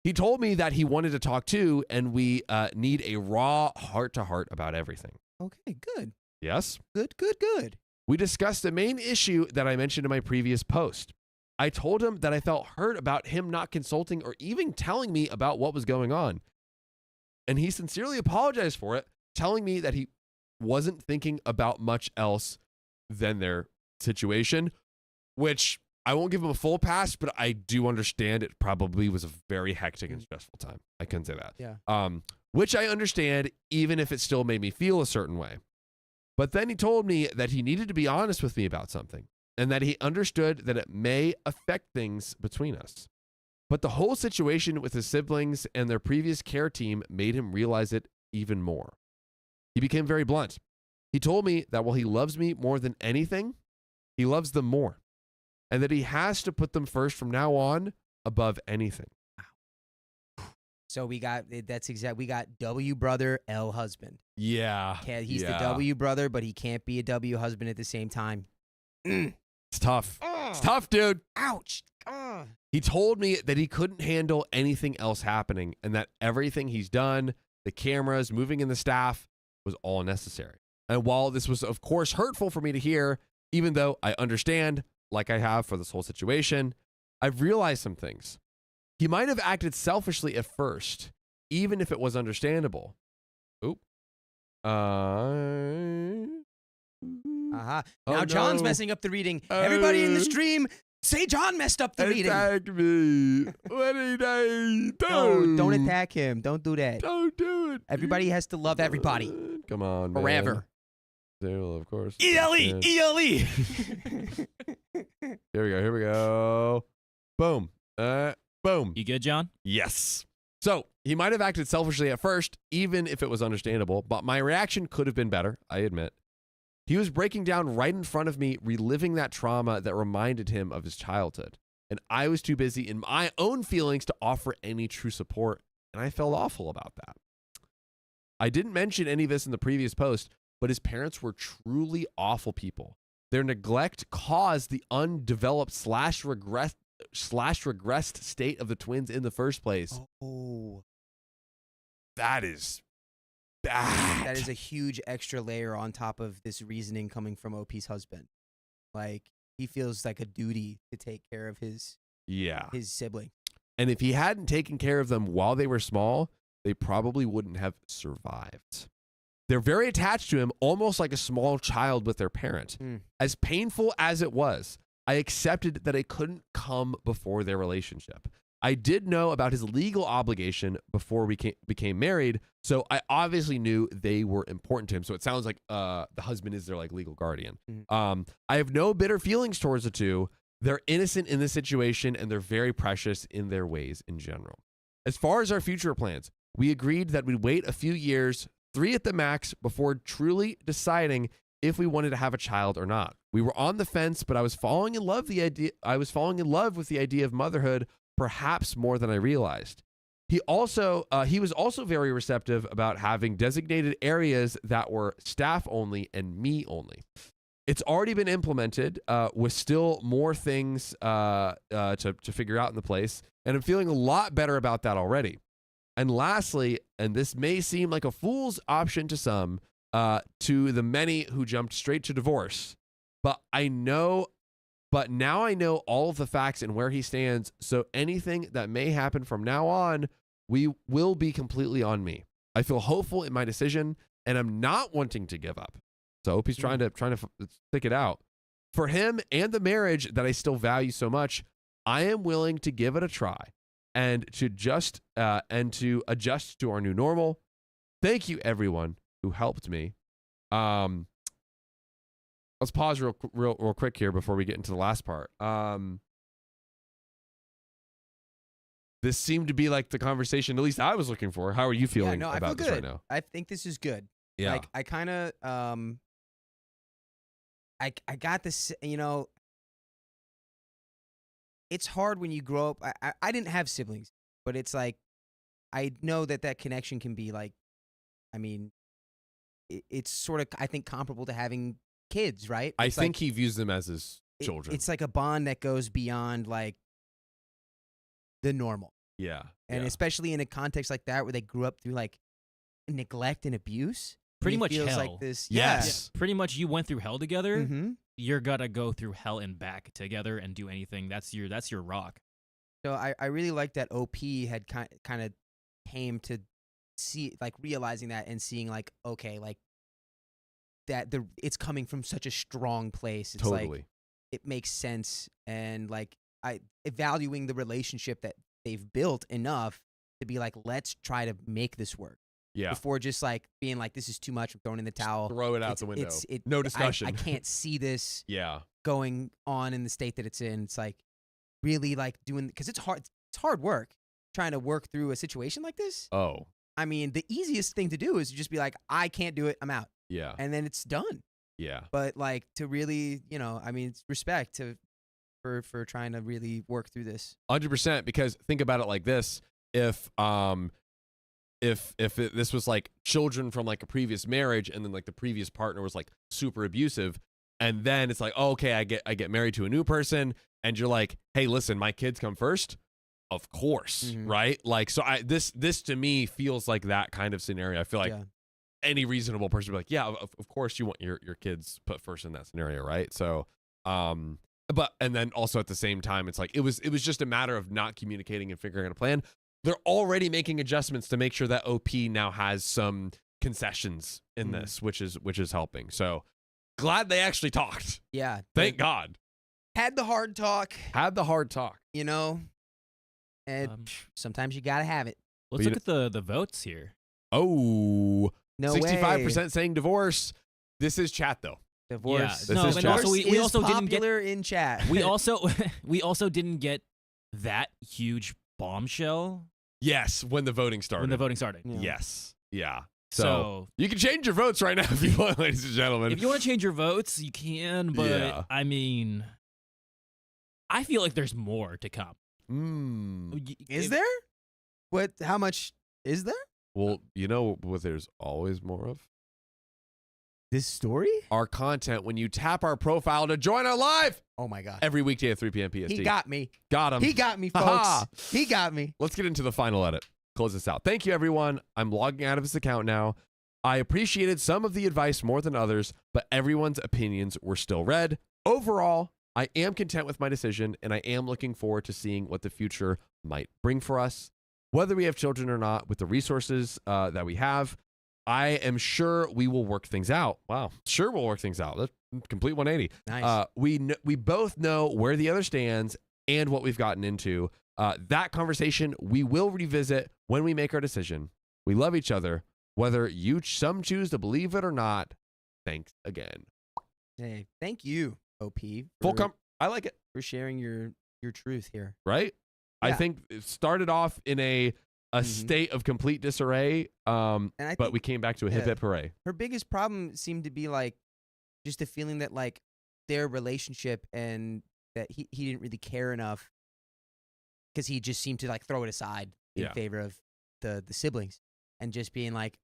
He told me that he wanted to talk too, and we need a raw heart-to-heart about everything. Okay, good. Yes? Good. We discussed the main issue that I mentioned in my previous post. I told him that I felt hurt about him not consulting or even telling me about what was going on. And he sincerely apologized for it, telling me that he wasn't thinking about much else than their situation, which I won't give him a full pass, but I do understand it probably was a very hectic and stressful time. I can say that. Yeah. Which I understand, even if it still made me feel a certain way. But then he told me that he needed to be honest with me about something and that he understood that it may affect things between us. But the whole situation with his siblings and their previous care team made him realize it even more. He became very blunt. He told me that while he loves me more than anything, he loves them more, and that he has to put them first from now on above anything. So we got we got W brother, L husband. Yeah. He's the W brother, but he can't be a W husband at the same time. It's tough. It's tough, dude. Ouch. He told me that he couldn't handle anything else happening and that everything he's done, the cameras, moving in the staff, was all necessary. And while this was, of course, hurtful for me to hear, even though I understand, like I have for this whole situation, I've realized some things. He might have acted selfishly at first, even if it was understandable. Oop. Now Oh, John's no. messing up the reading. Everybody in the stream, say John messed up the reading. Attack me. What did I do? No, don't attack him. Don't do that. Don't do it. Everybody has to love everybody. Come on, man. Forever. Well, of course. ELE, Yeah. ELE. Here we go. Boom. Boom. You good, John? Yes. So he might have acted selfishly at first, even if it was understandable, but my reaction could have been better, I admit. He was breaking down right in front of me, reliving that trauma that reminded him of his childhood. And I was too busy in my own feelings to offer any true support, and I felt awful about that. I didn't mention any of this in the previous post, but his parents were truly awful people. Their neglect caused the undeveloped /regressed state of the twins in the first place. Oh, That is bad. that is a huge extra layer on top of this reasoning coming from OP's husband. Like, he feels like a duty to take care of his sibling. And if he hadn't taken care of them while they were small, they probably wouldn't have survived. They're very attached to him, almost like a small child with their parent. As painful as it was, I accepted that it couldn't come before their relationship. I did know about his legal obligation before we became married, so I obviously knew they were important to him. So it sounds like the husband is their like legal guardian. I have no bitter feelings towards the two. They're innocent in this situation, and they're very precious in their ways in general. As far as our future plans, we agreed that we'd wait a few years, 3 at the max, before truly deciding if we wanted to have a child or not. We were on the fence, but I was falling in love with the idea of motherhood, perhaps more than I realized. He was also very receptive about having designated areas that were staff only and me only. It's already been implemented with still more things to figure out in the place, and I'm feeling a lot better about that already. And lastly, and this may seem like a fool's option to some, to the many who jumped straight to divorce, but now I know all of the facts and where he stands, so anything that may happen from now on will be completely on me. I feel hopeful in my decision, and I'm not wanting to give up. So I hope he's trying to stick it out. For him and the marriage that I still value so much, I am willing to give it a try and to adjust to our new normal. Thank you, everyone who helped me. Let's pause real quick here before we get into the last part. This seemed to be like the conversation at least I was looking for. How are you feeling about this right now? I think this is good. Yeah. Like, I kind of I got this, it's hard when you grow up. I didn't have siblings, but it's like I know that connection can be like, I mean, it's sort of, I think, comparable to having kids, right? I think he views them as his children. It's like a bond that goes beyond like the normal. Yeah. And especially in a context like that where they grew up through like neglect and abuse. Pretty He much feels hell. like this. Yes. Pretty much you went through hell together. Mm-hmm. You're gonna go through hell and back together and do anything. That's your rock. So I really like that OP had kind of came to see, like, realizing that and seeing like, okay, like that it's coming from such a strong place. It's Totally. like it makes sense, and like valuing the relationship that they've built enough to be like, let's try to make this work. Yeah. before just like being like, this is too much, I'm throwing in the towel. Throw it out It's- the window. it's- No discussion. I can't see this Yeah. going on in the state that it's in. It's like really like doing, because it's hard work trying to work through a situation like this. Oh. I mean, the easiest thing to do is to just be like, I can't do it, I'm out, Yeah. and then it's done. Yeah. But like to really, I mean, it's respect for trying to really work through this. 100%. Because think about it like this: if this was like children from like a previous marriage, and then like the previous partner was like super abusive, and then it's like, oh, okay, I get married to a new person, and you're like, hey, listen, my kids come first. Of course, right? Like, so this to me feels like that kind of scenario. I feel like any reasonable person would be like, yeah, of course you want your kids put first in that scenario, right? So, but and then also at the same time, it's like it was just a matter of not communicating and figuring out a plan. They're already making adjustments to make sure that OP now has some concessions in this, which is helping. So glad they actually talked. Yeah. Thank God. Had the hard talk. Had the hard talk. And sometimes you gotta have it. Let's look at the votes here. Oh, No 65% saying divorce. This is chat though. Divorce. This is but chat. also we is also didn't get popular in chat. we also didn't get that huge bombshell Yes, when the voting started. when the voting started. Yeah. Yes. Yeah. So You can change your votes right now if you want, ladies and gentlemen. if you want to change your votes, you can, but Yeah. I mean, I feel like there's more to come. Is there? What? How much is there? Well, you know what there's always more of? This story? Our content when you tap our profile to join our live Oh my god. every weekday at 3 p.m. PST. He got me. Got him. He got me, folks. Ha-ha. He got me. Let's get into the final edit. Close this out. Thank you, everyone. I'm logging out of this account now. I appreciated some of the advice more than others, but everyone's opinions were still read. Overall, I am content with my decision, and I am looking forward to seeing what the future might bring for us. Whether we have children or not, with the resources that we have, I am sure we will work things out. Wow. Sure we'll work things out. That's complete 180. Nice. We both know where the other stands and what we've gotten into. That conversation we will revisit when we make our decision. We love each other, whether some choose to believe it or not. Thanks again. Hey, thank you, OP. I like it. For sharing your truth here. Right? I Yeah. think it started off in a state of complete disarray, And I but think we came back to a hip yeah. hip hooray. her biggest problem seemed to be like just the feeling that like their relationship and that he didn't really care enough because he just seemed to like throw it aside in Yeah. favor of the siblings and just being like,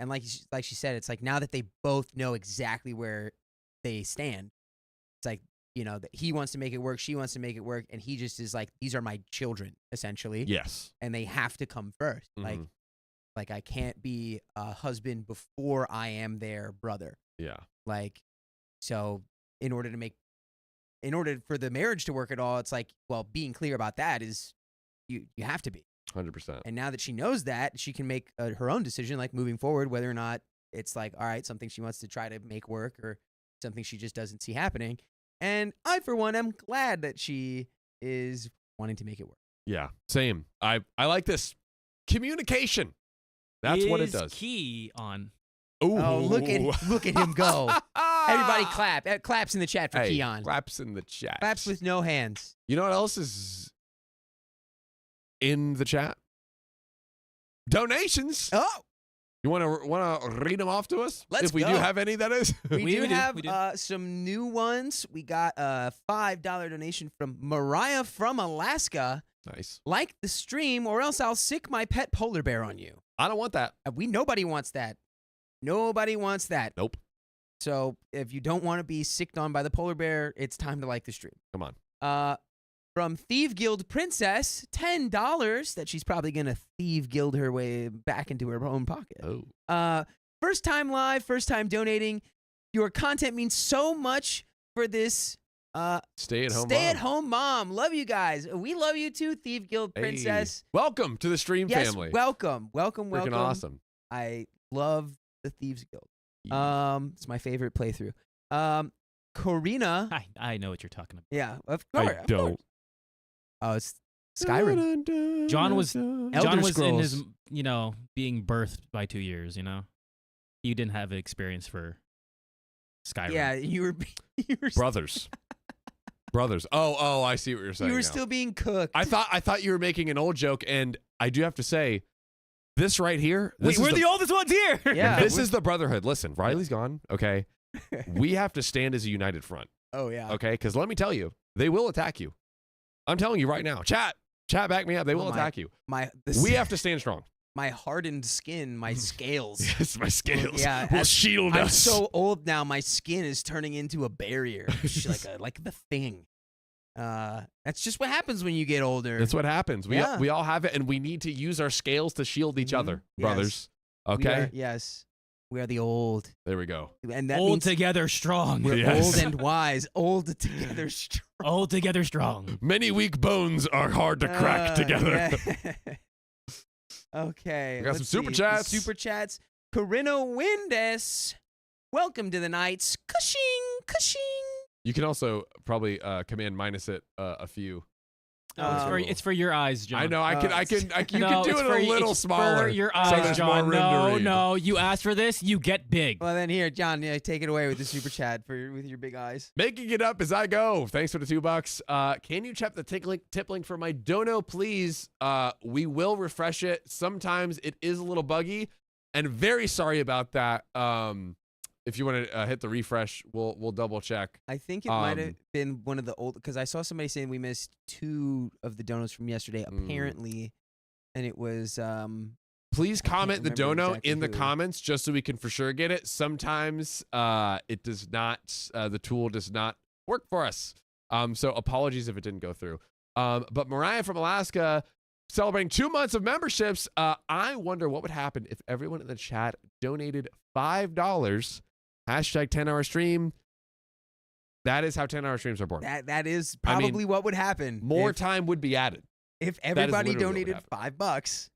and like she said, it's like now that they both know exactly where they stand, it's like, that he wants to make it work, she wants to make it work, and he just is like, these are my children essentially. Yes. And they have to come first. Mhm. Like I can't be a husband before I am their brother. Yeah. Like, so in order for the marriage to work at all, it's like, well, being clear about that is you have to be. 100%. And now that she knows that, she can make her own decision, like moving forward, whether or not it's like, all right, something she wants to try to make work or something she just doesn't see happening. And I, for one, am glad that she is wanting to make it work. Yeah. Same. I like this. Communication. That's what it Is does. key on. Ooh. Oh, look at him go. Everybody clap. Claps in the chat for Hey, Keon. claps in the chat. Claps with no hands. You know what else is in the chat? Donations. Oh, You want to read them off to us? Let's if we go. do have any, that is. we do do, have we do. some new ones. We got a $5 donation from Mariah from Alaska. Nice. Like the stream, or else I'll sick my pet polar bear on you. I don't want that. Nobody wants that. Nobody wants that. Nope. So if you don't want to be sicked on by the polar bear, it's time to like the stream. Come on. From Thief Guild Princess, $10 that she's probably gonna Thief Guild her way back into her own pocket. Oh. First time live, first time donating. Your content means so much for this stay-at-home mom. Love you guys. We love you too, Thief Guild Princess. Hey. Welcome to the stream Yes, family. welcome. Freaking awesome. I love the Thieves Guild. Yeah. It's my favorite playthrough. Corina. I know what you're talking about. Yeah, of course. I don't. Oh, it's Skyrim. John was Elder in Scrolls. his, being birthed by 2 years. He didn't have experience for Skyrim. Yeah, you were Brothers. Brothers. Oh, I see what you're saying. you were now. still being cooked. I thought you were making an old joke, and I do have to say, this right here. This We're is the oldest ones here. Yeah, this is the brotherhood. Listen, Riley's gone. Okay, we have to stand as a united front. Oh yeah. Okay, because let me tell you, they will attack you. I'm telling you right now. Chat, back me up. They will attack you. We have to stand strong. My hardened skin, my scales. Yes, my scales Yeah, will as- shield I'm us. so old now. My skin is turning into a barrier, like the thing. That's just what happens when you get older. That's what happens. We all have it, and we need to use our scales to shield each other, brothers. Okay. Yes, we are the old, There we go. and that Old means together strong. we're Yes. old and wise, old together strong. Old together strong. Many weak bones are hard to crack together. Yeah. Okay. We got some let's super see. chats. Super chats. Corinna Windes. Welcome to the nights. Cushing. You can also probably command minus it a few. It's for your eyes, John. I know. You No, can do it's it a little it's smaller. For your so eyes, there's John. more room to read. No, you asked for this, you get big. Well, then here, John, take it away with the super chat with your big eyes. Making it up as I go. Thanks for the $2. Can you check the tip link for my dono, please? We will refresh it. Sometimes it is a little buggy, and very sorry about that. If you want to hit the refresh, we'll double check. I think it might have been one of the old, because I saw somebody saying we missed 2 of the donos from yesterday, apparently, and it was. Please comment the remember dono exactly in the who. comments just so we can for sure get it. Sometimes it does not, the tool does not work for us. So apologies if it didn't go through. But Mariah from Alaska, celebrating 2 months of memberships. I wonder what would happen if everyone in the chat donated $5. Hashtag 10-hour stream. That is how 10-hour streams are born. That is probably what would happen. More time would be added. If everybody literally what donated $5,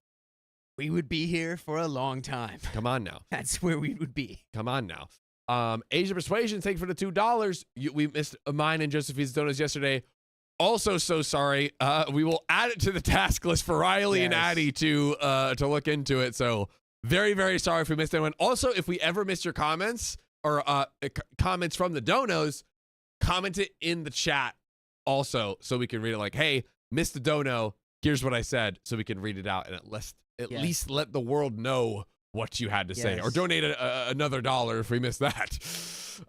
we would be here for a long time. Come on now. That's where we would be. Come on now. Asia Persuasion, thank you for the $2. We missed mine and Josephine's donuts yesterday. Also, so sorry. We will add it to the task list for Riley and Addie to look into it. So very, very sorry if we missed anyone. Also, if we ever missed your comments or comments from the donos, comment it in the chat also so we can read it. Like, hey, missed the dono. Here's what I said, so we can read it out and at least let the world know what you had to say, or donate another $1 if we missed that.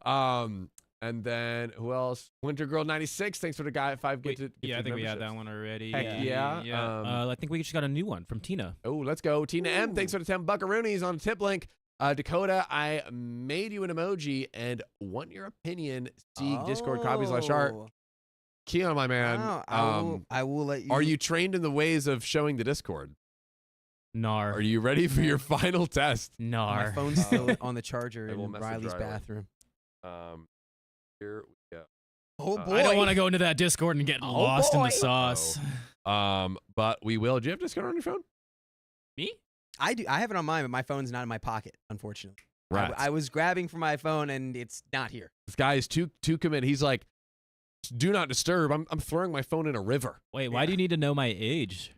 And then who else? Winter Girl 96. Thanks for the guy at 5. I think we had that one already. Heck yeah. I think we just got a new one from Tina. Oh, let's go. Tina M. Thanks for the 10 buckaroonies on tip link. Dakota, I made you an emoji and want your opinion. See Discord copy/art. Keon, my man. I will let you. Are you trained in the ways of showing the Discord? Nar. Are you ready for your final test? Nar. My phone's still on the charger I will in message Riley's Riley. bathroom. Here we go. Oh boy! I don't want to go into that Discord and get lost in boy. the sauce. But we will. Do you have Discord on your phone? Me? I do. I have it on mine, but my phone's not in my pocket, unfortunately. Right. I was grabbing for my phone and it's not here. This guy is too committed. He's like, do not disturb. I'm throwing my phone in a river. Wait, why do you need to know my age,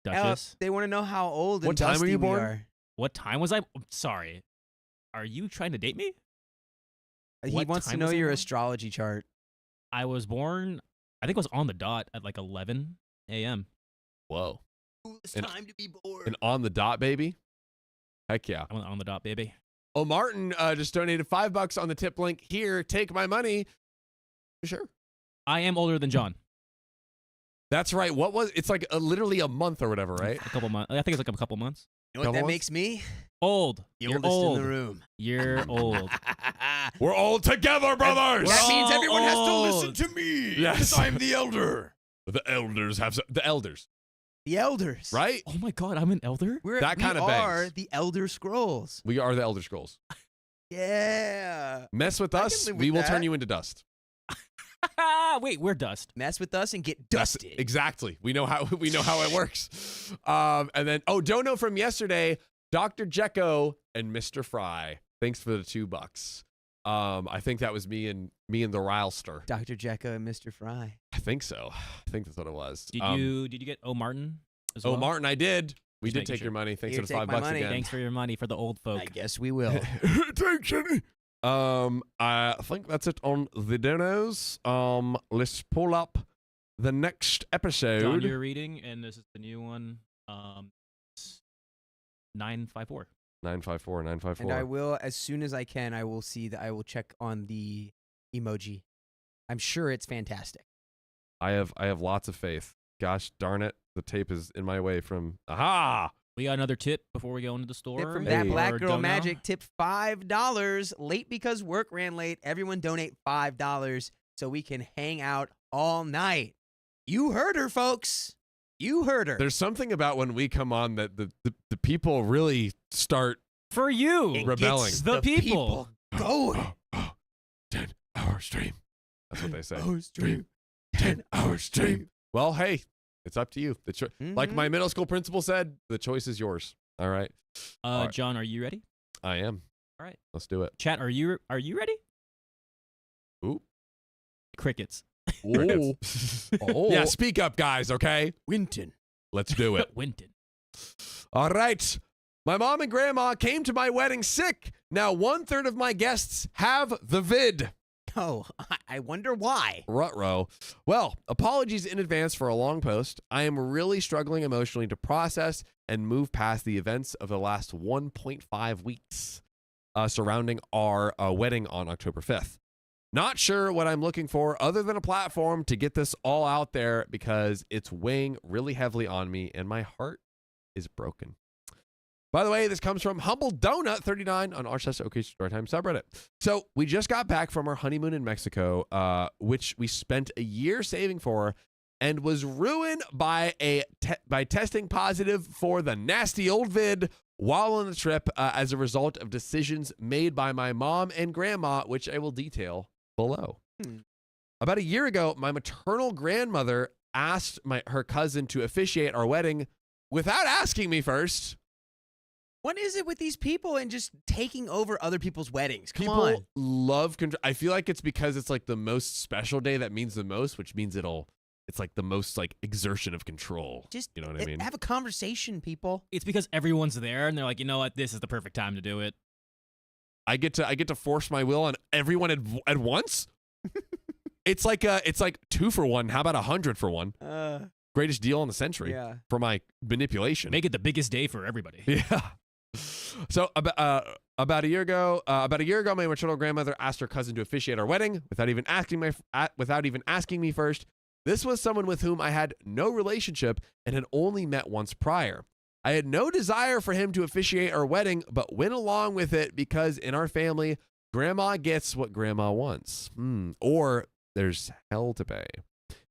Duchess? They want to know how old and What time were dusty you we born? are. What time was I? Sorry. Are you trying to date me? He What wants to time know was I your born? astrology chart. I was born, I think it was on the dot at like 11 a.m. Whoa. It's And- time to be born. And on the dot, baby. Heck yeah. I went on the dot, baby. Oh, Martin just donated $5 on the tip link. Here, take my money. Sure. I am older than John. That's right. What was it's like literally a month or whatever, right? A couple months. I think it's like a couple months. You know what that Couple makes me? Old. The You're oldest old. in the room. You're old. We're all together, brothers. That means all everyone has to old. listen to me. Yes. Because I'm the elder. The elders have the elders, The elders. right? Oh my God, I'm an elder? We That kinda are begs. the Elder Scrolls. We are the Elder Scrolls. Yeah. Mess with I can us, live we with will turn that. you into dust. Wait, we're dust. Mess with us and get That's- dusted. exactly. We know how it works. And then dono from yesterday, Dr. Jekko and Mr. Fry. Thanks for the $2. I think that was me and the Rylester. Dr. Jekyll and Mr. Fry. I think so. I think that's what it was. Did you get O. Martin as well? Oh, Martin, I did. We Just did making take sure. your money. Thanks Here, for the take my $5 money. again. Thanks for your money for the old folk. I guess we will. Thanks, Jenny. I think that's it on the dinos. Let's pull up the next episode. John, you're reading, and this is the new one. It's 954. 954. And I will, as soon as I can, I will see that I will check on the emoji. I'm sure it's fantastic. I have lots of faith. Gosh darn it, the tape is in my way from. Aha! We got another tip before we go into the store. Tip from Hey. that Black Or Girl don't know. Magic. Tip $5. Late because work ran late. Everyone donate $5 so we can hang out all night. You heard her, folks. You heard her. There's something about when we come on that the people really start For you, It rebelling. gets The people. going. 10-hour stream. That's what they say. Oh, stream. 10-hour stream. Well, hey, it's up to you. Like my middle school principal said, the choice is yours. All right. All right. John, are you ready? I am. All right. Let's do it. Chat, are you ready? Ooh. Crickets. Ooh. Oh. Yeah, speak up, guys, okay? Winton. Let's do it. Winton. All right. My mom and grandma came to my wedding sick. Now 1/3 of my guests have the vid. Oh, I wonder why. Ruh-roh. Well, apologies in advance for a long post. I am really struggling emotionally to process and move past the events of the last 1.5 weeks surrounding our wedding on October 5th. Not sure what I'm looking for other than a platform to get this all out there because it's weighing really heavily on me and my heart is broken. By the way, this comes from Humble Donut 39 on r/OK Storytime subreddit. So we just got back from our honeymoon in Mexico, which we spent a year saving for, and was ruined by by testing positive for the nasty old vid while on the trip as a result of decisions made by my mom and grandma, which I will detail below. About a year ago, my maternal grandmother asked her cousin to officiate our wedding without asking me first. What is it with these people and just taking over other people's weddings? Come People on. love control. I feel like it's because it's like the most special day that means the most, which means it's like the most like exertion of control. Just you know what I mean? have a conversation, people. It's because everyone's there, and they're like, you know what? This is the perfect time to do it. I get to force my will on everyone at once. It's like 2 for 1. How about 100 for 1? Greatest deal in the century Yeah. for my manipulation. Make it the biggest day for everybody. Yeah. So about a year ago, my maternal grandmother asked her cousin to officiate our wedding without even asking me first. This was someone with whom I had no relationship and had only met once prior. I had no desire for him to officiate our wedding, but went along with it because in our family, grandma gets what grandma wants. Or there's hell to pay.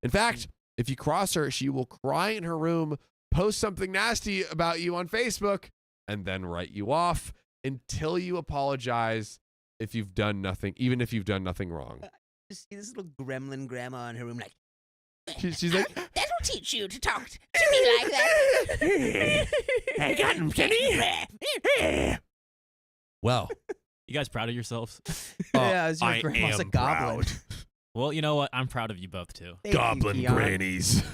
In fact, if you cross her, she will cry in her room, post something nasty about you on Facebook, and then write you off until you apologize if you've done nothing, even if you've done nothing wrong. Just see this little gremlin grandma in her room like, She's like, That'll teach you to talk to me like that. I got him, Jenny. Well, You guys proud of yourselves? yeah, your I grandma's am a goblin. proud. Well, you know what? I'm proud of you both too. Thank you, Goblin Keon. Grannies.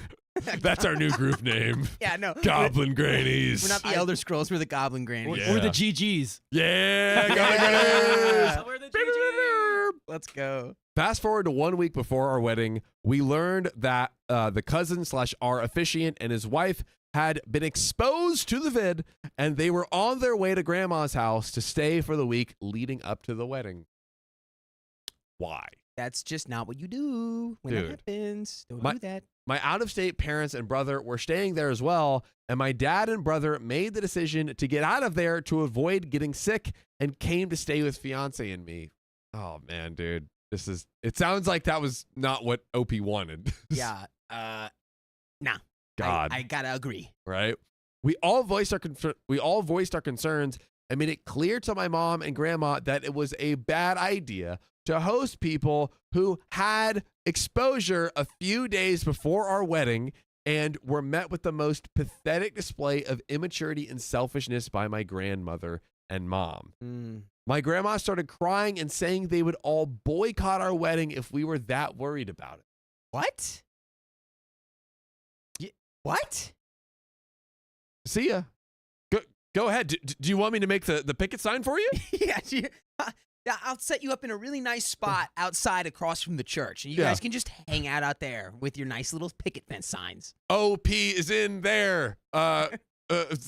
That's our new group name. Yeah, no. Goblin Grannies. We're not the Elder Scrolls, we're the Goblin Grannies. Yeah. We're the GGs. Yeah, Goblin Yeah. Grannies. We're the GGs. Let's go. Fast forward to 1 week before our wedding, we learned that the cousin / our officiant and his wife had been exposed to the vid, and they were on their way to grandma's house to stay for the week leading up to the wedding. Why? That's just not what you do when Dude. that happens. Don't My- do that. My out-of-state parents and brother were staying there as well, and my dad and brother made the decision to get out of there to avoid getting sick and came to stay with fiance and me. Oh, man, dude. It sounds like that was not what OP wanted. Yeah. Nah. God. I gotta agree. Right? We all voiced our concerns and made it clear to my mom and grandma that it was a bad idea to host people who had exposure a few days before our wedding and were met with the most pathetic display of immaturity and selfishness by my grandmother and mom. Mm. My grandma started crying and saying they would all boycott our wedding if we were that worried about it. What? What? See ya. Go ahead. Do you want me to make the picket sign for you? Yeah, I'll set you up in a really nice spot outside across from the church. And you guys can just hang out there with your nice little picket fence signs. OP is in there. They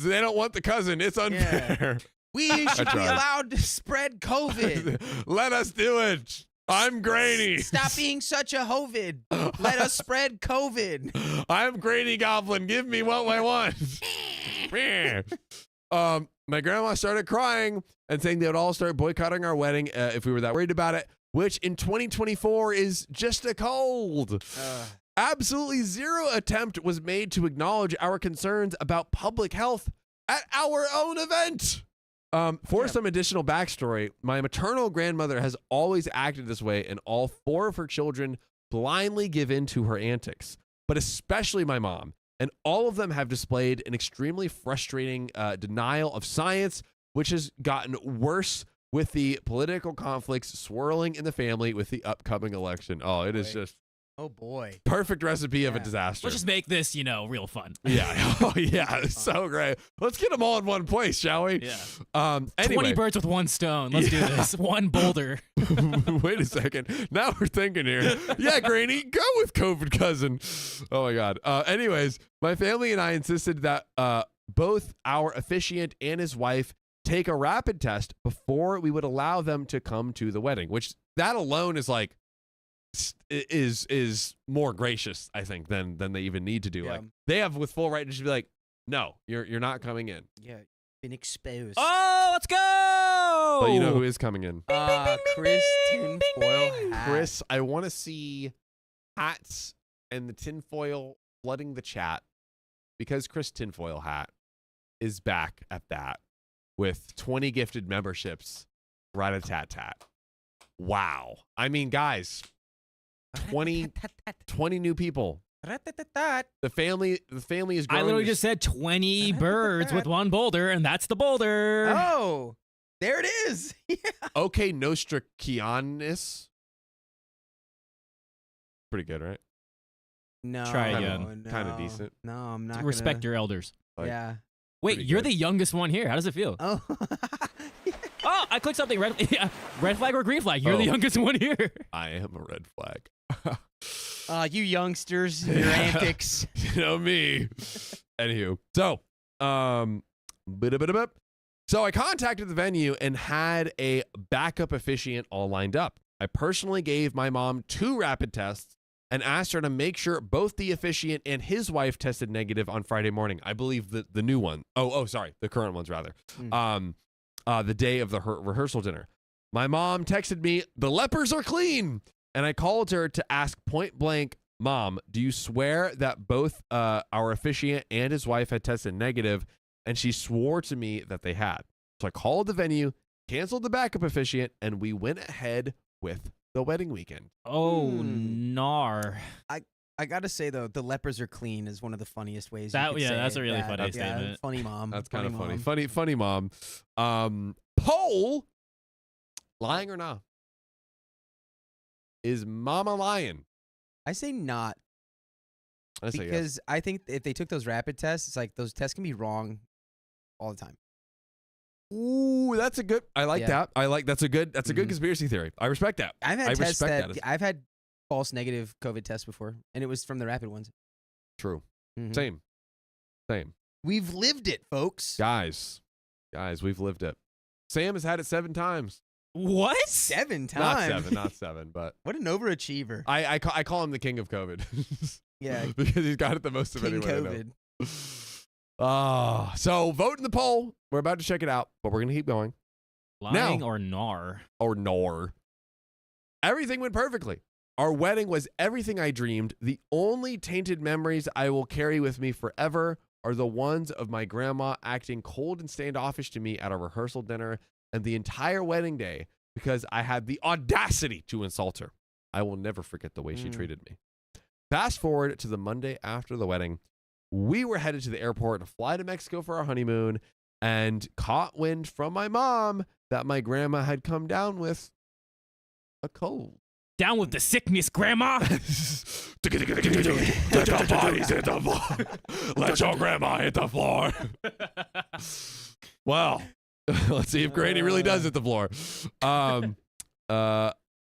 don't want the cousin. It's unfair. We should be allowed to spread COVID. Let us do it. I'm Granny. Stop being such a hovid. Let us spread COVID. I'm Granny Goblin. Give me what I want. My grandma started crying and saying they would all start boycotting our wedding if we were that worried about it, which in 2024 is just a cold. Absolutely zero attempt was made to acknowledge our concerns about public health at our own event. For some additional backstory, my maternal grandmother has always acted this way, and all 4 of her children blindly give in to her antics, but especially my mom. And all of them have displayed an extremely frustrating denial of science, which has gotten worse with the political conflicts swirling in the family with the upcoming election. Oh, it is just Oh boy. perfect recipe of a disaster. Let's just make this, real fun. Yeah. Oh, yeah. It's so great. Let's get them all in one place, shall we? Yeah. Anyway. 20 birds with one stone. Let's do this. One boulder. Wait a second. Now we're thinking here. Yeah, Granny, go with COVID cousin. Oh, my God. Anyways, my family and I insisted that both our officiant and his wife take a rapid test before we would allow them to come to the wedding, which that alone is like, is more gracious, I think, than they even need to do. Yeah. Like they have with full right to just be like, no, you're not coming in. Yeah, been exposed. Oh, let's go! But you know who is coming in? Chris Tinfoil Hat. Chris, I want to see hats and the tinfoil flooding the chat because Chris Tinfoil Hat is back at that with 20 gifted memberships. Rat-a-tat-tat. Wow. I mean, guys, 20 new people. The family is growing. I literally just said 20 birds with one boulder, and that's the boulder. Oh, there it is. Yeah. Okay, Nostrakianis. Pretty good, right? No. Try again. No. Kinda decent. No, I'm not. Respect your elders. Like, Yeah. Wait, pretty you're good. the youngest one here. How does it feel? Oh. Oh, I clicked something. Red flag or green flag? You're the youngest one here. I am a red flag. You youngsters, and your antics. You know me. Anywho, so so I contacted the venue and had a backup officiant all lined up. I personally gave my mom 2 rapid tests and asked her to make sure both the officiant and his wife tested negative on Friday morning. I believe the new one. Oh, sorry, the current ones rather. The day of the rehearsal dinner. My mom texted me, "The lepers are clean." And I called her to ask point blank, "Mom, do you swear that both our officiant and his wife had tested negative?" And she swore to me that they had. So I called the venue, canceled the backup officiant, and we went ahead with the wedding weekend. Oh, gnar. I gotta say though, the lepers are clean is one of the funniest ways. That- you could yeah, say that's a it. really funny statement. Funny mom. That's kind of funny. mom. Funny mom. Poll, lying or not? Is mama lying? I say not I say yes. because I think if they took those rapid tests, it's like those tests can be wrong all the time. Ooh, that's a good. I like Yeah. that. That's a good Mhm. conspiracy theory. I respect that. I've had I tests respect that that. I've had false negative COVID tests before, and it was from the rapid ones. True. Mhm. Same. We've lived it, folks. Guys, we've lived it. Sam has had it 7 times. What? 7 times. Not seven, but What an overachiever. I call him the king of COVID. Yeah. because he's got it the most of King anyone I know. COVID. So vote in the poll. We're about to check it out, but we're gonna keep going. Lying Now- or gnar? Or nor. Everything went perfectly. Our wedding was everything I dreamed. The only tainted memories I will carry with me forever are the ones of my grandma acting cold and standoffish to me at a rehearsal dinner and the entire wedding day because I had the audacity to insult her. I will never forget the way she treated me. Fast forward to the Monday after the wedding. We were headed to the airport to fly to Mexico for our honeymoon, and caught wind from my mom that my grandma had come down with a cold. Down with the sickness, Grandma. Let the bodies hit the floor. Let your grandma hit the floor. Well, let's see if Granny really does hit the floor.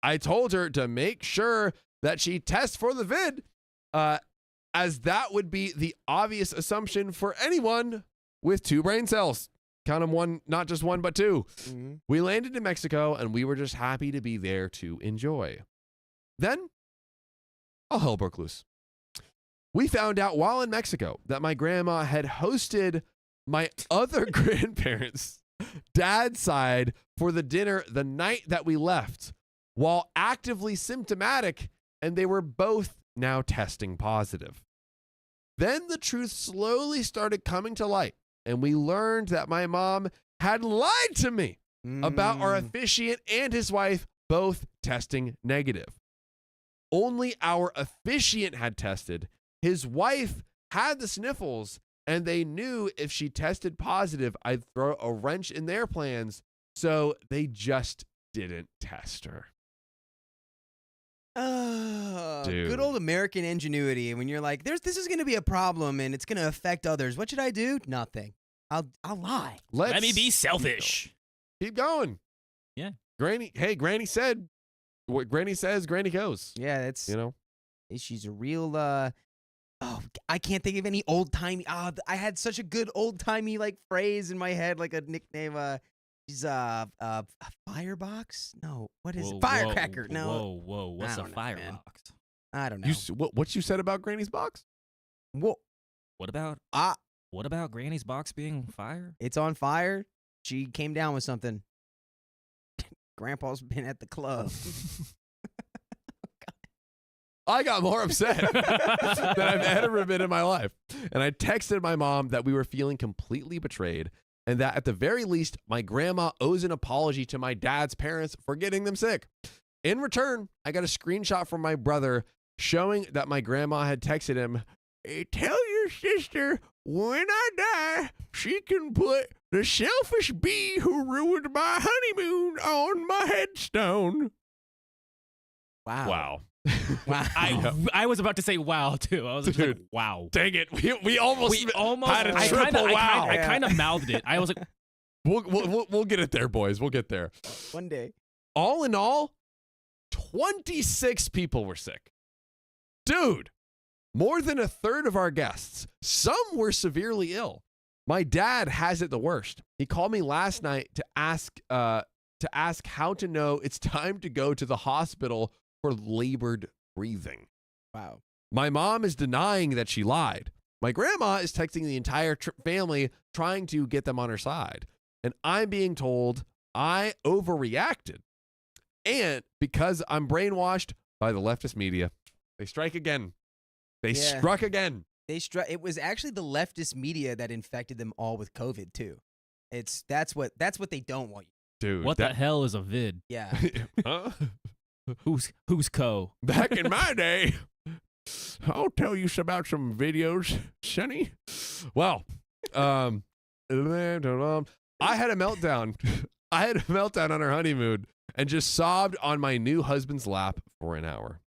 I told her to make sure that she tests for the vid, as that would be the obvious assumption for anyone with 2 brain cells. Count them, one, not just one, but 2. Mm-hmm. We landed in Mexico, and we were just happy to be there to enjoy. Then, all hell broke loose. We found out while in Mexico that my grandma had hosted my other grandparents' dad's side for the dinner the night that we left, while actively symptomatic, and they were both now testing positive. Then the truth slowly started coming to light, and we learned that my mom had lied to me about our officiant and his wife both testing negative. Only our officiant had tested. His wife had the sniffles, and they knew if she tested positive, I'd throw a wrench in their plans, so they just didn't test her. Dude. Good old American ingenuity. When you're like, this is going to be a problem and it's going to affect others. What should I do? Nothing. I'll lie. Let me be selfish. Keep going. Yeah. Granny said what Granny says, Granny goes. Yeah, that's, You know? she's a real, I can't think of any old-timey, I had such a good old-timey, like, phrase in my head, like a nickname, she's a firebox? No, what is it? Firecracker. No. Whoa. What's I a don't know, man. firebox? I don't know. What you said about Granny's box? Whoa. What about Granny's box being fire? It's on fire. She came down with something. Grandpa's been at the club. I got more upset than I've ever been in my life. And I texted my mom that we were feeling completely betrayed and that at the very least, my grandma owes an apology to my dad's parents for getting them sick. In return, I got a screenshot from my brother showing that my grandma had texted him, "Hey, tell your sister when I die, she can put the selfish bee who ruined my honeymoon on my headstone." Wow. Wow. I was about to say wow too. I was just like, wow. Dang it. We almost had a I triple wow. I kind of mouthed it. I was like, We'll get it there, boys. We'll get there. One day. All in all, 26 people were sick. Dude, more than a third of our guests. Some were severely ill. My dad has it the worst. He called me last night to ask how to know it's time to go to the hospital for labored breathing. Wow. My mom is denying that she lied. My grandma is texting the entire family trying to get them on her side. And I'm being told I overreacted. And because I'm brainwashed by the leftist media, they strike again. They struck again. It was actually the leftist media that infected them all with COVID too. That's what they don't want you. Dude, what the hell is a vid? Yeah. Huh? Who's co? Back in my day, I'll tell you about some videos, Sonny. Well, I had a meltdown. I had a meltdown on our honeymoon and just sobbed on my new husband's lap for an hour.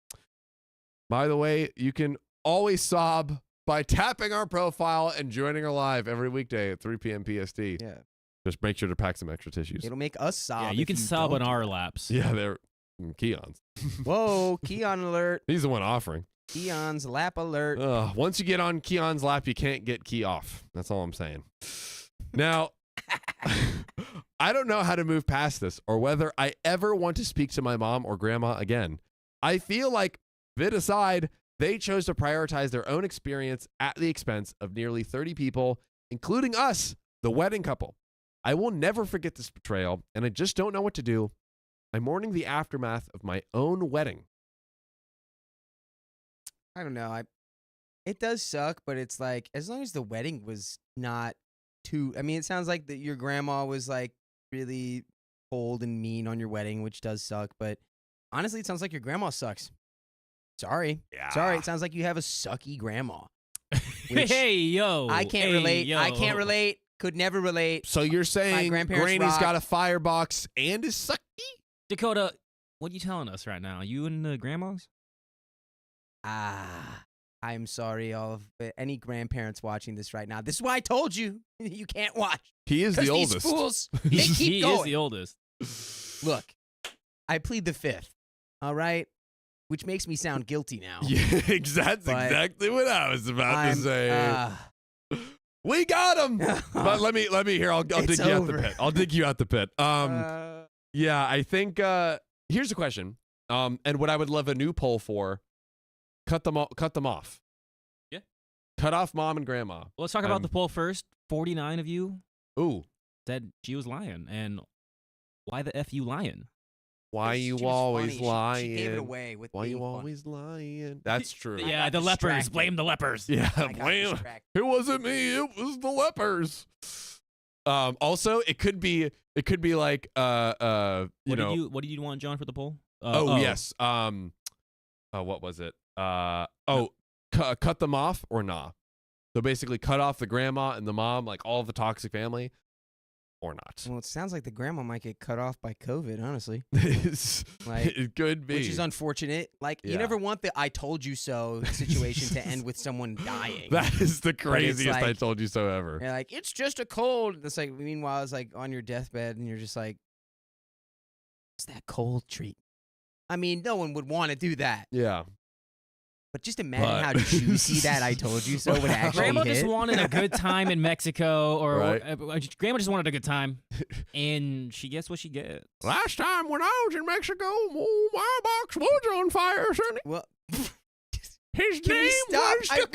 By the way, you can always sob by tapping our profile and joining our live every weekday at 3 p.m. PST. Yeah. Just make sure to pack some extra tissues. It'll make us sob. Yeah, you can sob on our laps. Yeah, they're Keon's. Whoa, Keon alert. He's the one offering. Keon's lap alert. Once you get on Keon's lap, you can't get Key off. That's all I'm saying. Now, I don't know how to move past this or whether I ever want to speak to my mom or grandma again. I feel like, vid aside, they chose to prioritize their own experience at the expense of nearly 30 people, including us, the wedding couple. I will never forget this betrayal, and I just don't know what to do. I'm mourning the aftermath of my own wedding. I don't know. It does suck, but it's like, as long as the wedding was not too, I mean, it sounds like that your grandma was like really cold and mean on your wedding, which does suck, but honestly, it sounds like your grandma sucks. Sorry. Yeah. Sorry. It sounds like you have a sucky grandma. Hey, yo. I can't relate. Yo. I can't relate. Could never relate. So you're saying grandparents Granny's rock. got a firebox and is sucky? Dakota, what are you telling us right now? You and the grandmas? I'm sorry, all of any grandparents watching this right now. This is why I told you you can't watch. He is the Because these oldest. fools, they keep He going. is the oldest. Look, I plead the fifth. All right, which makes me sound guilty now. Yeah, that's But exactly what I was about to say. We got him. But let me hear. I'll dig It's you out over. the pit. I'll dig you out the pit. Yeah, I think here's a question. And what I would love a new poll for: cut them off. Yeah. Cut off mom and grandma. Well, let's talk about the poll first. 49 of you Ooh, said she was lying. And why the F you lying? why She you was always funny. lying? She gave it away with Why you being funny. always lying? That's true. I Yeah, got the lepers. distracted. Blame the lepers. Yeah, I got blame. distracted. It wasn't me. It was the lepers. Also, it could be like What did you want, John, for the poll? yes. What was it? Cut them off or nah. So basically, cut off the grandma and the mom, like all of the toxic family, or not. Well, it sounds like the grandma might get cut off by COVID, honestly. Like, It could be. which is unfortunate. Like, Yeah. you never want the "I told you so" situation to end with someone dying. That is the craziest I like- told you so ever. You're like, it's just a cold. It's like, meanwhile, it's like on your deathbed, and you're just like, what's that cold treat? I mean, no one would want to do that. Yeah. But just imagine But- how juicy that "I told you so" would actually Grandma hit. just wanted a good time in Mexico, or Right. Grandma just wanted a good time, and she gets what she gets. Last time when I was in Mexico, my box was on fire, Sonny. Well, His can we name stop? was I regret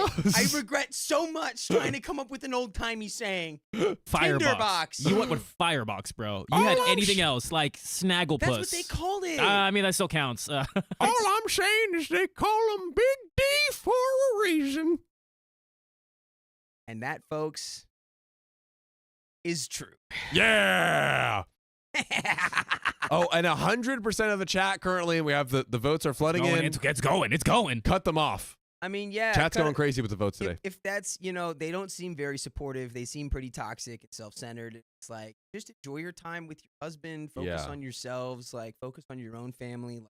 Dakota. it. I regret so much trying to come up with an old-timey saying. Firebox. Tinderbox. You went with Firebox, bro. You Oh, had I'm anything else like Snagglepuss. That's what they called it. I mean, that still counts. All I'm saying is they call him Big D for a reason. And that, folks, is true. Yeah. Oh, and 100% of the chat currently, we have the votes are flooding in. It's going. It's going. Cut them off. I mean, yeah. Chat's kinda- going crazy with the votes today. If that's, they don't seem very supportive. They seem pretty toxic and self-centered. It's like, just enjoy your time with your husband. Focus Yeah. on yourselves. Like, focus on your own family. Like,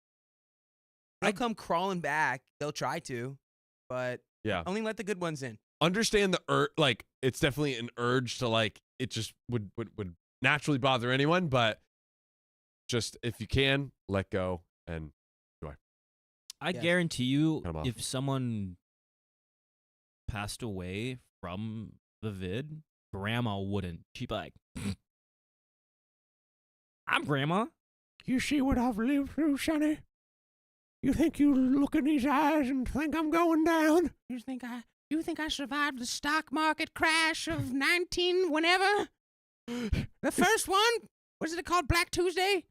they'll come crawling back. They'll try to, but Yeah. only let the good ones in. Understand the like it's definitely an urge to like it just would naturally bother anyone, but just if you can, let go and I Yes. guarantee you, Cut 'em off. if someone passed away from the vid, Grandma wouldn't. She'd be like, I'm Grandma. You see what I've lived through, Sonny? You think you look in these eyes and think I'm going down? You think I survived the stock market crash of 19 whenever? The first one? Was it called Black Tuesday?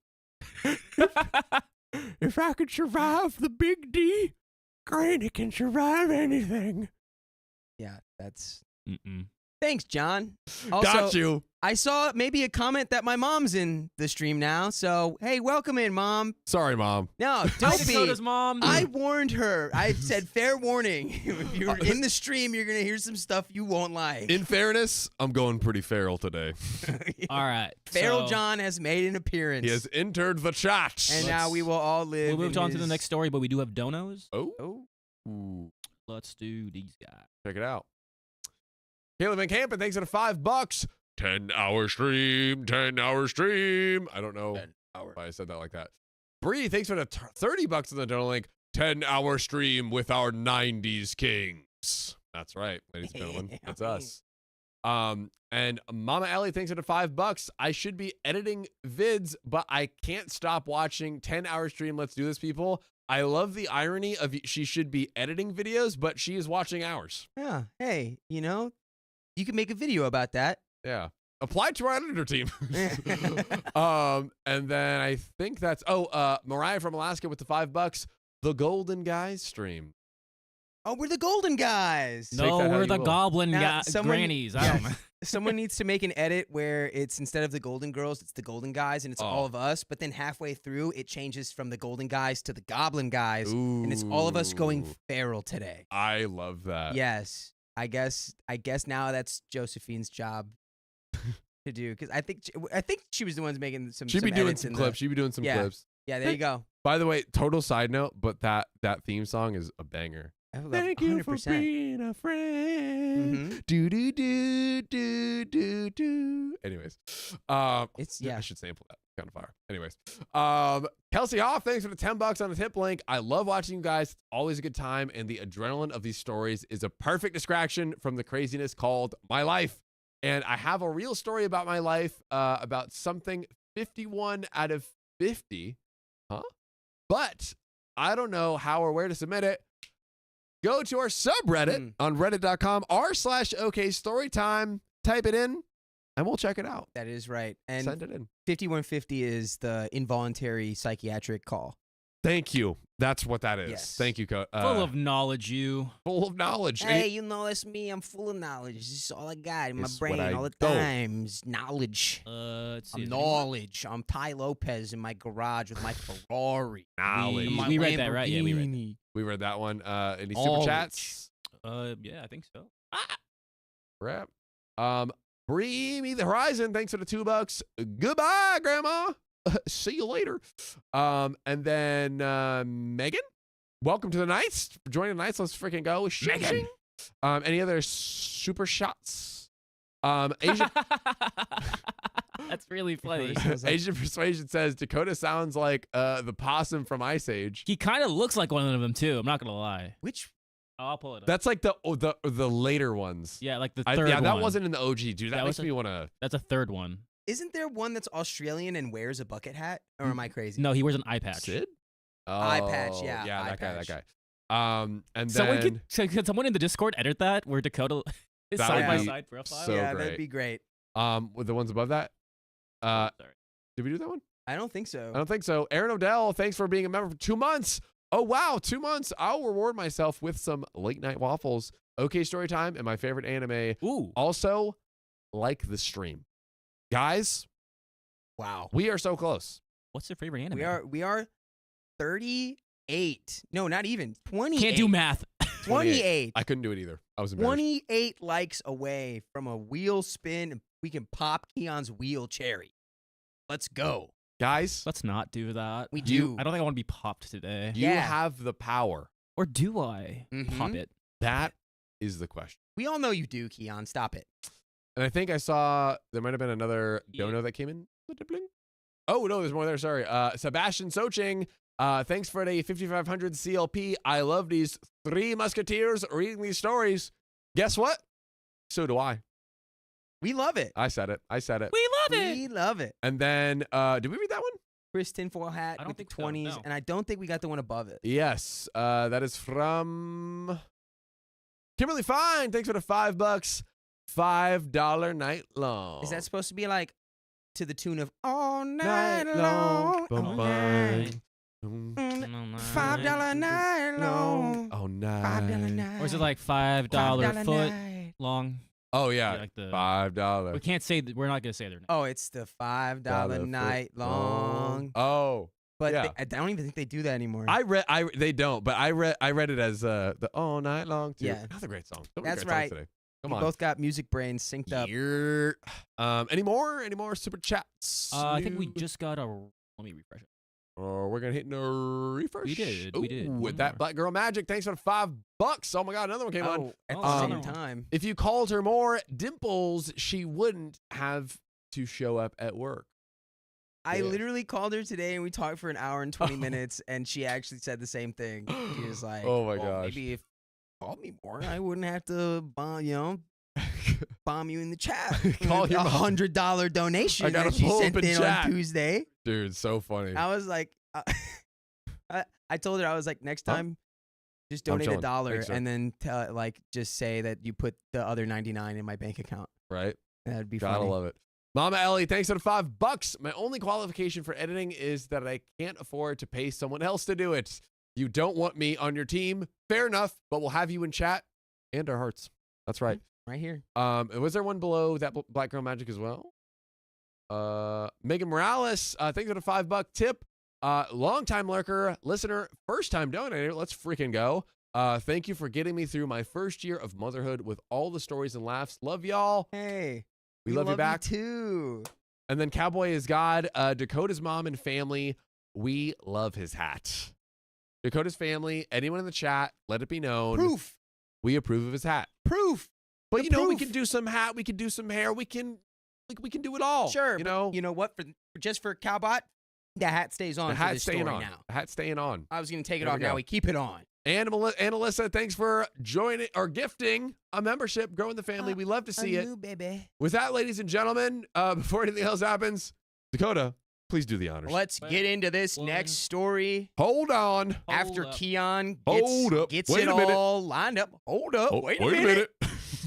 If I could survive the Big D, Granny can survive anything. Yeah, that's. Mm-mm. Thanks, John. Also, Got you. I saw maybe a comment that my mom's in the stream now. So, hey, welcome in, Mom. Sorry, Mom. No, Hi, don't Dakota's be. mom. I warned her. I said, fair warning. If you're in the stream, you're going to hear some stuff you won't like. In fairness, I'm going pretty feral today. All right. Feral so John has made an appearance. He has entered the chat. And now we will all live. We'll move in on to the his- next story, but we do have donos. Oh, Oh, ooh, Let's do these guys. check it out. Caleb Van Campen, thanks for the $5. 10-hour stream, 10-hour stream. I don't know why I said that like that. Bree, thanks for the $30 in the donor link. 10-hour stream with our 90s kings. That's right, ladies and gentlemen. That's us. And Mama Ellie, thanks for the $5. I should be editing vids, but I can't stop watching 10-hour stream. Let's do this, people. I love the irony of she should be editing videos, but she is watching ours. yeah. Hey, you can make a video about that. Yeah. Apply to our editor team. And then I think that's Mariah from Alaska with the $5. The Golden Guys stream. Oh, we're the Golden Guys. Take No, that how we're you the will. goblin Now, someone- grannies. I yes. don't know. Someone needs to make an edit where it's instead of the Golden Girls, it's the Golden Guys, and it's all Oh. of us. But then halfway through, it changes from the Golden Guys to the Goblin Guys, and it's all of us going Ooh. feral today. I love that. Yes, I guess now that's Josephine's job to do, because I think she was the ones making some. She'd be doing edits some in clips. She'd be doing some Yeah. clips. Yeah, there you go. By the way, total side note, but that theme song is a banger. I love Thank you 100%. for being a friend. Do do do do do do. Anyways, It's I should sample that. Kind of fire. Anyways, Kelsey Hoff, thanks for the $10 on the tip link. I love watching you guys. It's always a good time, and the adrenaline of these stories is a perfect distraction from the craziness called my life. And I have a real story about my life, about something 51 out of 50. Huh? But I don't know how or where to submit it. Go to our subreddit on reddit.com/OK Storytime. Type it in, and we'll check it out. That is right. And Send it in. 5150 is the involuntary psychiatric call. Thank you. That's what that is. Yes. Thank you. Full of knowledge, you. Full of knowledge. Hey, you know, that's me. I'm full of knowledge. This is all I got in my This is brain what I all the go. time. Is knowledge. Let's see. I'm knowledge. I'm Ty Lopez in my garage with my Ferrari. Knowledge. My We read that, right? Yeah, we read that. Lamborghini. We read that one. Any super Knowledge. chats? Yeah, I think so. Crap. Bree Me the Horizon. Thanks for the $2. Goodbye, Grandma. See you later. And then Megan, welcome to the Knights. For joining the Knights, let's freaking go. Megan. Any other super shots? Asian That's really funny. Asian Persuasion says Dakota sounds like the possum from Ice Age. He kind of looks like one of them too. I'm not gonna lie. Which I'll pull it up. That's like the later ones. Yeah, like the third Yeah, that one. wasn't in the OG, dude. That That makes was me want to. That's a third one. isn't there one that's Australian and wears a bucket hat? Or am I crazy? No, he wears an eye patch. Sid? Eye patch, Oh, yeah, Yeah, eye that patch. guy. And Someone then could someone in the Discord edit that where Dakota is That side would by be side profile? so yeah, great. that'd be great. with the ones above that. Sorry. Did we do that one? I don't think so. I don't think so. Aaron Odell, thanks for being a member for 2 months. Oh wow, 2 months. I'll reward myself with some late night waffles. Okay, story time and my favorite anime. Ooh. Also, like the stream, guys. Wow. We are so close. What's your favorite anime? We are 38. No, not even 28. Can't do math. 28. I couldn't do it either. I was embarrassed. 28 likes away from a wheel spin. And we can pop Keon's wheel cherry. Let's go. Guys, Let's not do that. We do. I don't think I want to be popped today. you Yeah. have the power. Or do I pop Mhm. it? That is the question. We all know you do, Keon. Stop it. And I think I saw there might have been another dono that came in. Oh no, there's more there. Sorry. Sebastian Soching. Thanks for the 5500 CLP. I love these 3 musketeers reading these stories. Guess what? So do I. We love it. I said it. We love it. We love it. And then did we read that one? Chris tinfoil hat I don't with the think so, 20s. no. And I don't think we got the one above it. Yes. That is from Kimberly Fine. Thanks for the $5. $5 night long. Is that supposed to be like to the tune of all night night long? long? Bum, all bum. night. Mm. $5 night long. Oh, $5 nice. night. Or is it like $5 $5 foot night. long? Oh yeah, Yeah, like the- $5. We can't say we're not gonna say their name. Oh, it's the $5 night long. Oh, But yeah. I don't even think they do that anymore. they don't, but I read it as the all night long too. Yeah. That's a great song. So many That's great songs right. Today. we Come on. both got music brains synced up. Any more super chats? I think we New- just got a. Let me refresh it. Oh, we're gonna hit no refresh. We did, we did. Ooh, One with that more. Black Girl Magic. Thanks for the $5. Oh my God, another one came on. Oh, at Oh, the same another one. time. If you called her more dimples, she wouldn't have to show up at work. I Yeah. literally called her today and we talked for an hour and 20 minutes and she actually said the same thing. She was like, Oh my well, gosh. maybe if you called me more, I wouldn't have to bomb you in the chat. Call With your a mom. $100 donation I gotta that she pull up sent in in chat. on Tuesday. Dude, so funny. I was like, I told her, I was like, next Huh? time, just I'm donate chilling. $1 Thanks, sir. and then just say that you put the other 99 in my bank account. Right? That'd be Gotta funny. love it. Mama Ellie, thanks for the $5. My only qualification for editing is that I can't afford to pay someone else to do it. You don't want me on your team. Fair enough, but we'll have you in chat and our hearts. That's right. Right here. Was there one below that Black Girl Magic as well? Megan Morales, thanks for the $5 tip. Long time lurker, listener, first time donator. Let's freaking go. Thank you for getting me through my first year of motherhood with all the stories and laughs. Love y'all. Hey, We love you back. too. And then Cowboy is God. Dakota's mom and family. We love his hat. Dakota's family, anyone in the chat, let it be known. Proof. We approve of his hat. Proof. But The you know, we proof. can do some hat, we can do some hair, we can do it all. Sure. You but know, You know what? Just for Cowbot, the hat stays on the for hat's this staying story on. now. The hat's staying on. I was going to take it There we off. Now go. we keep it on. And Alyssa, thanks for joining or gifting a membership, growing the family. We love to see it. New baby. With that, ladies and gentlemen, before anything else happens, Dakota, please do the honors. Let's get into this next story. Hold on. After up. Keon Hold up. gets Wait it a minute. all lined up. Hold up. Oh, wait a minute.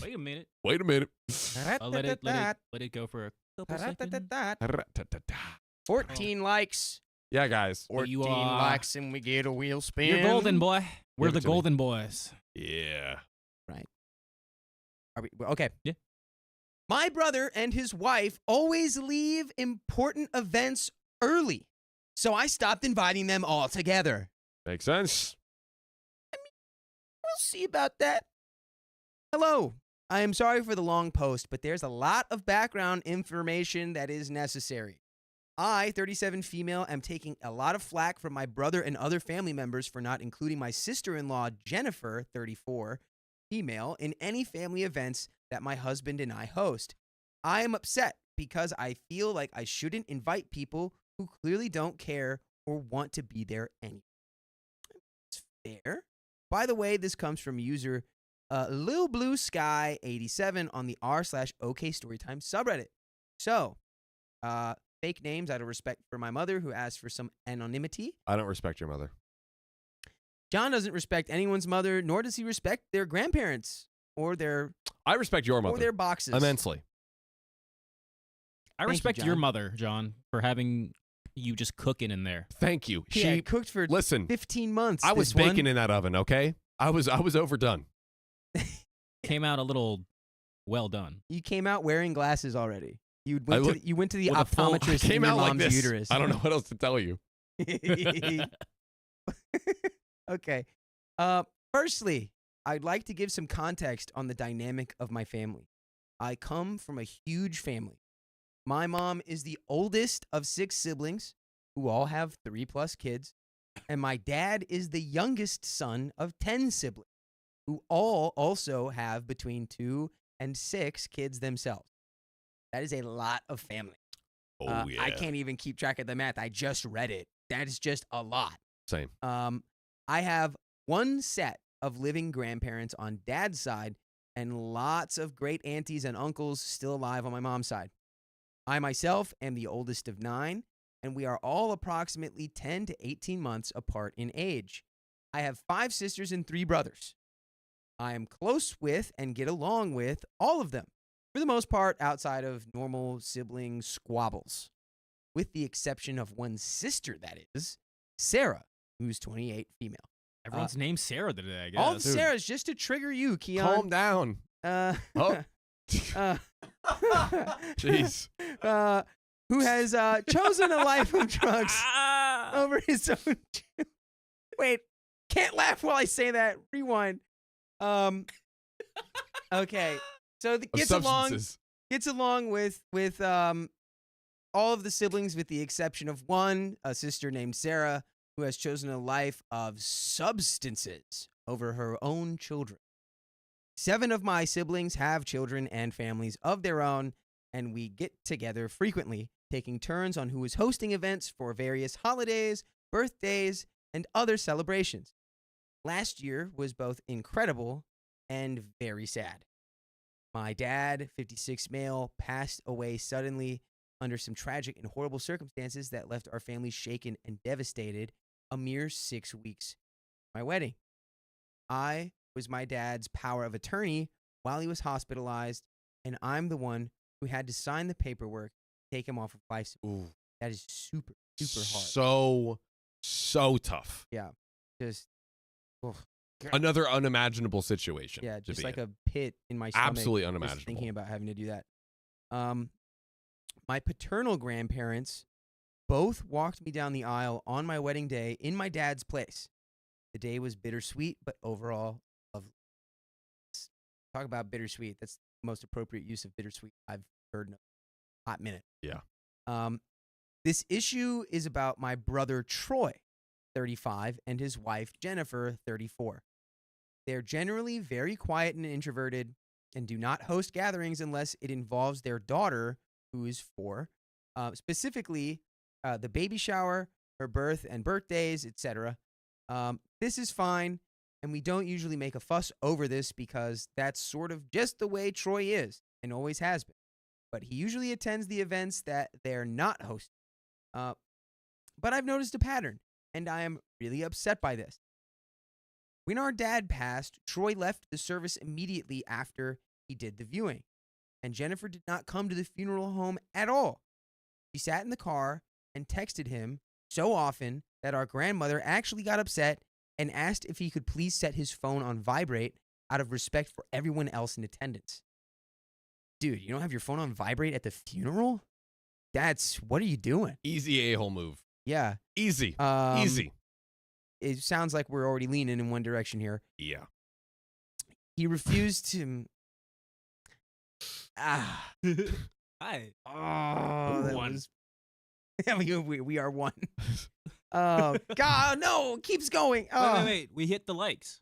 Wait a minute. Wait a minute. Let it go for a couple seconds. 14 likes. Yeah, guys. 14 you are- likes and we get a wheel spin. You're golden, boy. We're Give it the to me. golden boys. Yeah. Are we, okay. Yeah. My brother and his wife always leave important events early, so I stopped inviting them all together. Makes sense. We'll see about that. Hello. I am sorry for the long post, but there's a lot of background information that is necessary. I, 37 female, am taking a lot of flack from my brother and other family members for not including my sister-in-law, Jennifer, 34, female, in any family events that my husband and I host. I am upset because I feel like I shouldn't invite people who clearly don't care or want to be there anyway. It's fair. By the way, this comes from user Lil Blue Sky 87 on the r/OK Storytime subreddit. So, fake names out of respect for my mother who asked for some anonymity. I don't respect your mother. John doesn't respect anyone's mother, nor does he respect their grandparents or their I respect your mother. or their boxes. Immensely. I Thank you, respect John. your mother, John, for having you just cooking in there. Thank you. She had cooked for Listen, 15 months. I was this one. baking in that oven, okay? I was overdone. Came out a little well done. You came out wearing glasses already. You I went to the with a full- optometrist Came in your out like mom's this. uterus. I don't know what else to tell you. Okay. Firstly, I'd like to give some context on the dynamic of my family. I come from a huge family. My mom is the oldest of 6 siblings who all have 3+ kids, and my dad is the youngest son of 10 siblings who all also have between 2 and 6 kids themselves. That is a lot of family. Oh, yeah. I can't even keep track of the math. I just read it. That is just a lot. Same. I have one set of living grandparents on dad's side and lots of great aunties and uncles still alive on my mom's side. I myself am the oldest of 9, and we are all approximately 10 to 18 months apart in age. I have 5 sisters and 3 brothers. I am close with and get along with all of them, for the most part outside of normal sibling squabbles, with the exception of one sister, that is, Sarah, who's 28, female. Everyone's named Sarah today, I guess. All the Sarahs just to trigger you, Keon. Calm down. Oh. Jeez. Who has chosen a life of drugs over his own. Wait, can't laugh while I say that. Rewind. Okay, so Of gets along with all of the siblings, with the exception of one, a sister named Sarah, who has chosen a life of substances over her own children. 7 of my siblings have children and families of their own, and we get together frequently, taking turns on who is hosting events for various holidays, birthdays, and other celebrations. Last year was both incredible and very sad. My dad, 56 male, passed away suddenly under some tragic and horrible circumstances that left our family shaken and devastated a mere 6 weeks from my wedding. I was my dad's power of attorney while he was hospitalized, and I'm the one who had to sign the paperwork to take him off of life support. Ooh. That is super, super hard. So tough. Just, Another unimaginable situation. yeah, to just be like in. a pit in my stomach. Absolutely just unimaginable. thinking about having to do that. My paternal grandparents both walked me down the aisle on my wedding day in my dad's place. The day was bittersweet, but overall lovely. Talk about bittersweet. That's the most appropriate use of bittersweet I've heard in a hot minute. Yeah. This issue is about my brother Troy, 35, and his wife Jennifer, 34. They're generally very quiet and introverted and do not host gatherings unless it involves their daughter, who is 4, specifically the baby shower, her birth and birthdays, etc. This is fine, and we don't usually make a fuss over this because that's sort of just the way Troy is and always has been. But he usually attends the events that they're not hosting. But I've noticed a pattern, and I am really upset by this. When our dad passed, Troy left the service immediately after he did the viewing, and Jennifer did not come to the funeral home at all. She sat in the car and texted him so often that our grandmother actually got upset and asked if he could please set his phone on vibrate out of respect for everyone else in attendance. Dude, you don't have your phone on vibrate at the funeral? What are you doing? Easy a-hole move. Yeah. Easy. Easy. It sounds like we're already leaning in one direction here. Yeah. He refused to. Hi. Oh, that One. was. Yeah, we are one. Oh God, no! It keeps going. Wait. We hit the likes.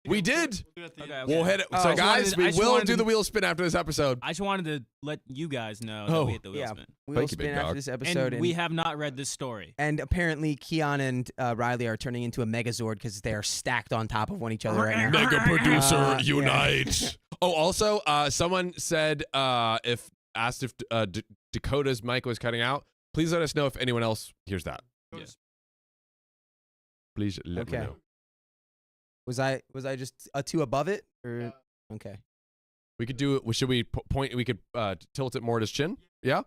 We did. Okay. We'll hit it. Oh. So, I just guys, we I just will wanted do to- the wheel spin after this episode. I just wanted to let you guys know that Oh. we hit the wheel Yeah. spin. We'll Thank you, big spin after dog. this episode, And we have not read this story. and apparently Keon and Riley are turning into a Megazord because they are stacked on top of one each other right now. Mega producer yeah. unite. Oh, also, someone said asked if Dakota's mic was cutting out. Please let us know if anyone else hears that. Yeah. Please let me Okay. know. Was I just a 2 above it or okay? We could do it. Should we point? We could tilt it more at his chin. Yeah.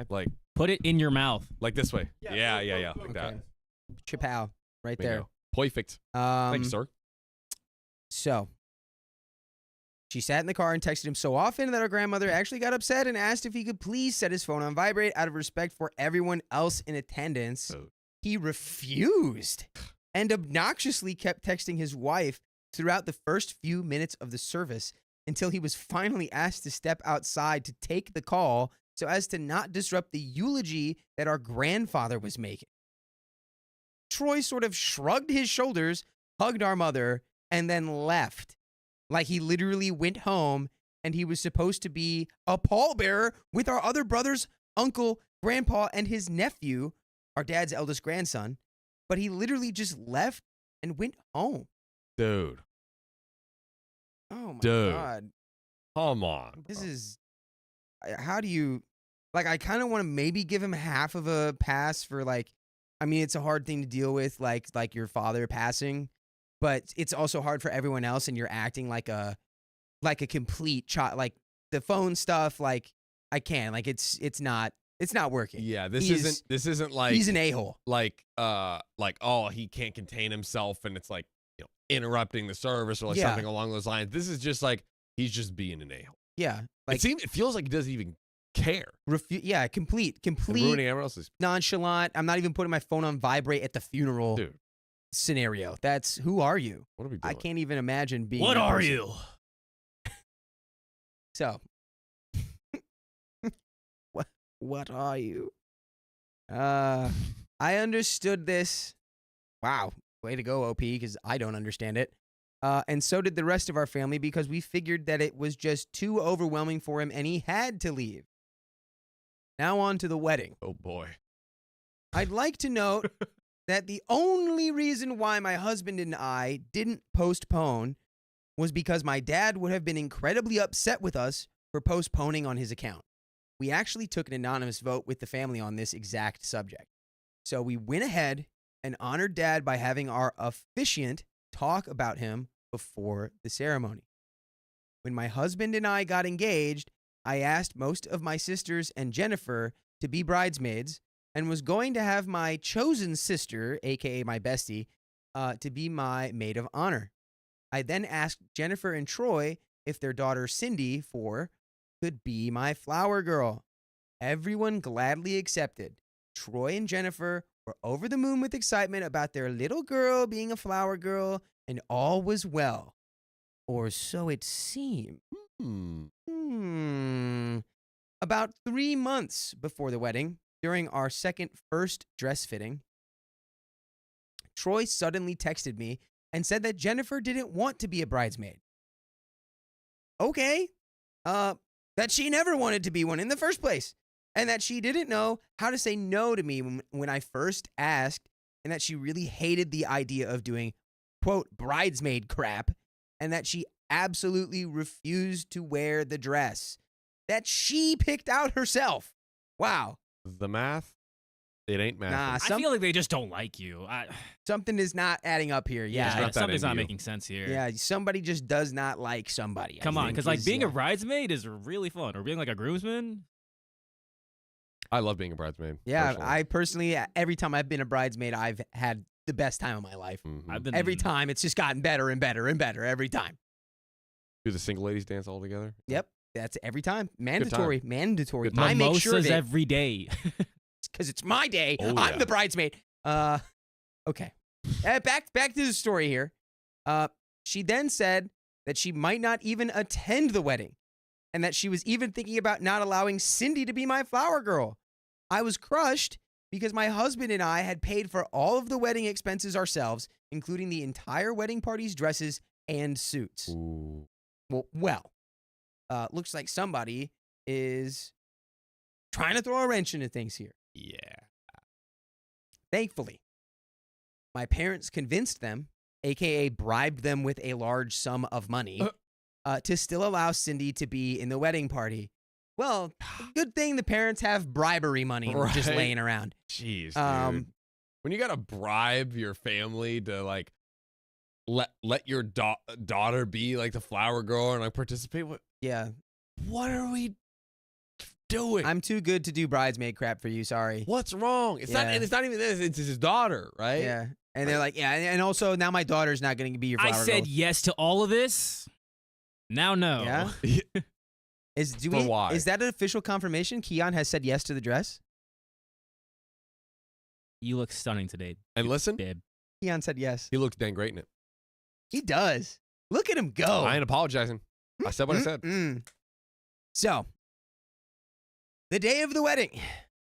Like Put it in your mouth. this way. Yeah. Like Okay. that. Chapow, right Bingo. there. Perfect. Thanks, sir. So, she sat in the car and texted him so often that our grandmother actually got upset and asked if he could please set his phone on vibrate out of respect for everyone else in attendance. Oh. He refused and obnoxiously kept texting his wife throughout the first few minutes of the service until he was finally asked to step outside to take the call so as to not disrupt the eulogy that our grandfather was making. Troy sort of shrugged his shoulders, hugged our mother, and then left. Like he literally went home and he was supposed to be a pallbearer with our other brothers, uncle, grandpa, and his nephew, our dad's eldest grandson. But he literally just left and went home. Dude. Oh my Dude. God. Come on. This bro. is, how do you, like, I kind of want to maybe give him half of a pass for it's a hard thing to deal with, like your father passing, but it's also hard for everyone else and you're acting like a complete child, like the phone stuff, I can't, it's not working. Yeah, this He's- isn't like He's an a-hole. oh, he can't contain himself and it's like, interrupting the service or Yeah. something along those lines. This is just like he's just being an a-hole. Yeah. Like, It feels like he doesn't even care. complete And ruining everyone else's. nonchalant. I'm not even putting my phone on vibrate at the funeral Dude, scenario. That's, who are you? what are we doing? I can't even imagine being What that are person. you? So, what are you? I understood this. Wow, way to go, OP, because I don't understand it. And so did the rest of our family because we figured that it was just too overwhelming for him and he had to leave. Now on to the wedding. Oh boy. I'd like to note that the only reason why my husband and I didn't postpone was because my dad would have been incredibly upset with us for postponing on his account. We actually took an anonymous vote with the family on this exact subject. So we went ahead and honored Dad by having our officiant talk about him before the ceremony. When my husband and I got engaged, I asked most of my sisters and Jennifer to be bridesmaids and was going to have my chosen sister, aka my bestie, to be my maid of honor. I then asked Jennifer and Troy if their daughter Cindy, 4, could be my flower girl. Everyone gladly accepted. Troy and Jennifer were over the moon with excitement about their little girl being a flower girl, and all was well. Or so it seemed. About 3 months before the wedding, during our first dress fitting, Troy suddenly texted me and said that Jennifer didn't want to be a bridesmaid. Okay. That she never wanted to be one in the first place, and that she didn't know how to say no to me when I first asked, and that she really hated the idea of doing, quote, bridesmaid crap, and that she absolutely refused to wear the dress that she picked out herself. Wow. The math, it ain't math. Nah, I feel like they just don't like you. something is not adding up here. Yeah, not that something's into not you. making sense here. Yeah, somebody just does not like somebody. Come I on, think because like is, being a bridesmaid is really fun, or being like a groomsman. I love being a bridesmaid. Yeah, personally. I personally, every time I've been a bridesmaid, I've had the best time of my life. Mhm. I've been Every time, it's just gotten better and better and better every time. Do the single ladies dance all together? Yep, that's every time. Mandatory. Good Mandatory. time. I make sure of Mimosas it every day. because it's my day. Oh, I'm yeah. the bridesmaid. Okay. Back to the story here. She then said that she might not even attend the wedding, and that she was even thinking about not allowing Cindy to be my flower girl. I was crushed because my husband and I had paid for all of the wedding expenses ourselves, including the entire wedding party's dresses and suits. Ooh. Well, looks like somebody is trying to throw a wrench into things here. Yeah. Thankfully, my parents convinced them, aka bribed them with a large sum of money, to still allow Cindy to be in the wedding party. Well, good thing the parents have bribery money just Right. laying around. Jeez, dude. When you gotta bribe your family to like let your daughter be like the flower girl and like participate, Yeah, what are we doing? I'm too good to do bridesmaid crap for you. Sorry. What's wrong? It's not. Yeah. And it's not even this. It's his daughter, right? Yeah, and they're like, yeah, and also now my daughter's not going to be your flower I said girl. yes to all of this. Now no. Yeah? For why? Is that an official confirmation? Keon has said yes to the dress. You look stunning today, And listen, babe. Keon said yes. he looks dang great in it. He does. Look at him go. I ain't apologizing. I said what I said. So, the day of the wedding,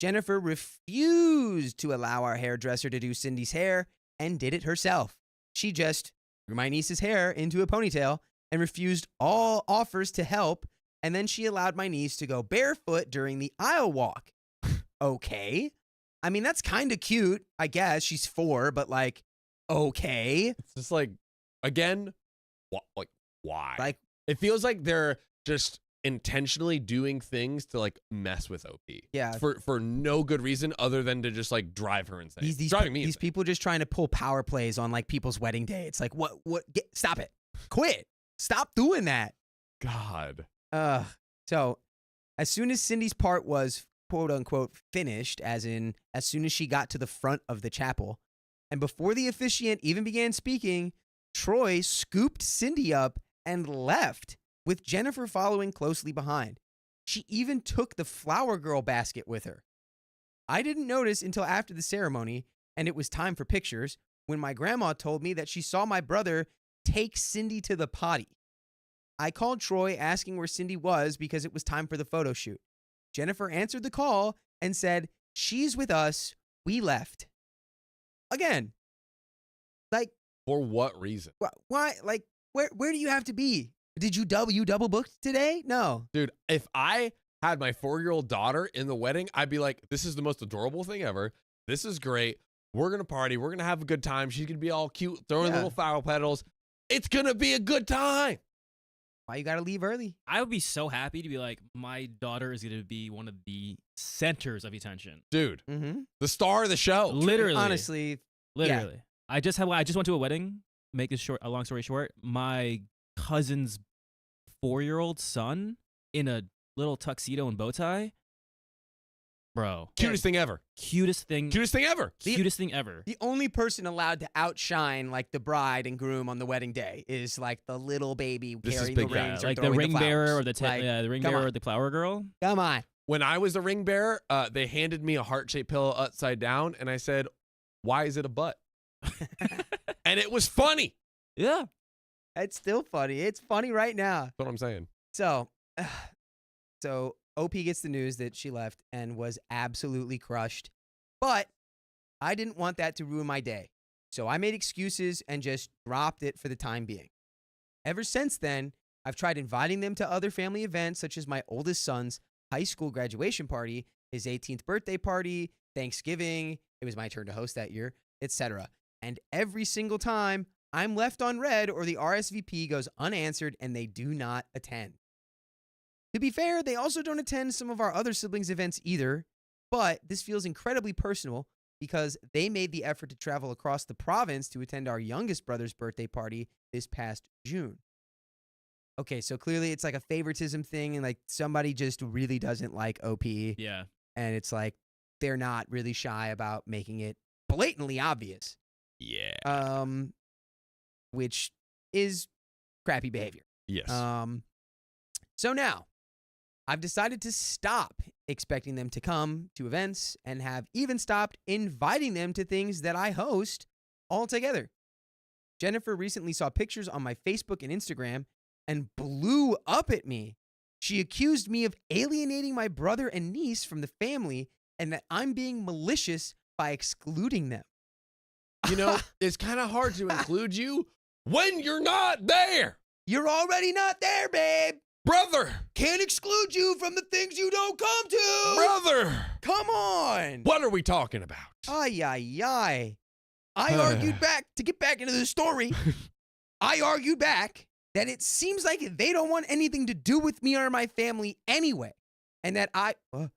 Jennifer refused to allow our hairdresser to do Cindy's hair and did it herself. She just threw my niece's hair into a ponytail and refused all offers to help, and then she allowed my niece to go barefoot during the aisle walk. Okay. I mean, that's kind of cute, I guess. She's 4, but like, okay. It's just like, again, why? Like, It feels like they're just intentionally doing things to like mess with OP. yeah. For no good reason other than to just like drive her insane. These Driving me these insane. people just trying to pull power plays on like people's wedding day. It's like, stop it. Quit. Stop doing that. God. So as soon as Cindy's part was quote unquote finished, as soon as she got to the front of the chapel, and before the officiant even began speaking, Troy scooped Cindy up and left, with Jennifer following closely behind. She even took the flower girl basket with her. I didn't notice until after the ceremony, and it was time for pictures, when my grandma told me that she saw my brother take Cindy to the potty. I called Troy asking where Cindy was because it was time for the photo shoot. Jennifer answered the call and said, "She's with us. We left." Again, like, For what reason? why? Like, where do you have to be? Did you double booked today? No. Dude, if I had my 4-year-old daughter in the wedding, I'd be like, this is the most adorable thing ever. This is great. We're going to party. We're going to have a good time. She's going to be all cute, throwing Yeah. little flower petals. It's going to be a good time. Why you got to leave early? I would be so happy to be like, my daughter is going to be one of the centers of attention. Dude, Mm-hmm. the star of the show. Literally. Honestly, Literally. I just went to a wedding. Make this short, a long story short. My cousin's 4-year-old son in a little tuxedo and bow tie. Bro. Cutest thing ever. Cutest thing. Cutest thing ever. Cutest thing ever. the only person allowed to outshine like the bride and groom on the wedding day is like the little baby This is carrying the big guy. rings or Like the throwing ring bearer flowers. or the Like, the ring come bearer on. or the flower girl. Come on. When I was the ring bearer, they handed me a heart-shaped pillow upside down, and I said, Why is it a but? And it was funny. Yeah. It's still funny. It's funny right now. That's what I'm saying. So OP gets the news that she left and was absolutely crushed. But I didn't want that to ruin my day. So I made excuses and just dropped it for the time being. Ever since then, I've tried inviting them to other family events, such as my oldest son's high school graduation party, his 18th birthday party, Thanksgiving. It was my turn to host that year, etc. And every single time, I'm left on red or the RSVP goes unanswered and they do not attend. To be fair, they also don't attend some of our other siblings' events either, but this feels incredibly personal because they made the effort to travel across the province to attend our youngest brother's birthday party this past June. Okay, so clearly it's like a favoritism thing and like somebody just really doesn't like OP. Yeah. And it's like they're not really shy about making it blatantly obvious. Yeah. Which is crappy behavior. Yes. So now, I've decided to stop expecting them to come to events and have even stopped inviting them to things that I host altogether. Jennifer recently saw pictures on my Facebook and Instagram and blew up at me. She accused me of alienating my brother and niece from the family and that I'm being malicious by excluding them. You know, it's kind of hard to include you when you're not there. You're already not there, babe. Brother. Can't exclude you from the things you don't come to. Brother. Come on. What are we talking about? Ay, ay, ay. I argued back, to get back into the story, I argued back that it seems like they don't want anything to do with me or my family anyway. And that I... Did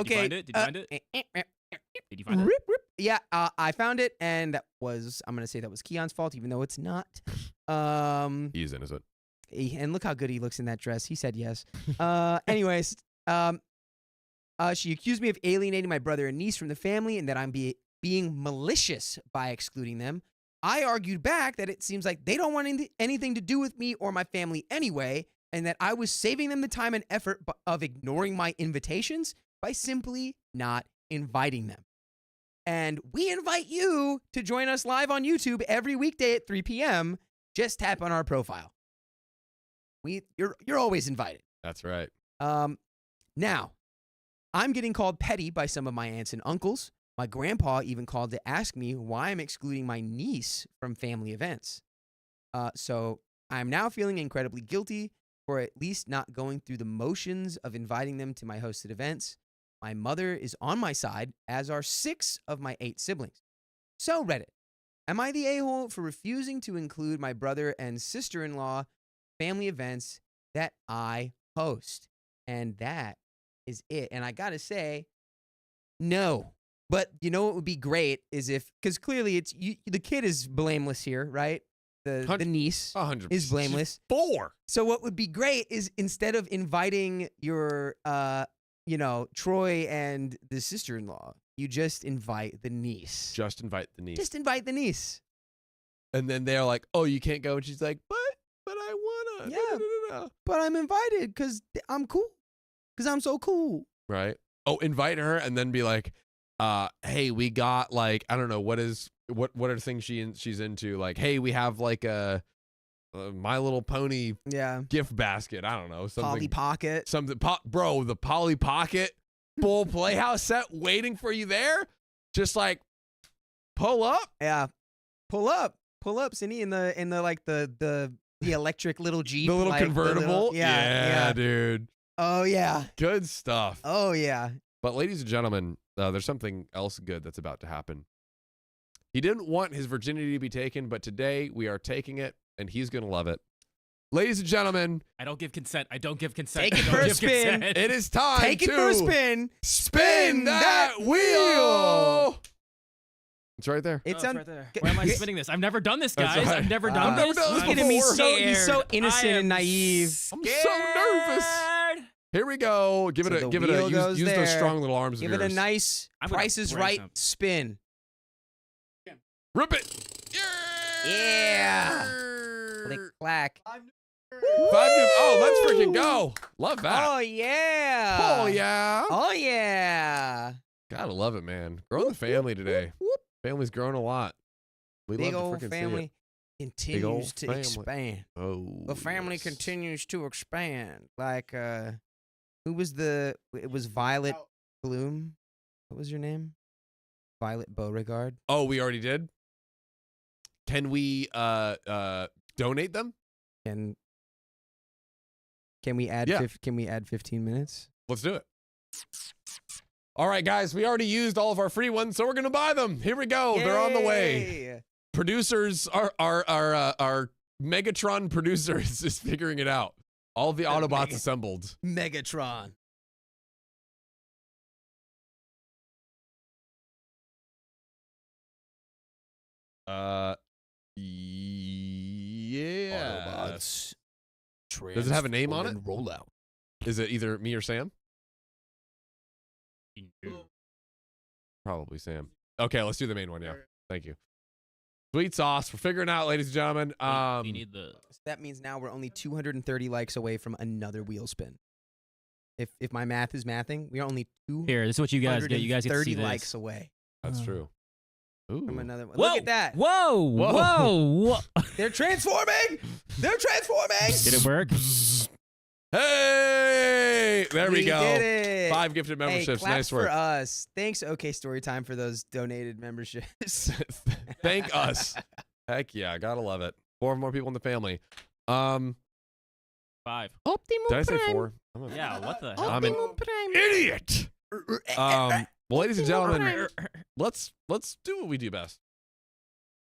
you find it? Did you find it? Did you find it? Yeah, I found it, and that was, I'm going to say that was Keon's fault, even though it's not. He's innocent. And look how good he looks in that dress. He said yes. Anyways, she accused me of alienating my brother and niece from the family and that I'm being malicious by excluding them. I argued back that it seems like they don't want anything to do with me or my family anyway, and that I was saving them the time and effort of ignoring my invitations by simply not inviting them. And we invite you to join us live on YouTube every weekday at 3 p.m. Just tap on our profile. You're always invited. That's right. Now, I'm getting called petty by some of my aunts and uncles. My grandpa even called to ask me why I'm excluding my niece from family events. So I'm now feeling incredibly guilty for at least not going through the motions of inviting them to my hosted events. My mother is on my side, as are 6 of my 8 siblings. So Reddit, am I the a-hole for refusing to include my brother and sister-in-law family events that I host? And that is it. And I gotta say, no. But you know what would be great is if, because clearly it's the kid is blameless here, right? The niece 100%. is blameless. 4. So what would be great is instead of inviting your, Troy and the sister-in-law, you just invite the niece. Just invite the niece. Just invite the niece. And then they're like, oh, you can't go. And she's like, but I wanna. Yeah. No. But I'm invited because I'm cool. Because I'm so cool. Right. Oh, invite her and then be like, hey, we got like, I don't know, what are things she's into? Like, hey, we have like a My Little Pony gift basket. I don't know. Something, Polly Pocket. Something, bro, the Polly Pocket full Playhouse set waiting for you there. Just like pull up. Yeah. Pull up, Cindy, in the like the electric little Jeep. The little like, convertible. Yeah, dude. Oh, yeah. Good stuff. Oh, yeah. But ladies and gentlemen, there's something else good that's about to happen. He didn't want his virginity to be taken, but today we are taking it, and he's going to love it. Ladies and gentlemen. I don't give consent. I don't give consent. Take it for a spin. It is time Take it for a spin. Spin that wheel. It's right there. It's right there. Why am I spinning this? I've never done this, That's guys. right. I've never done this. Look at him. He's scared. so innocent I am and naive. I'm so nervous. Here we go. Give it a use those strong little arms Give of it yours. a nice Price is Right spin. Rip it. Yeah. Click clack. Oh, let's freaking go. Love that. Oh yeah. Oh, yeah. Oh yeah. Gotta love it, man. Growing the family today. Whoop. Family's grown a lot. We Big love old to freaking family see it. continues to family. expand. Oh, The family yes. continues to expand. Like who was the? It was Violet Bloom. What was your name? Violet Beauregard. Oh, we already did? Can we donate them? Can we add? Yeah. Can we add 15 minutes? Let's do it. All right, guys, we already used all of our free ones, so we're gonna buy them. Here we go. They're on the way. Yay! Producers, our Megatron producers is figuring it out. All of the Autobots assembled. Megatron. Yeah. Autobots. Does it have a name on it? Roll out. Is it either me or Sam? Probably Sam. Okay, let's do the main one. Yeah, thank you. Sweet sauce. We're figuring out, ladies and gentlemen. We need the. So that means now we're only 230 likes away from another wheel spin. If my math is mathing, we are only Here, this is what you guys get. You guys get to see 230 this. likes away That's true. from Ooh. another one. Whoa! Look at that. Whoa! Whoa! They're transforming. They're transforming. Did it work? Hey, there we go. Did it. 5 gifted memberships. Hey, Nice claps work. for us. Thanks, OK Storytime, for those donated memberships. Thank us. Heck yeah, gotta love it. 4 more people in the family. 5. Optimum Did I say Prime. 4? Yeah. What the hell? I'm an Optimum Prime. idiot. Well, ladies and gentlemen, Prime. let's do what we do best.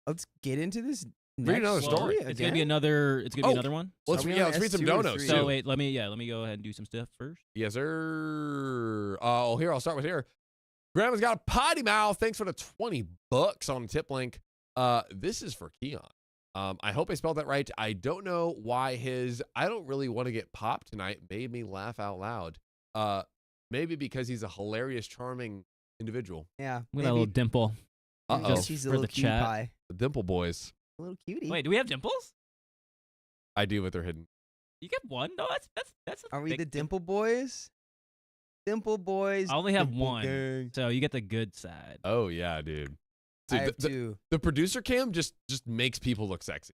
Let's get into this. Read another next story. It's gonna be again? another. It's gonna Oh. be another one. Let's Are we yeah, on let's read some S2 or donos 3? So too. wait, let me go ahead and do some stuff first. Yes, sir. Oh, here, I'll start with here. Grandma's got a potty mouth. Thanks for the $20 on the tip link. This is for Keon. I hope I spelled that right. I don't know why his I don't really want to get popped tonight made me laugh out loud. Maybe because he's a hilarious, charming individual. Yeah. With that little dimple. Uh-oh. Just he's a for little the cutie chat. pie. The Dimple Boys. A little cutie. Wait, do we have dimples? I do, but they're hidden. You get one? No, that's. A Are we big the Dimple Boys? Dimple Boys. I only have Dimple one, gang. so you get the good side. Oh yeah, dude. I Dude, have the, 2. the producer cam just makes people look sexy.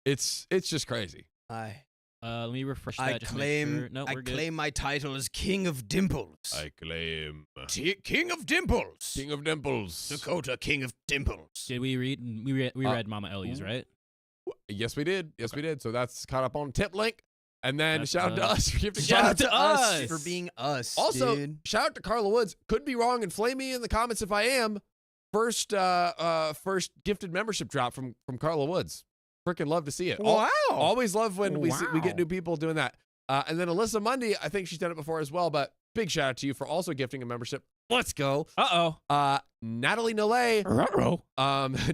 It's just crazy. Let me refresh that. I just to make sure. claim. No, I we're good. claim my title as King of Dimples. I claim King of Dimples. King of Dimples. Dakota King of Dimples. Did we read? We read Mama Ellie's, right? Yes, we did. Yes, we did. So that's caught up on tip link. And then That's shout out to us for gifting. Shout out gifts. to us. for being us. Also, dude. shout out to Carla Woods. Could be wrong, and flame me in the comments if I am. First gifted membership drop from Carla Woods. Freaking love to see it. Wow. Always love when we Wow. get new people doing that. And then Alyssa Mundy, I think she's done it before as well, but big shout out to you for also gifting a membership. Let's go. Natalie Nolay.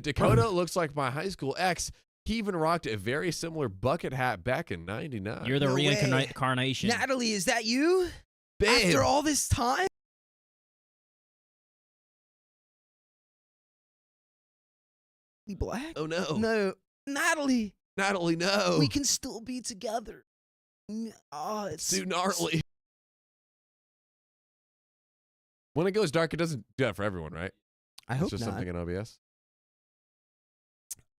Dakota looks like my high school ex. He even rocked a very similar bucket hat back in '99. You're the No way. reincarnation. Natalie, is that you? Babe. After all this time? We black? Oh no. No. Natalie, Natalie, no. we can still be together. Oh, it's too gnarly. When it goes dark, it doesn't do that for everyone, right? I It's hope just not. something in OBS.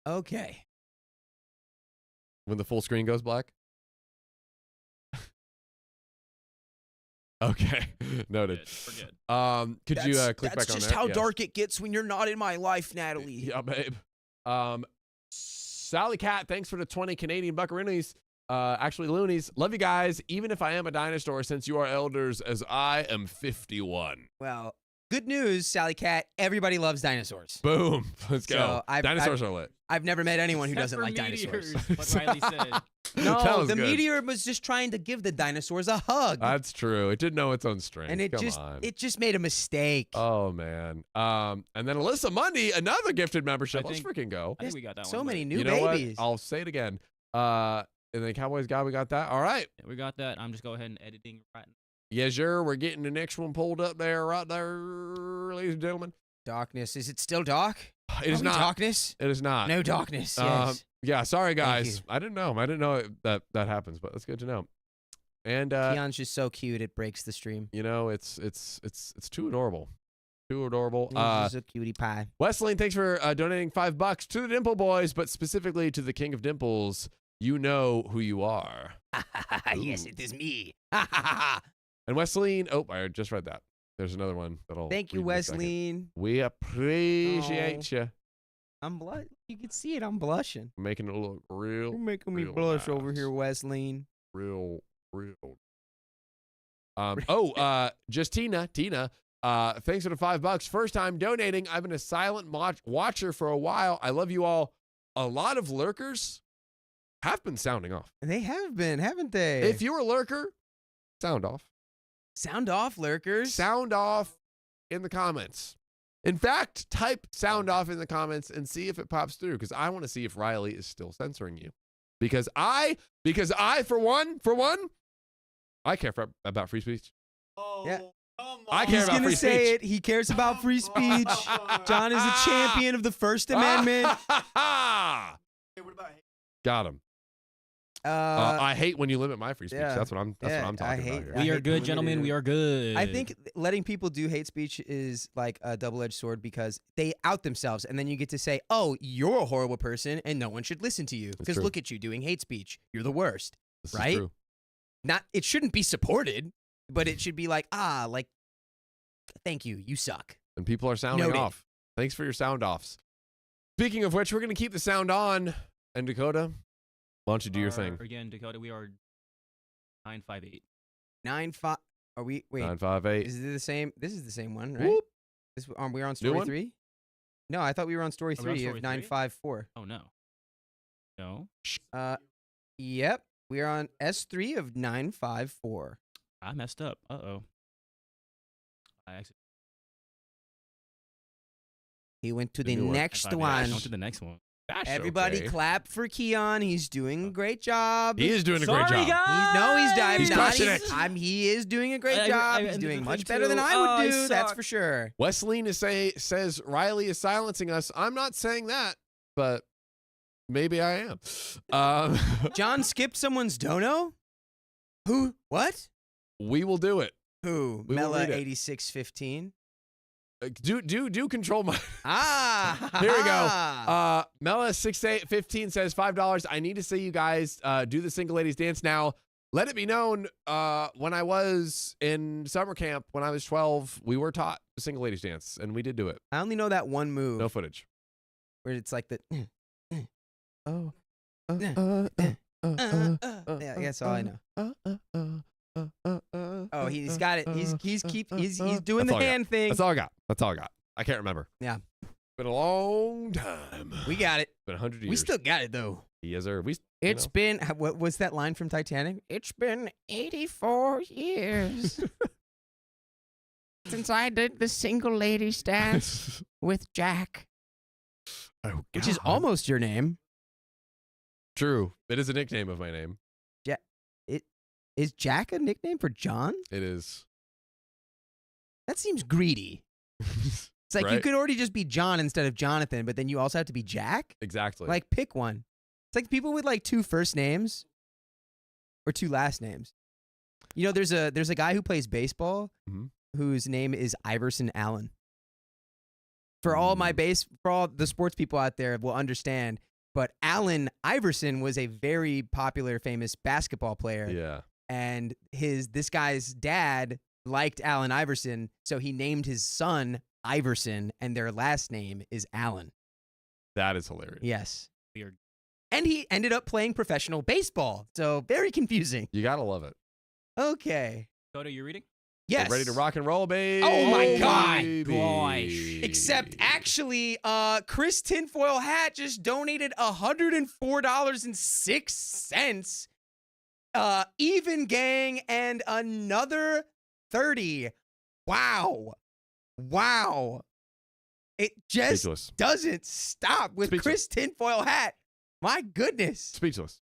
Okay. When the full screen goes black. Okay, noted. We're good. Could you click back on that? That's just how Yes. dark it gets when you're not in my life, Natalie. Yeah, babe. Sally Cat, thanks for the 20 Canadian buckaroonies. Actually, loonies. Love you guys, even if I am a dinosaur, since you are elders, as I am 51. Well, good news, Sally Cat. Everybody loves dinosaurs. Boom. Let's go. So Dinosaurs are lit. I've never met anyone who Except doesn't for like dinosaurs. meteors, what Riley said. That No, was the good. meteor was just trying to give the dinosaurs a hug. That's true. It did know its own strength. and it Come just on. made a mistake. Oh man. And then Alyssa Mundy, another gifted membership. I Let's think- freaking go. I think we got that so one. many but- new You know babies. what? I'll say it again. And then Cowboys guy, we got that. All right. Yeah, we got that. I'm just go ahead and editing right now. Yes, sir. We're getting the next one pulled up there, right there, ladies and gentlemen. Darkness. Is it still dark? It is Are we not. darkness. It is not. No darkness. Yes. Yeah, sorry guys. you. I didn't know that happens, but that's good to know. And Keon's just so cute it breaks the stream. you know, it's too adorable. Too adorable. He's just a cutie pie. Wesley, thanks for donating $5 to the Dimple Boys, but specifically to the King of Dimples. You know who you are. Yes, it is me. And Wesley, oh, I just read that. There's another one that'll. Thank you, read in a second. Wesley. We appreciate you. I'm blushing. You can see it. I'm blushing. Making it look real. You're making me real blush over nice. here, Wesley. Real. Just Tina, thanks for the $5. First time donating. I've been a silent watcher for a while. I love you all. A lot of lurkers have been sounding off. They have been, haven't they? If you're a lurker, sound off. Sound off, lurkers. Sound off in the comments. In fact, type sound off in the comments and see if it pops through, because I want to see if Riley is still censoring you. Because I, for one, I care about free speech. Oh, Yeah. come on. I care He's about gonna free say speech. it. He cares about free speech. John is a champion of the First Amendment. Hey, what about Got him. I hate when you limit my free speech. yeah. That's what I'm Yeah, talking I about hate- here. I We are hate good, limited- gentlemen. We are good. I think letting people do hate speech is like a double-edged sword because they out themselves, and then you get to say, "Oh, you're a horrible person, and no one should listen to you because true. look at you doing hate speech. You're the worst." This right? is true. Not, it shouldn't be supported, but it should be like, thank you, you suck. And people are sounding Noted. off. Thanks for your sound offs. Speaking of which, we're going to keep the sound on. And Dakota, why don't you do your thing? Again, Dakota, we are 958. 9-5. Are we? Wait. 958. Is it the same? This is the same one, right? Whoop. We're on New story one? 3. No, I thought we were on story Are we on 3 story of three? 954. Oh, no. No. Yep, we are on S3 of 954. I messed up. Uh-oh. I actually He went to The the new one. next I one. went to the next one. Gosh, Everybody okay. clap for Keon. He's doing a great job. He is doing a great Sorry, job. guys. He's He's crushing it. He is doing a great I job. He's ended doing the much thing better than too. I would Oh, I do. That's suck. for sure. Wesley says Riley is silencing us. I'm not saying that, but maybe I am. John skipped someone's dono? Who? What? We will do it. Who? We will Mela read it. 8615. Do control my. Ah. Here we go. Mela 6815 says $5. I need to see you guys do the single ladies dance now. Let it be known, when I was in summer camp when I was 12, we were taught the single ladies dance, and we did do it. I only know that one move No footage. where it's like the. Oh. Yeah, that's all I know. Oh, he's got it. He's doing That's the all I got. hand thing. That's all I got. That's all I got. I can't remember. Yeah. Been a long time. We got it. Been 100 years. We still got it though. Yes, sir. It's been, what was that line from Titanic? It's been 84 years since I did the single ladies dance with Jack. Oh, Which is God. almost your name. True. It is a nickname of my name. Is Jack a nickname for John? It is. That seems greedy. It's like you Right? could already just be John instead of Jonathan, but then you also have to be Jack? Exactly. Like, pick one. It's like people with like 2 first names or 2 last names. You know, there's a guy who plays baseball Mhm. whose name is Iverson Allen. For all the sports people out there will understand, but Allen Iverson was a very popular, famous basketball player. Yeah. And this guy's dad liked Allen Iverson, so he named his son Iverson, and their last name is Allen. That is hilarious. Yes. Weird. And he ended up playing professional baseball, so very confusing. You got to love it. Okay. Dakota, you reading? Yes. Ready to rock and roll, baby. Oh my God. Gosh. Except actually, Chris Tinfoil Hat just donated $104.06. Even gang and another 30. Wow. It just Speechless. doesn't stop with Speechless. Chris Tinfoil Hat. My goodness. Speechless.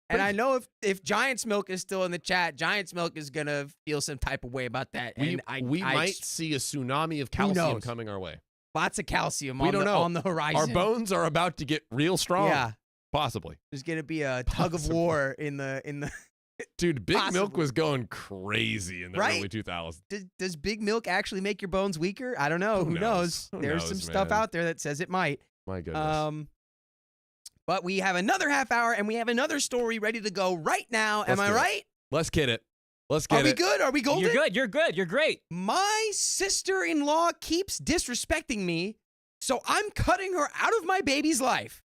And I know if Giant's Milk is still in the chat, Giant's Milk is gonna feel some type of way about that. We And might see a tsunami of calcium knows? coming our way. Lots of calcium We on, don't the, know. on the horizon. Our bones are about to get real strong. Yeah. Possibly. There's going to be a tug of Possibly. war in the Dude, Big Milk Possibly. was going crazy in the Right? early 2000s. Does big milk actually make your bones weaker? I don't know. Who knows? Who There's knows, some stuff man? out there that says it might. My goodness. But we have another half hour and we have another story ready to go right now. Am Let's I do it. right? Let's get it. Let's Are get we it. good? Are we golden? You're good. You're good. You're great. My sister-in-law keeps disrespecting me, so I'm cutting her out of my baby's life.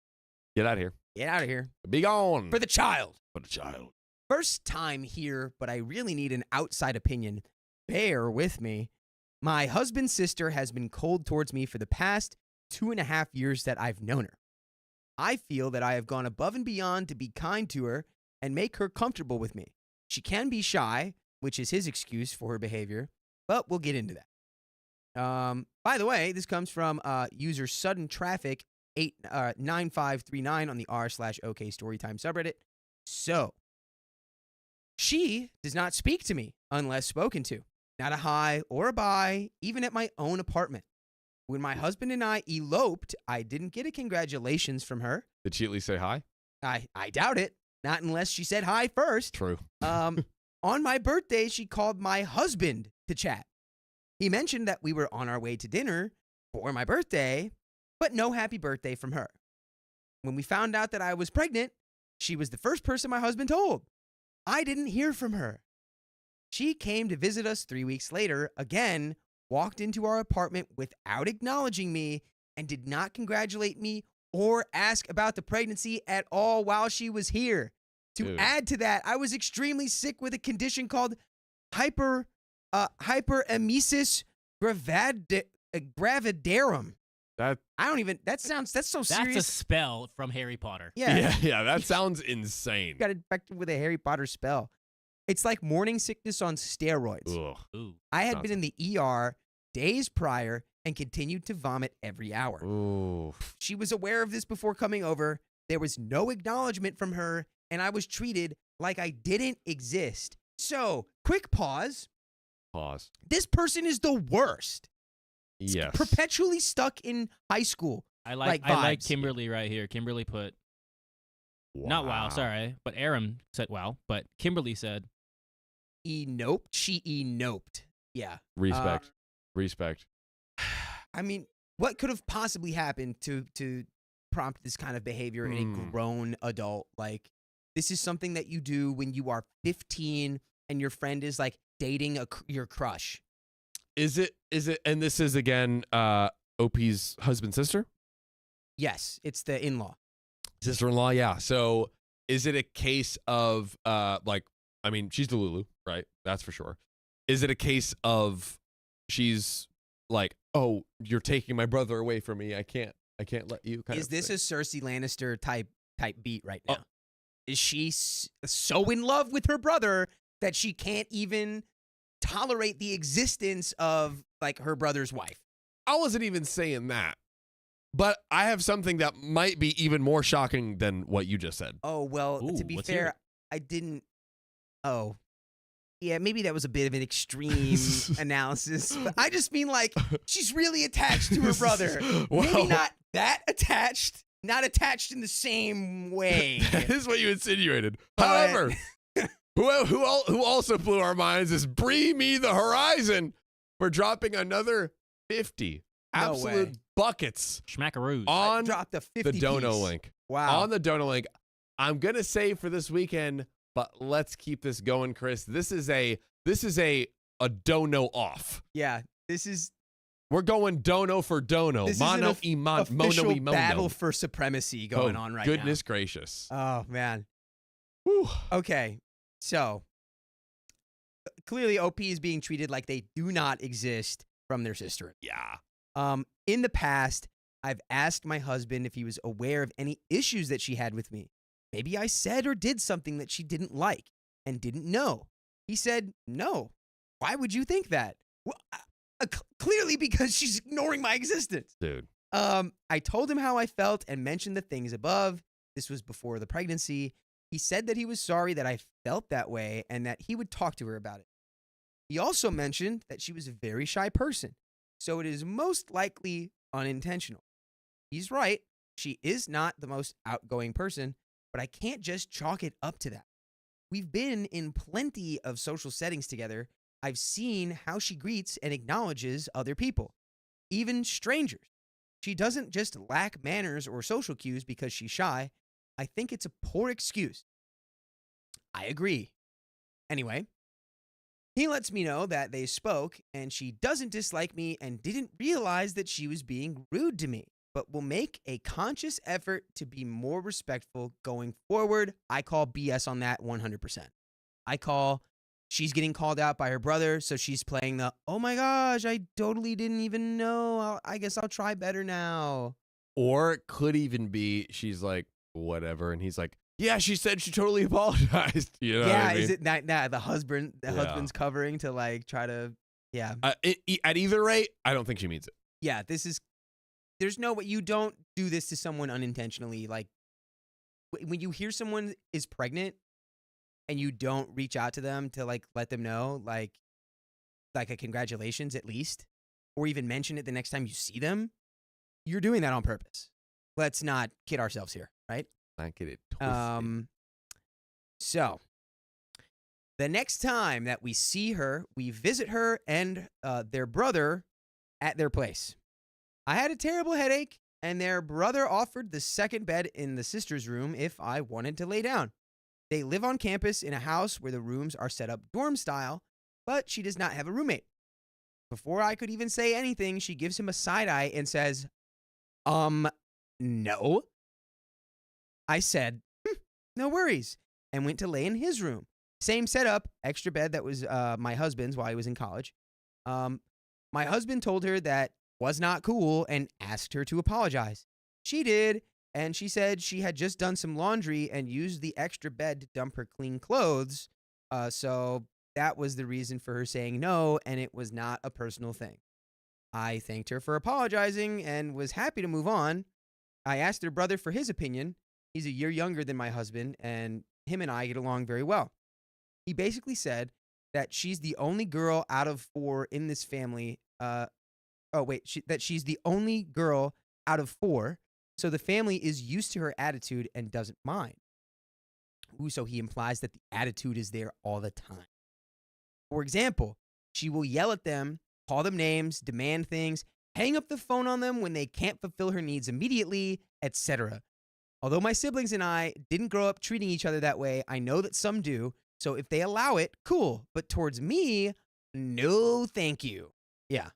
Get out of here. Get out of here. Be gone. For the child. For the child. First time here, but I really need an outside opinion. Bear with me. My husband's sister has been cold towards me for the past 2.5 years that I've known her. I feel that I have gone above and beyond to be kind to her and make her comfortable with me. She can be shy, which is his excuse for her behavior, but we'll get into that. By the way, this comes from user Sudden Traffic 9539 on the r/OK Storytime subreddit. So, she does not speak to me unless spoken to. Not a hi or a bye, even at my own apartment. When my husband and I eloped, I didn't get a congratulations from her. Did she at least say hi? I doubt it. Not unless she said hi first. True. On my birthday, she called my husband to chat. He mentioned that we were on our way to dinner for my birthday, but no happy birthday from her. When we found out that I was pregnant, she was the first person my husband told. I didn't hear from her. She came to visit us 3 weeks later, again, walked into our apartment without acknowledging me, and did not congratulate me or ask about the pregnancy at all while she was here. To Dude. add to that, I was extremely sick with a condition called hyperemesis gravidarum. That That's so That's serious. a spell from Harry Potter. yeah, that sounds insane. Got infected with a Harry Potter spell. It's like morning sickness on steroids. Ugh. Ooh. I had Sounds been in the ER days prior and continued to vomit every hour. Ooh. She was aware of this before coming over. There was no acknowledgement from her, and I was treated like I didn't exist. So, quick pause. Pause. This person is the worst. Yes. Perpetually stuck in high school. I like vibes. Kimberly right here. Kimberly put not wow, sorry, but Aaron said wow, but Kimberly said Enoped. She enoped. Yeah. Respect. Respect. I mean, what could have possibly happened to prompt this kind of behavior in a grown adult? Like, this is something that you do when you are 15 and your friend is like dating your crush. Is it? And this is again, OP's husband, sister, Yes, it's the in-law. sister-in-law. Yeah. So, is it a case of like? I mean, she's Delulu, right? That's for sure. Is it a case of she's like, oh, you're taking my brother away from me. I can't let you. Is this a Cersei Lannister type beat right now? Is she so in love with her brother that she can't even tolerate the existence of like her brother's wife? I wasn't even saying that, but I have something that might be even more shocking than what you just said. Oh, well, Ooh, to be let's hear fair, it. I didn't. Oh, yeah, maybe that was a bit of an extreme analysis. But I just mean like she's really attached to her brother. Maybe Wow. not that attached, not attached in the same way. That is what you insinuated. But- However, who also blew our minds is Bree Me the Horizon for dropping another 50 No absolute way. buckets schmackaroos. on Dropped a 50 the dono piece. link. Wow. On the dono link. I'm gonna say for this weekend, but let's keep this going, Chris. This is a dono off. Yeah, this is We're going dono for dono. This is Mono an e mono. official Mono e mono. battle for supremacy going Oh, on right goodness gracious. now. Oh man. Whew. Okay, so clearly OP is being treated like they do not exist from their sister. Yeah. In the past, I've asked my husband if he was aware of any issues that she had with me. Maybe I said or did something that she didn't like and didn't know. He said, no. Why would you think that? Well, clearly because she's ignoring my existence. Dude. I told him how I felt and mentioned the things above. This was before the pregnancy. He said that he was sorry that I felt that way and that he would talk to her about it. He also mentioned that she was a very shy person, so it is most likely unintentional. He's right. She is not the most outgoing person, but I can't just chalk it up to that. We've been in plenty of social settings together. I've seen how she greets and acknowledges other people, even strangers. She doesn't just lack manners or social cues because she's shy. I think it's a poor excuse. I agree. Anyway, he lets me know that they spoke and she doesn't dislike me and didn't realize that she was being rude to me, but will make a conscious effort to be more respectful going forward. I call BS on that 100%. I call she's getting called out by her brother, so she's playing the, oh my gosh, I totally didn't even know. I guess I'll try better now. Or it could even be she's like, whatever, and he's like, yeah, she said she totally apologized. You know what I mean? Is it not the husband's covering to like try to, yeah. At either rate, I don't think she means it. Yeah, there's no way you don't do this to someone unintentionally. Like when you hear someone is pregnant and you don't reach out to them to like let them know, like a congratulations at least, or even mention it the next time you see them, you're doing that on purpose. Let's not kid ourselves here, right? Not get it twisted. So the next time that we see her, we visit her and their brother at their place. I had a terrible headache, and their brother offered the second bed in the sister's room if I wanted to lay down. They live on campus in a house where the rooms are set up dorm style, but she does not have a roommate. Before I could even say anything, she gives him a side eye and says, no. I said, no worries, and went to lay in his room. Same setup, extra bed that was my husband's while he was in college. My husband told her that was not cool and asked her to apologize. She did, and she said she had just done some laundry and used the extra bed to dump her clean clothes. So that was the reason for her saying no, and it was not a personal thing. I thanked her for apologizing and was happy to move on. I asked her brother for his opinion. He's a year younger than my husband, and him and I get along very well. He basically said that she's the only girl out of 4 in this family. That she's the only girl out of 4, so the family is used to her attitude and doesn't mind. So he implies that the attitude is there all the time. For example, she will yell at them, call them names, demand things, hang up the phone on them when they can't fulfill her needs immediately, etc. Although my siblings and I didn't grow up treating each other that way, I know that some do, so if they allow it, cool. But towards me, no thank you. Yeah.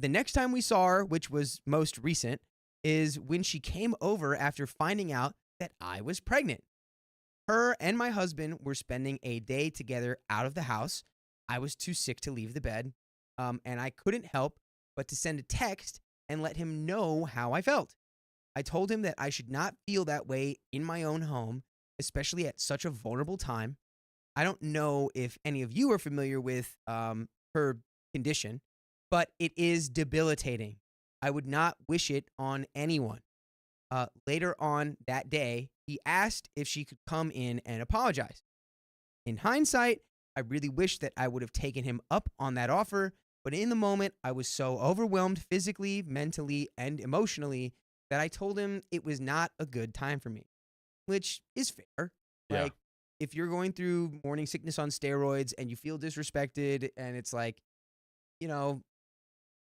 The next time we saw her, which was most recent, is when she came over after finding out that I was pregnant. Her and my husband were spending a day together out of the house. I was too sick to leave the bed, and I couldn't help but to send a text and let him know how I felt. I told him that I should not feel that way in my own home, especially at such a vulnerable time. I don't know if any of you are familiar with her condition, but it is debilitating. I would not wish it on anyone. Later on that day, he asked if she could come in and apologize. In hindsight, I really wish that I would have taken him up on that offer, but in the moment, I was so overwhelmed physically, mentally, and emotionally that I told him it was not a good time for me, which is fair. Yeah. Like, if you're going through morning sickness on steroids and you feel disrespected, and it's like, you know,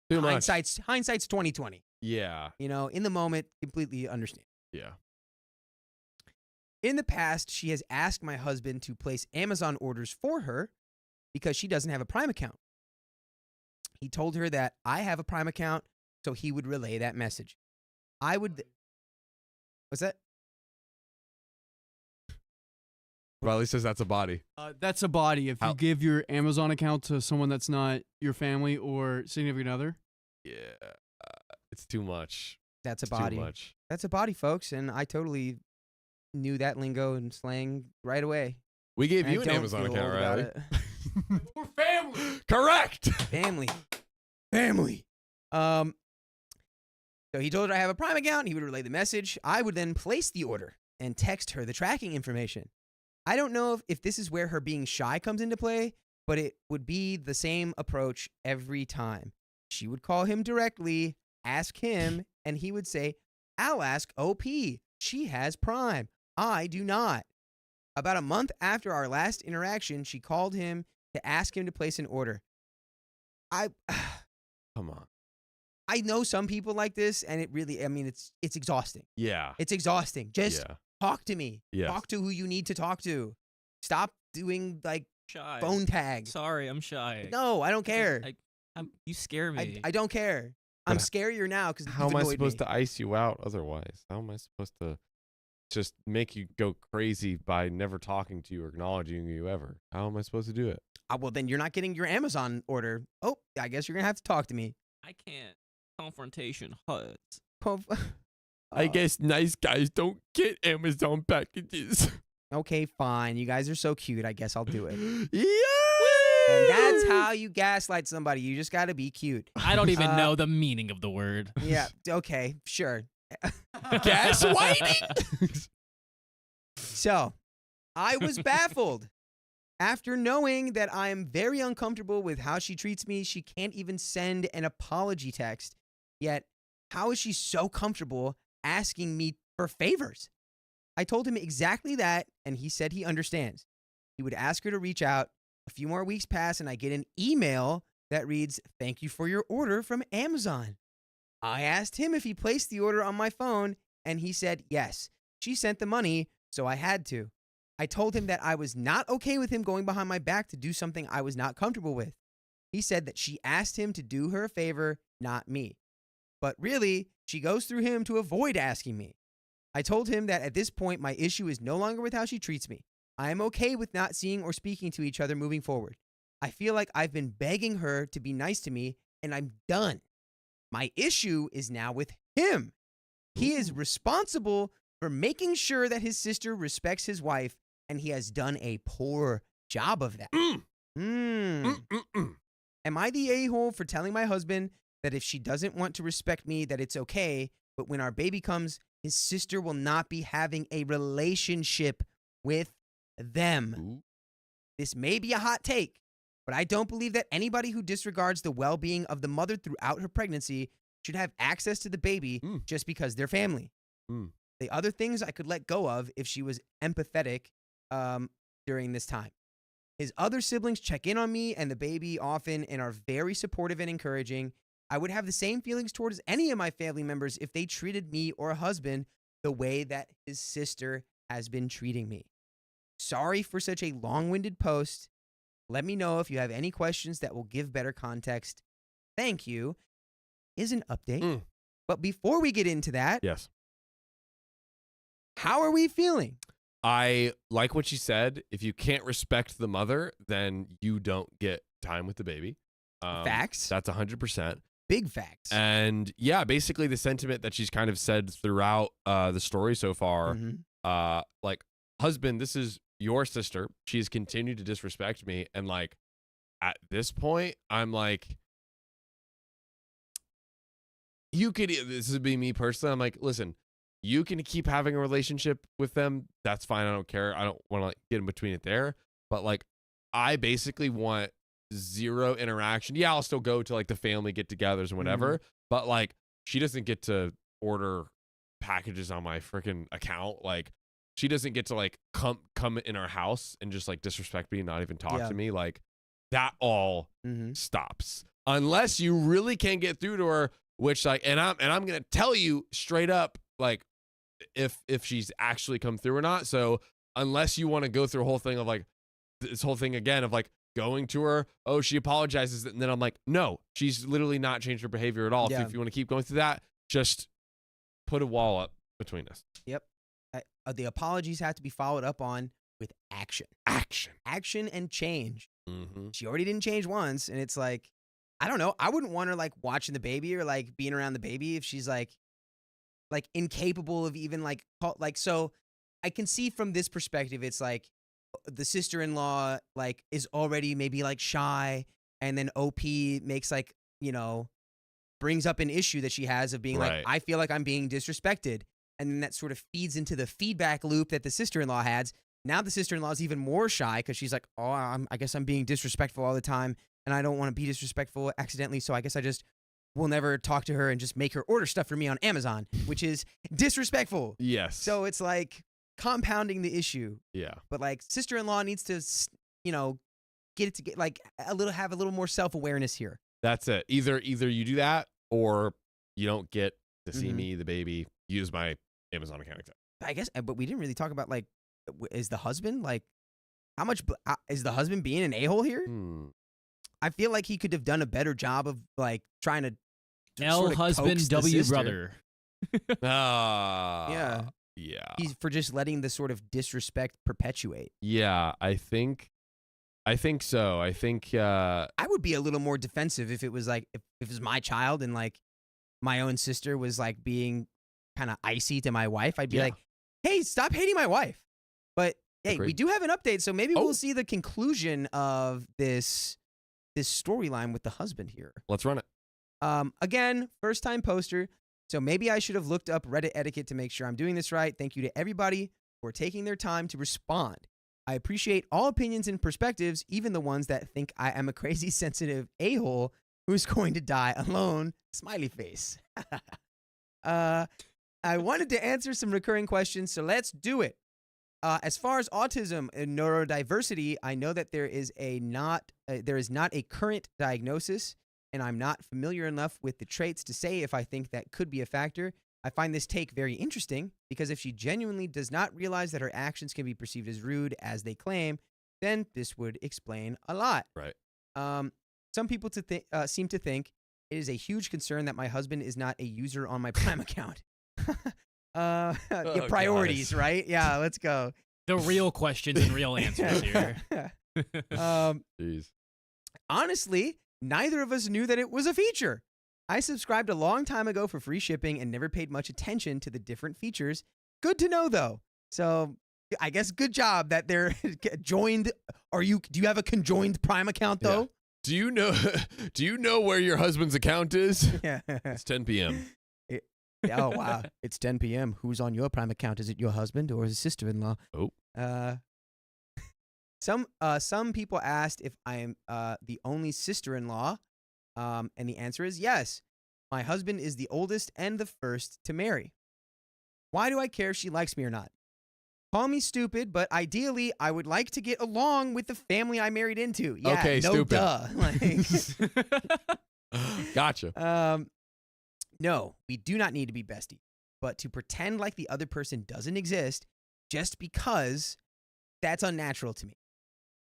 Too much. hindsight's 20/20. Yeah. You know, in the moment, completely understand. Yeah. In the past, she has asked my husband to place Amazon orders for her because she doesn't have a Prime account. He told her that I have a Prime account, so he would relay that message. What's that? Riley says that's a body. That's a body. If How- you give your Amazon account to someone that's not your family or significant other. Yeah. It's too much. That's a It's body. Too much. That's a body, folks, and I totally knew that lingo and slang right away. We gave And I you an don't Amazon feel account, old about Riley. it. We're family. Correct. Family. So he told her I have a Prime account. He would relay the message. I would then place the order and text her the tracking information. I don't know if this is where her being shy comes into play, but it would be the same approach every time. She would call him directly, ask him, and he would say, I'll ask OP. She has Prime. I do not. About a month after our last interaction, she called him to ask him to place an order. Come on. I know some people like this, and it really, I mean, it's exhausting. Yeah. It's exhausting. Just Yeah. talk to me. Yes. Talk to who you need to talk to. Stop doing like Shy. phone tag. Sorry, I'm shy. No, I don't care. You scare me. I don't care. But I'm scarier now because How am I supposed to ice you out otherwise? How am I supposed to just make you go crazy by never talking to you or acknowledging you ever? How am I supposed to do it? Well, then you're not getting your Amazon order. Oh, I guess you're going to have to talk to me. I can't. Confrontation hurts. I guess nice guys don't get Amazon packages. Okay, fine. You guys are so cute. I guess I'll do it. Yeah. And that's how you gaslight somebody. You just got to be cute. I don't even know the meaning of the word. Yeah. Okay. Sure. Gaslighting. So, I was baffled. After knowing that I am very uncomfortable with how she treats me, she can't even send an apology text. Yet, how is she so comfortable asking me for favors? I told him exactly that, and he said he understands. He would ask her to reach out. A few more weeks pass, and I get an email that reads, "Thank you for your order from Amazon." I asked him if he placed the order on my phone, and he said yes. She sent the money, so I had to. I told him that I was not okay with him going behind my back to do something I was not comfortable with. He said that she asked him to do her a favor, not me. But really, she goes through him to avoid asking me. I told him that at this point, my issue is no longer with how she treats me. I am okay with not seeing or speaking to each other moving forward. I feel like I've been begging her to be nice to me, and I'm done. My issue is now with him. He is responsible for making sure that his sister respects his wife, and he has done a poor job of that. Am I the a-hole for telling my husband that if she doesn't want to respect me, that it's okay, but when our baby comes, his sister will not be having a relationship with them? Ooh. This may be a hot take, but I don't believe that anybody who disregards the well-being of the mother throughout her pregnancy should have access to the baby just because they're family. The other things I could let go of if she was empathetic during this time. His other siblings check in on me and the baby often and are very supportive and encouraging. I would have the same feelings towards any of my family members if they treated me or a husband the way that his sister has been treating me. Sorry for such a long-winded post. Let me know if you have any questions that will give better context. Thank you. Is an update. But before we get into that, Yes. how are we feeling? I like what you said. If you can't respect the mother, then you don't get time with the baby. Facts. That's 100%. Big facts. And yeah, basically the sentiment that she's kind of said throughout the story so far, like, husband, this is your sister. She's continued to disrespect me. And like, at this point, I'm like, this would be me personally. I'm like, listen, you can keep having a relationship with them. That's fine. I don't care. I don't want to like get in between it there. But like, I basically want zero interaction. Yeah, I'll still go to like the family get-togethers and whatever. But like, she doesn't get to order packages on my freaking account. Like, she doesn't get to like come in our house and just like disrespect me and not even talk to me. Like, that all stops unless you really can't get through to her. Which like, and I'm gonna tell you straight up, like, if she's actually come through or not. So unless you want to go through a whole thing of like this whole thing again of like going to her, oh, she apologizes, and then I'm like, no, she's literally not changed her behavior at all. Yeah. So if you want to keep going through that, just put a wall up between us. Yep. The apologies have to be followed up on with action. Action and change. She already didn't change once, and it's like, I don't know. I wouldn't want her like watching the baby or like being around the baby if she's like incapable of even like so I can see from this perspective, it's like the sister-in-law like is already maybe like shy, and then OP makes like, you know, brings up an issue that she has of being like, I feel like I'm being disrespected. And then that sort of feeds into the feedback loop that the sister-in-law has. Now the sister-in-law is even more shy because she's like, oh, I guess I'm being disrespectful all the time, and I don't want to be disrespectful accidentally, so I guess I just will never talk to her and just make her order stuff for me on Amazon, which is disrespectful. Yes. So it's like compounding the issue. yeah. But like sister-in-law needs to, get it to get like have a little more self-awareness here. That's it. Either you do that or you don't get to see Mhm. me, the baby, use my Amazon account. I guess, but we didn't really talk about like, is the husband like, how much is the husband being an a-hole here? I feel like he could have done a better job of like trying to L sort of husband coax the W sister. brother. Yeah. Yeah. He's for just letting the sort of disrespect perpetuate. Yeah, I think so. I think I would be a little more defensive if it was like if it was my child and like my own sister was like being kind of icy to my wife. I'd be Yeah. like, "Hey, stop hating my wife." But hey, we Agreed. do have an update, so maybe Oh. we'll see the conclusion of this storyline with the husband here. let's run it. Again, first time poster. So maybe I should have looked up Reddit etiquette to make sure I'm doing this right. Thank you to everybody for taking their time to respond. I appreciate all opinions and perspectives, even the ones that think I am a crazy sensitive a-hole who's going to die alone. Smiley face. I wanted to answer some recurring questions, so let's do it. As far as autism and neurodiversity, I know that there is not a current diagnosis, and I'm not familiar enough with the traits to say if I think that could be a factor. I find this take very interesting because if she genuinely does not realize that her actions can be perceived as rude as they claim, then this would explain a lot. Right. Some people seem to think it is a huge concern that my husband is not a user on my Prime account. Your priorities, gosh. right? Yeah, let's go. The real questions and real answers here. Jeez. Honestly, neither of us knew that it was a feature. I subscribed a long time ago for free shipping and never paid much attention to the different features. Good to know, though. So I guess good job that they're joined. Do you have a conjoined Prime account, though? Do you know where your husband's account is? Yeah. It's 10 p.m. Oh, wow. It's 10 p.m. Who's on your Prime account? Is it your husband or his sister-in-law? Oh. Some people asked if I am the only sister-in-law, and the answer is yes. My husband is the oldest and the first to marry. Why do I care if she likes me or not? Call me stupid, but ideally, I would like to get along with the family I married into. Yeah, Okay, no stupid. duh. Gotcha. No, we do not need to be besties, but to pretend like the other person doesn't exist just because that's unnatural to me.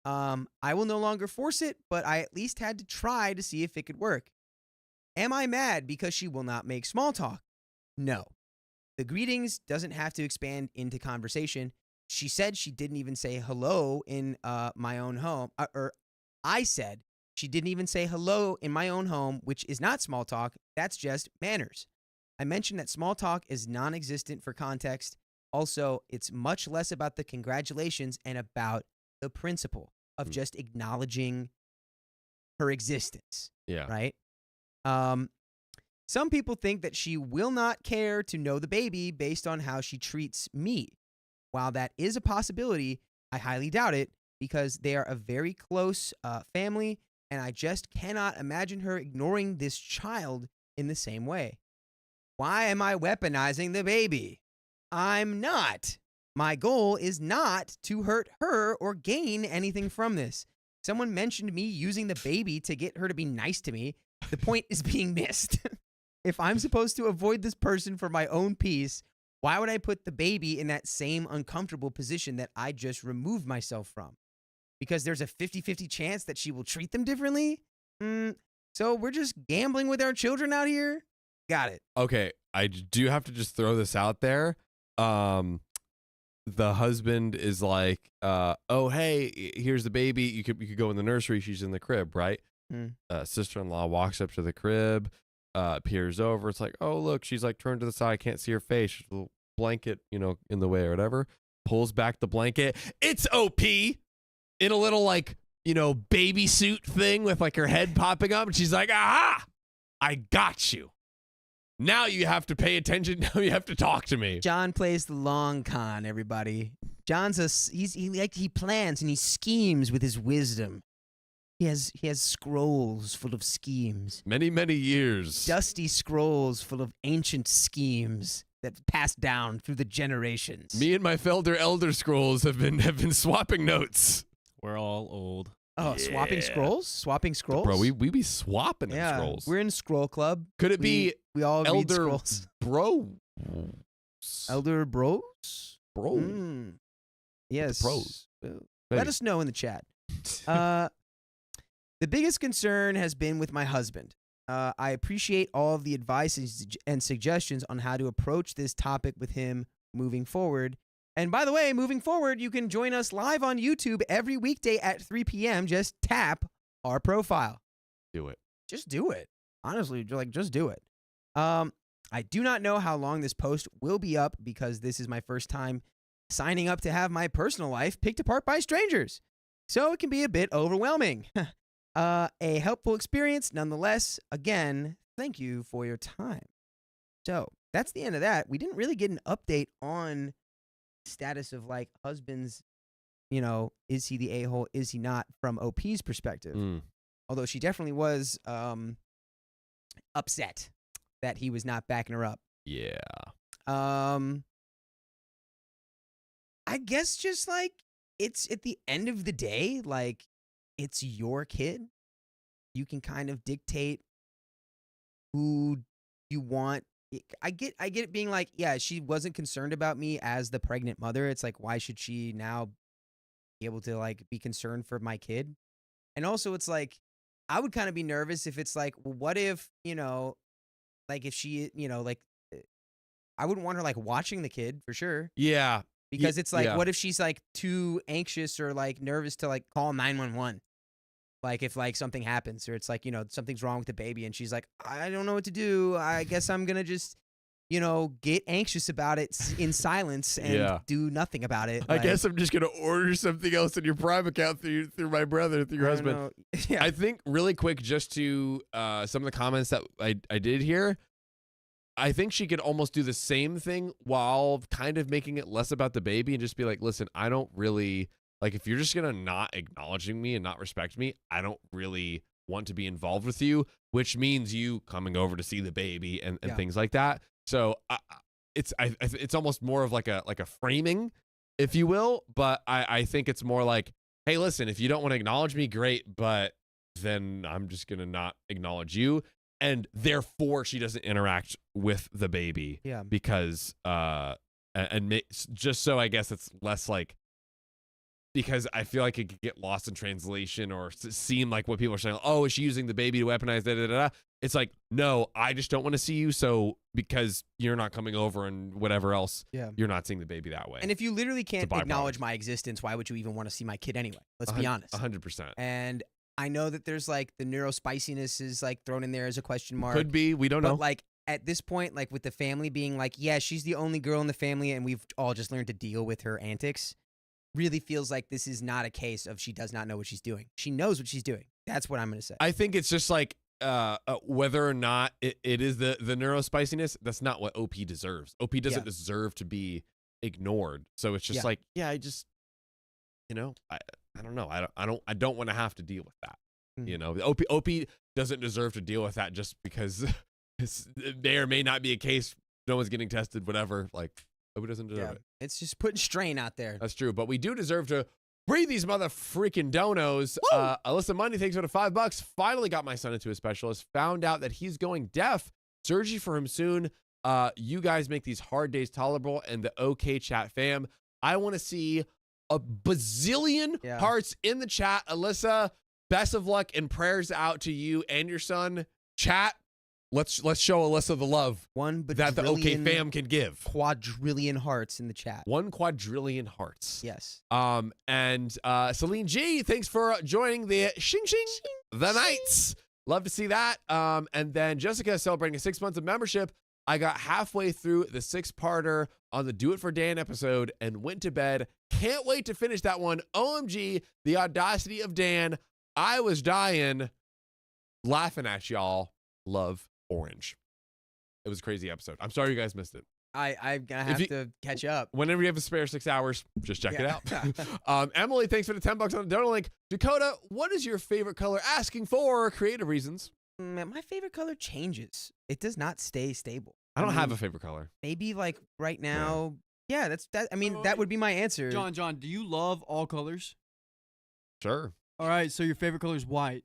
I will no longer force it, but I at least had to try to see if it could work. Am I mad because she will not make small talk? No. The greetings doesn't have to expand into conversation. She said she didn't even say hello in my own home. I said she didn't even say hello in my own home, which is not small talk. That's just manners. I mentioned that small talk is non-existent for context. Also, it's much less about the congratulations and about the principle of just acknowledging her existence. Yeah. Right? Some people think that she will not care to know the baby based on how she treats me. While that is a possibility, I highly doubt it because they are a very close family, and I just cannot imagine her ignoring this child in the same way. Why am I weaponizing the baby? I'm not. My goal is not to hurt her or gain anything from this. Someone mentioned me using the baby to get her to be nice to me. The point is being missed. If I'm supposed to avoid this person for my own peace, why would I put the baby in that same uncomfortable position that I just removed myself from? Because there's a 50-50 chance that she will treat them differently? So we're just gambling with our children out here? Got it. Okay, I do have to just throw this out there. The husband is like, oh, hey, here's the baby. You could go in the nursery. She's in the crib, right? Sister-in-law walks up to the crib, peers over. It's like, oh, look, she's like turned to the side. Can't see her face. She's a little blanket, in the way or whatever. Pulls back the blanket. It's OP in a little like, baby suit thing with like her head popping up. And she's like, aha, I got you. Now you have to pay attention. Now you have to talk to me. John plays the long con, everybody. John's he plans and he schemes with his wisdom. He has scrolls full of schemes. Many, many years. Dusty scrolls full of ancient schemes that passed down through the generations. Me and my Felder Elder Scrolls have been swapping notes. We're all old. Oh, swapping Yeah. scrolls? Swapping scrolls? Bro, we be swapping them yeah, scrolls. we're in scroll club. Could it be We all read Elder scrolls. Bro? Elder bros? Bro. Mm. Yes. pros. Let Maybe. us know in the chat. The biggest concern has been with my husband. I appreciate all of the advice and suggestions on how to approach this topic with him moving forward. And by the way, moving forward, you can join us live on YouTube every weekday at 3 p.m. Just tap our profile. Do it. Just do it. Honestly, just do it. I do not know how long this post will be up because this is my first time signing up to have my personal life picked apart by strangers. So it can be a bit overwhelming. A helpful experience nonetheless. Again, thank you for your time. So that's the end of that. We didn't really get an update on status of like husbands, is he the a-hole, is he not, from OP's perspective. Although she definitely was upset that he was not backing her up. Yeah. I guess just like it's at the end of the day, like it's your kid. You can kind of dictate who you want. I get it being like, yeah, she wasn't concerned about me as the pregnant mother. It's like, why should she now be able to like be concerned for my kid? And also it's like, I would kind of be nervous if it's like, well, what if, like if she, like I wouldn't want her like watching the kid for sure. Yeah. Because it's like, yeah. what if she's like too anxious or like nervous to like call 911? Like if like something happens or it's like, something's wrong with the baby and she's like, I don't know what to do. I guess I'm going to just, get anxious about it in silence and do nothing about it. I guess I'm just going to order something else in your Prime account through my brother, through your husband. Yeah. I think really quick, just to some of the comments that I did here, I think she could almost do the same thing while kind of making it less about the baby and just be like, listen, I don't really, like, if you're just going to not acknowledging me and not respect me, I don't really want to be involved with you, which means you coming over to see the baby and things like that. So it's almost more of like a framing, if you will. But I think it's more like, hey, listen, if you don't want to acknowledge me, great, but then I'm just going to not acknowledge you. And therefore, she doesn't interact with the baby. Yeah. Because, just so I guess it's less like, because I feel like it could get lost in translation or seem like what people are saying. Oh, is she using the baby to weaponize? Da, da, da, da. It's like, no, I just don't want to see you. So because you're not coming over and whatever else, you're not seeing the baby that way. And if you literally can't acknowledge my existence, why would you even want to see my kid anyway? Let's be honest. 100%. And I know that there's like the neurospiciness is like thrown in there as a question mark. Could be. We don't know. But like at this point, like with the family being like, yeah, she's the only girl in the family and we've all just learned to deal with her antics, really feels like this is not a case of she does not know what she's doing. She knows what she's doing. That's what I'm going to say. I think it's just like whether or not it is the neurospiciness, that's not what OP deserves. OP doesn't deserve to be ignored. So it's just like, I just, I don't know. I don't want to have to deal with that. The OP doesn't deserve to deal with that just because it may or may not be a case. No one's getting tested, whatever. Like, OP doesn't deserve it. It's just putting strain out there. That's true. But we do deserve to breathe these mother freaking donos. Alyssa Money, thanks for the $5. Finally got my son into a specialist. Found out that he's going deaf. Surgery for him soon. You guys make these hard days tolerable. And the OK Chat fam, I want to see a bazillion hearts in the chat. Alyssa, best of luck and prayers out to you and your son. Chat, let's show Alyssa the love that the OK fam can give. Quadrillion hearts in the chat. 1 quadrillion hearts. Yes. And Celine G, thanks for joining the Shing Shing the Nights. Love to see that. And then Jessica celebrating 6 months of membership. I got halfway through the 6-parter on the Do It for Dan episode and went to bed. Can't wait to finish that one. OMG, the audacity of Dan. I was dying laughing at y'all. Love, Orange. It was a crazy episode. I'm sorry you guys missed it. I'm gonna If have to catch up. Whenever you have a spare 6 hours, just check Yeah. it out. Emily, thanks for the $10 on the donor link. Dakota, what is your favorite color? Asking for creative reasons. My favorite color changes. It does not stay stable. I don't have mean, a favorite color. Maybe like right now. Yeah, that's that. I mean, Oh, that would be my answer. John, do you love all colors? Sure. All right, so your favorite color is white.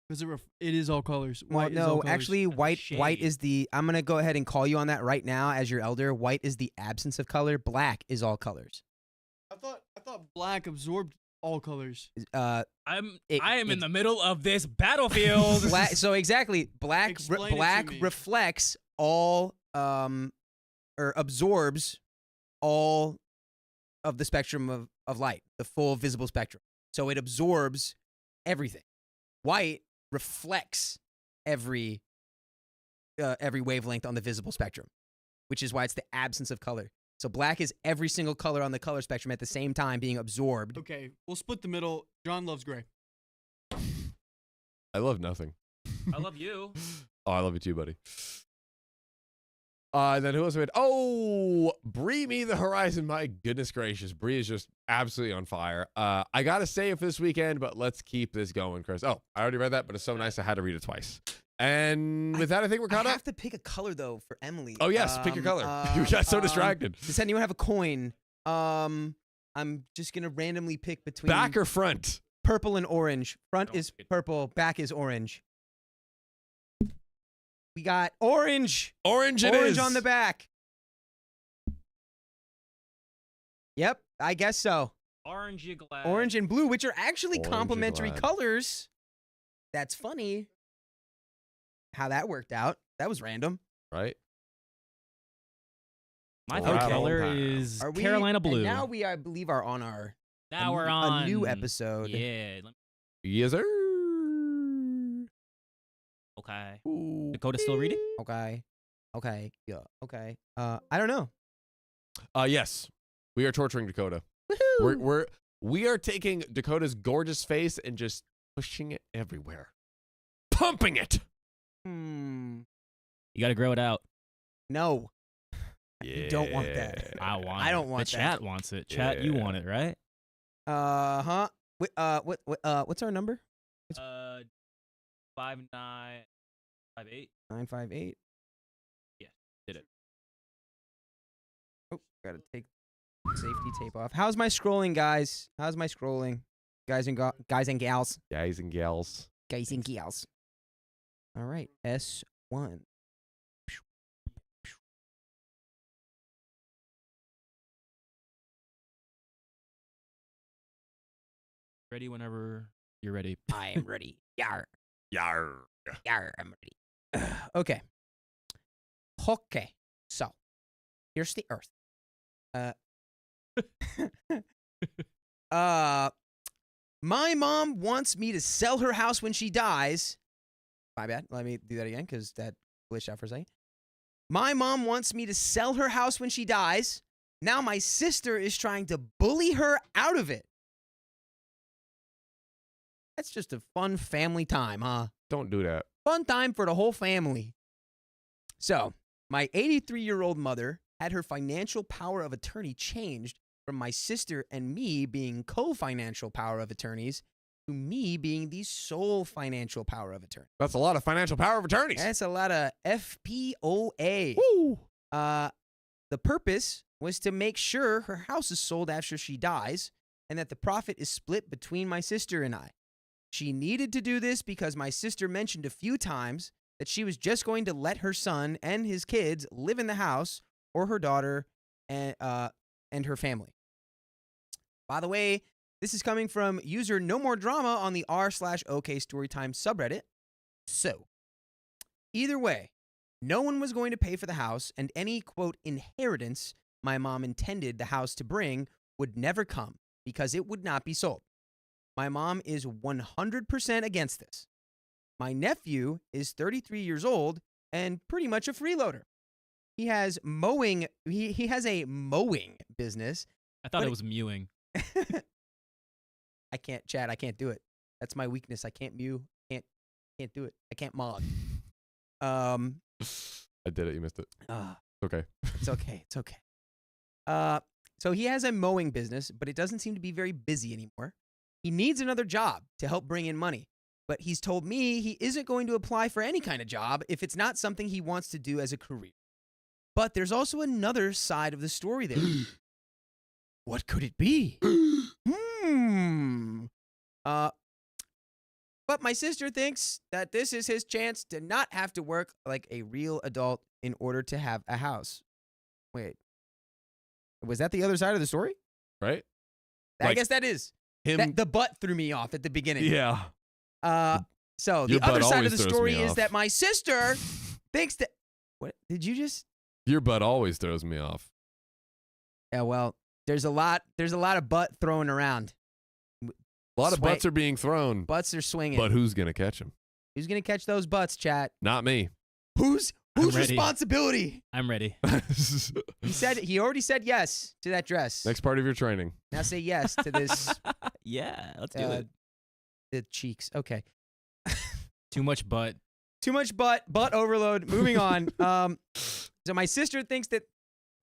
Because it is all colors. Well, White is all no, colors. actually, white shade. is the. I'm gonna go ahead and call you on that right now as your elder. White is the absence of color. Black is all colors. I thought black absorbed all colors. I am It- in the middle of this battlefield. So exactly, black Explain it to black me. reflects all or absorbs all of the spectrum of light, the full visible spectrum. So it absorbs everything. White reflects every wavelength on the visible spectrum, which is why it's the absence of color. So black is every single color on the color spectrum at the same time being absorbed. Okay, we'll split the middle. John loves gray. I love nothing. I love you. Oh, I love you too, buddy. And then who else? Oh, Bree Me the Horizon. My goodness gracious. Bree is just absolutely on fire. I got to say it for this weekend, but let's keep this going, Chris. Oh, I already read that, but it's so nice I had to read it twice. And with that, I think we're I caught up. have to pick a color though for Emily. Oh, yes. Pick your color. You got so distracted. Does anyone have a coin? I'm just gonna randomly pick between Back or front? purple and orange. Front Don't is pick- purple, back is orange. We got orange. Orange it Orange is. on the back. Yep, I guess so. Orange, you glad. Orange and blue, which are actually Orange and complementary glad. colors. That's funny. How that worked out. That was random. Right? My Okay. favorite color Okay. is Are we, Carolina blue. And now we, I believe, are on our Now a we're n- on a new episode. Yeah. Yes, sir. Okay. Ooh. Dakota still reading? Okay. Okay. Yeah. Okay. I don't know. Yes. We are torturing Dakota. We are taking Dakota's gorgeous face and just pushing it everywhere. Pumping it. Hmm. You got to grow it out. No. Yeah. You don't want that. I want. I it. don't want the that. chat wants it. Chat, you Yeah. want it, right? Huh. What's our number? 5958. 958. Yeah, did it. Oh, gotta take safety tape off. How's my scrolling, guys? How's my scrolling, guys and gals? Guys and gals. Guys and gals. All right. S1. Ready whenever you're ready. I am ready. Yar. Yar. Yar. I'm ready. Okay. Okay. So, here's the Earth. My mom wants me to sell her house when she dies. My bad. Let me do that again because that glitched out for a second. My mom wants me to sell her house when she dies. Now my sister is trying to bully her out of it. That's just a fun family time, huh? Don't do that. Fun time for the whole family. So, my 83-year-old mother had her financial power of attorney changed from my sister and me being co-financial power of attorneys to me being the sole financial power of attorney. That's a lot of financial power of attorneys. That's a lot of FPOA. Woo. The purpose was to make sure her house is sold after she dies and that the profit is split between my sister and I. She needed to do this because my sister mentioned a few times that she was just going to let her son and his kids live in the house or her daughter and her family. By the way, this is coming from user No More Drama on the r/OK Storytime subreddit. So, either way, no one was going to pay for the house, and any, quote, inheritance my mom intended the house to bring would never come because it would not be sold. My mom is 100% against this. My nephew is 33 years old and pretty much a freeloader. He has mowing. He has a mowing business. I thought But it was mewing. I can't, Chad. I can't do it. That's my weakness. I can't mew. Can't do it. I can't mod. I did it. You missed it. Okay. It's okay. It's okay. So he has a mowing business, but it doesn't seem to be very busy anymore. He needs another job to help bring in money, but he's told me he isn't going to apply for any kind of job if it's not something he wants to do as a career. But there's also another side of the story there. What could it be? But my sister thinks that this is his chance to not have to work like a real adult in order to have a house. Wait. Was that the other side of the story? Right? I Like guess that is. Him. The butt threw me off at the beginning. Yeah. So Your the other butt side always of the throws story me is off. that my sister thinks that. What did you just? Your butt always throws me off. Yeah, well, there's a lot of butt thrown around. A lot of Sway- butts are being thrown, Butts are swinging. but who's gonna catch them? Who's gonna catch those butts, chat? Not me. Whose I'm ready. responsibility? I'm ready. He already said yes to that dress. Next part of your training. Now say yes to this. Yeah, let's do uh, it. The cheeks. Okay. Too much butt. Too much butt overload. Moving on. So my sister thinks that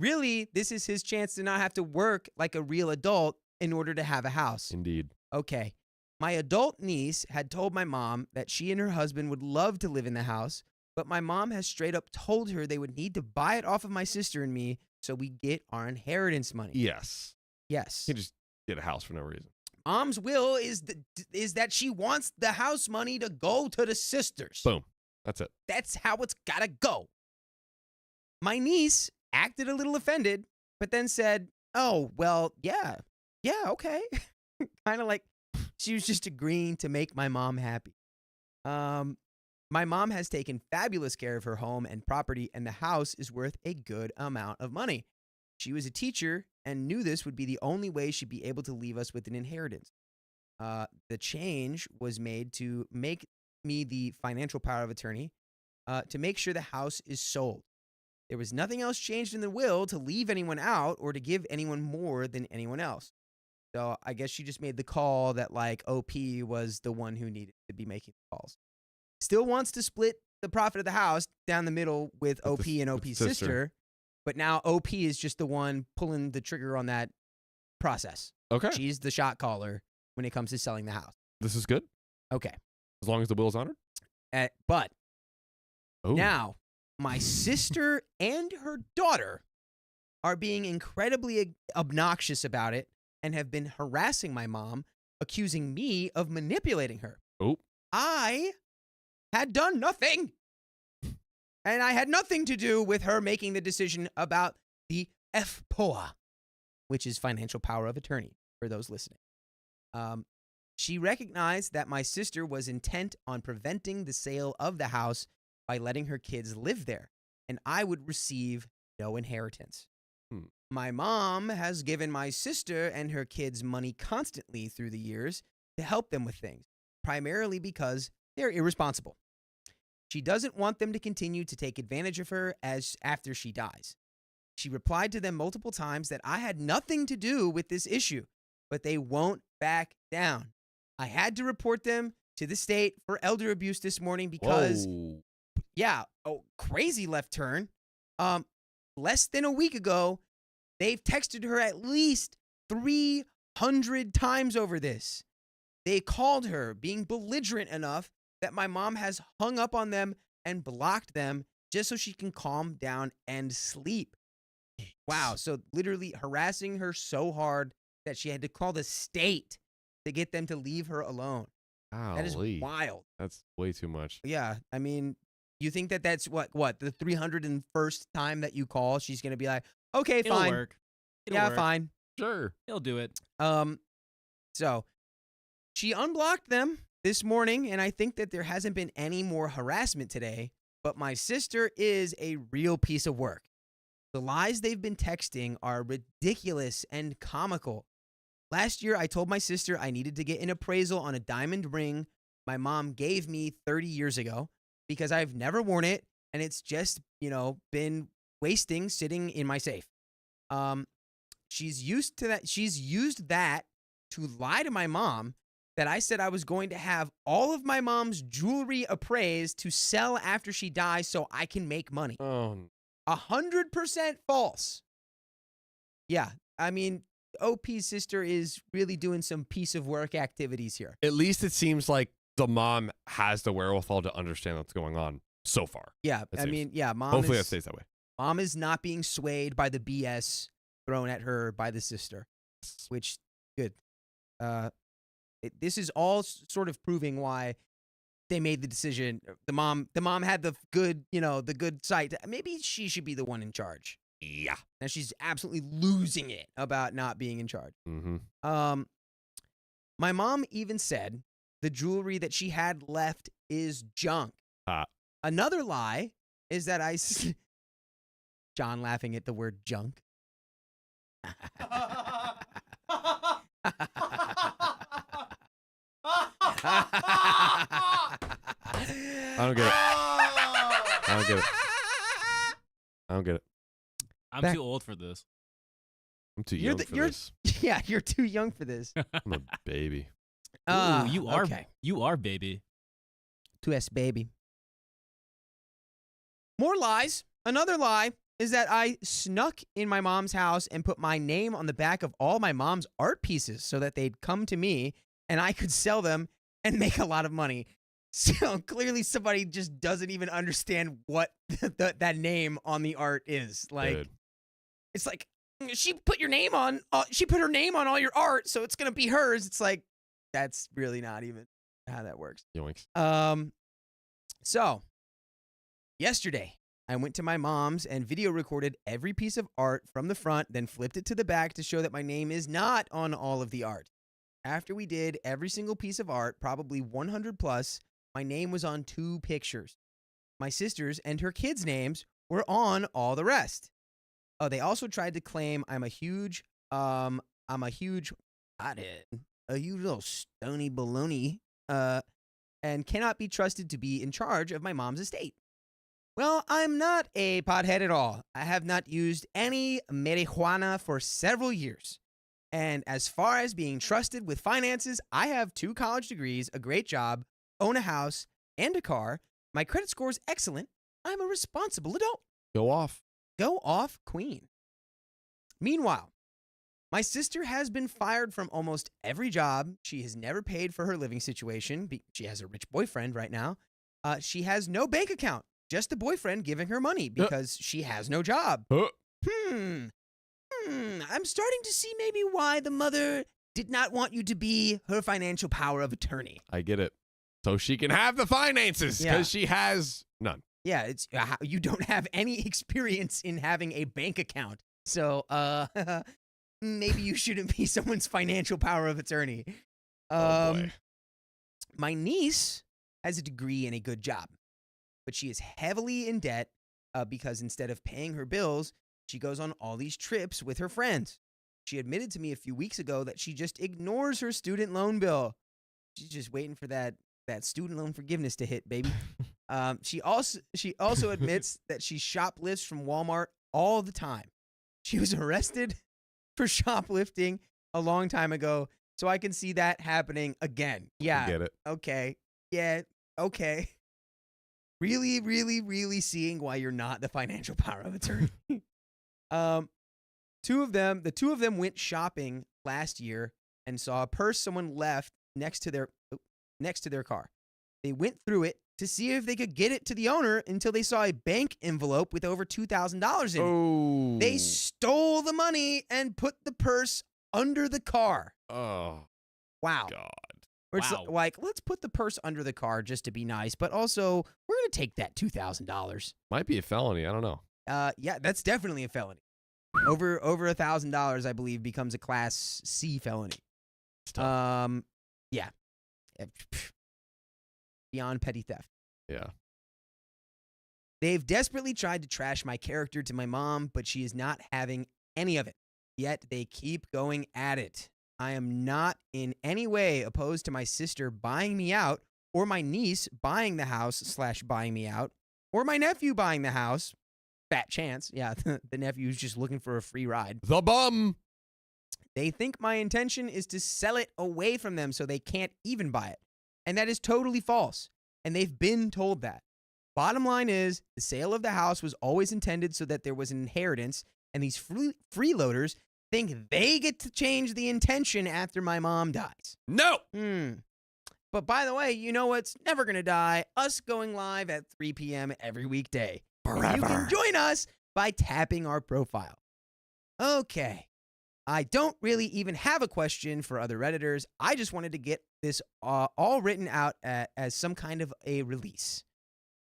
really this is his chance to not have to work like a real adult in order to have a house. Indeed. Okay. My adult niece had told my mom that she and her husband would love to live in the house, but my mom has straight up told her they would need to buy it off of my sister and me so we get our inheritance money. Yes. Yes. You can just get a house for no reason. Mom's will is that she wants the house money to go to the sisters. Boom. That's it. That's how it's gotta go. My niece acted a little offended, but then said, "Oh, well, yeah, okay." Kind of like she was just agreeing to make my mom happy. My mom has taken fabulous care of her home and property, and the house is worth a good amount of money. She was a teacher and knew this would be the only way she'd be able to leave us with an inheritance. The change was made to make me the financial power of attorney to make sure the house is sold. There was nothing else changed in the will to leave anyone out or to give anyone more than anyone else. So I guess she just made the call that like OP was the one who needed to be making the calls. Still wants to split the profit of the house down the middle with OP and OP's sister, but now OP is just the one pulling the trigger on that process. Okay. She's the shot caller when it comes to selling the house. This is good. Okay. As long as the will's honored. But Oh. now my sister and her daughter are being incredibly obnoxious about it and have been harassing my mom, accusing me of manipulating her. Oh. I had done nothing. And I had nothing to do with her making the decision about the FPOA, which is financial power of attorney, for those listening. She recognized that my sister was intent on preventing the sale of the house by letting her kids live there, and I would receive no inheritance. My mom has given my sister and her kids money constantly through the years to help them with things, primarily because they're irresponsible. She doesn't want them to continue to take advantage of her as after she dies. She replied to them multiple times that I had nothing to do with this issue, but they won't back down. I had to report them to the state for elder abuse this morning because, Whoa. crazy left turn. Less than a week ago, they've texted her at least 300 times over this. They called her, being belligerent enough that my mom has hung up on them and blocked them just so she can calm down and sleep. Wow. So literally harassing her so hard that she had to call the state to get them to leave her alone. That is Golly. wild. That's way too much. Yeah. I mean, you think that that's what the 301st time that you call, she's going to be like, okay, It'll fine. work. It'll Yeah, work. fine. Sure. He'll do it. So she unblocked them this morning, and I think that there hasn't been any more harassment today, but my sister is a real piece of work. The lies they've been texting are ridiculous and comical. Last year, I told my sister I needed to get an appraisal on a diamond ring my mom gave me 30 years ago because I've never worn it, and it's just, been wasting sitting in my safe. She's used to that. She's used that to lie to my mom that I said I was going to have all of my mom's jewelry appraised to sell after she dies so I can make money. Oh. 100% false. Yeah, I mean, OP's sister is really doing some piece of work activities here. At least it seems like the mom has the wherewithal to understand what's going on so far. Yeah, That I seems- mean, yeah, Hopefully that stays that way. mom is not being swayed by the BS thrown at her by the sister, which good. This is all sort of proving why they made the decision. The mom had the good, the good sight. Maybe she should be the one in charge. Yeah. Now she's absolutely losing it about not being in charge. Mm-hmm. My mom even said the jewelry that she had left is junk. Another lie is that John laughing at the word junk. I don't get it. I don't get it. I don't get it. I'm Back- too old for this. I'm too You're young the- for you're- this. Yeah, you're too young for this. I'm a baby. Ooh, you are okay. you are baby. 2S baby. More lies. Another lie is that I snuck in my mom's house and put my name on the back of all my mom's art pieces so that they'd come to me and I could sell them and make a lot of money. So clearly somebody just doesn't even understand what that name on the art is. Like, Dude. it's like, she put your name on, she put her name on all your art, so it's going to be hers. It's like, that's really not even how that works. Yoinks. So yesterday I went to my mom's and video recorded every piece of art from the front, then flipped it to the back to show that my name is not on all of the art. After we did every single piece of art, probably 100 plus, my name was on 2 pictures. My sister's and her kids' names were on all the rest. Oh, they also tried to claim I'm a huge little stony baloney, and cannot be trusted to be in charge of my mom's estate. Well, I'm not a pothead at all. I have not used any marijuana for several years. And as far as being trusted with finances, I have 2 college degrees, a great job, own a house, and a car. My credit score is excellent. I'm a responsible adult. Go off. Go off, queen. Meanwhile, my sister has been fired from almost every job. She has never paid for her living situation. She has a rich boyfriend right now. She has no bank account, just a boyfriend giving her money because she has no job. I'm starting to see maybe why the mother did not want you to be her financial power of attorney. I get it. So she can have the finances because she has none. Yeah, it's you don't have any experience in having a bank account. So, maybe you shouldn't be someone's financial power of attorney. Oh boy. My niece has a degree and a good job, but she is heavily in debt because instead of paying her bills, she goes on all these trips with her friends. She admitted to me a few weeks ago that she just ignores her student loan bill. She's just waiting for that student loan forgiveness to hit, baby. She also admits that she shoplifts from Walmart all the time. She was arrested for shoplifting a long time ago, so I can see that happening again. Yeah. I get it. Okay. Yeah. Okay. Really, really, really seeing why you're not the financial power of attorney. The two of them went shopping last year and saw a purse someone left next to their car. They went through it to see if they could get it to the owner until they saw a bank envelope with over $2,000 in it. Oh. They stole the money and put the purse under the car. Oh Wow. God. Or it's Wow. like, let's put the purse under the car just to be nice, but also we're going to take that $2,000. Might be a felony. I don't know. Yeah, that's definitely a felony. Over $1,000, I believe, becomes a Class C felony. It's tough. Yeah. Beyond petty theft. Yeah. They've desperately tried to trash my character to my mom, but she is not having any of it. Yet they keep going at it. I am not in any way opposed to my sister buying me out, or my niece buying the house / buying me out, or my nephew buying the house. Fat chance. Yeah, the nephew's just looking for a free ride. The bum. They think my intention is to sell it away from them so they can't even buy it. And that is totally false. And they've been told that. Bottom line is, the sale of the house was always intended so that there was an inheritance, and these freeloaders think they get to change the intention after my mom dies. No. But by the way, you know what's never going to die? Us going live at 3 p.m. every weekday. And you can join us by tapping our profile. Okay. I don't really even have a question for other Redditors. I just wanted to get this all written out as some kind of a release.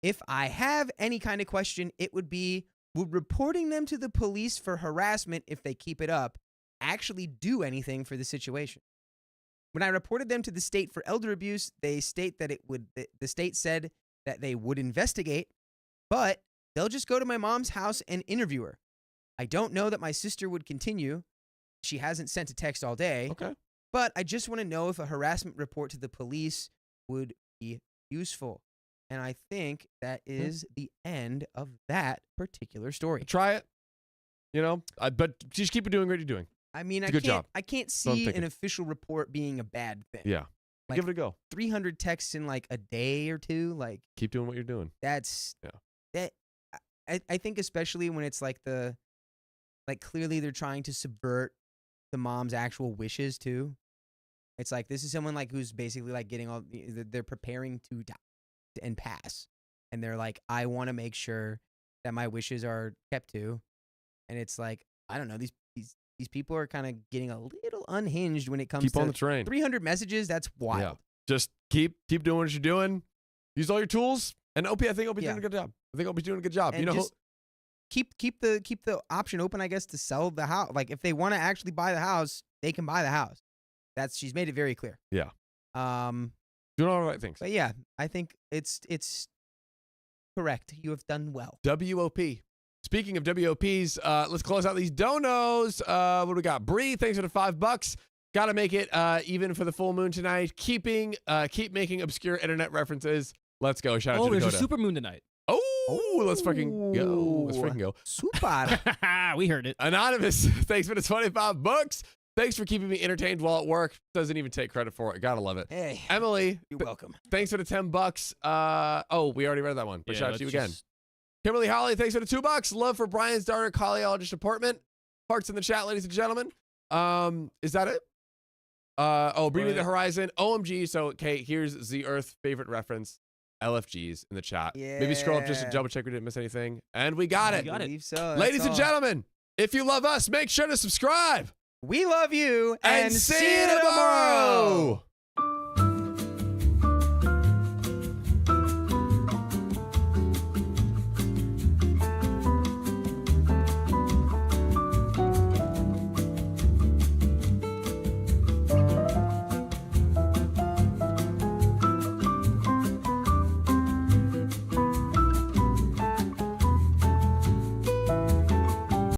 If I have any kind of question, it would be, would reporting them to the police for harassment, if they keep it up, actually do anything for the situation? When I reported them to the state for elder abuse, they state that the state said that they would investigate, but they'll just go to my mom's house and interview her. I don't know that my sister would continue. She hasn't sent a text all day. Okay. But I just want to know if a harassment report to the police would be useful. And I think that is the end of that particular story. Try it. You know, but just keep doing what you're doing. I mean, It's a good job. I can't what I'm see thinking. an official report being a bad thing. Yeah. Like, Give it a go. 300 texts in like a day or two, like Keep doing what you're doing. that's that. I think especially when it's like clearly they're trying to subvert the mom's actual wishes too. It's like, this is someone like who's basically like getting all, they're preparing to die and pass, and they're like, I want to make sure that my wishes are kept to, and it's like, I don't know, these people are kind of getting a little unhinged when it comes Keep to on the train. 300 messages. That's wild. Yeah. Just keep doing what you're doing. Use all your tools. And OP, I think OP's doing a good job. I think OP's doing a good job. And you know, just keep the option open, I guess, to sell the house. Like, if they want to actually buy the house, they can buy the house. She's made it very clear. Yeah. Doing all the right things. But yeah, I think it's correct. You have done well. WOP. Speaking of WOPs, let's close out these donos. What do we got? Bree, thanks for the $5. Got to make it even for the full moon tonight. Keep making obscure internet references. Let's go. Shout out to there's Dakota. a super moon tonight. Oh, let's fucking go. Let's freaking go. Super. We heard it. Anonymous, thanks for the $25. Thanks for keeping me entertained while at work. Doesn't even take credit for it. Gotta love it. Hey, Emily, you're welcome. thanks for the $10. We already read that one. But Yeah, shout out to you again. just- Kimberly Holly, thanks for the $2. Love for Brian's daughter, cardiologist appointment. Hearts in the chat, ladies and gentlemen. Is that it? Bring me the horizon. OMG. So, okay, here's the Earth favorite reference. LFGs in the chat. Maybe scroll up just to Yeah. double check we didn't miss anything. And we got We it. got it. I believe so. That's Ladies and all. gentlemen, if you love us, make sure to subscribe. We love you And see you tomorrow.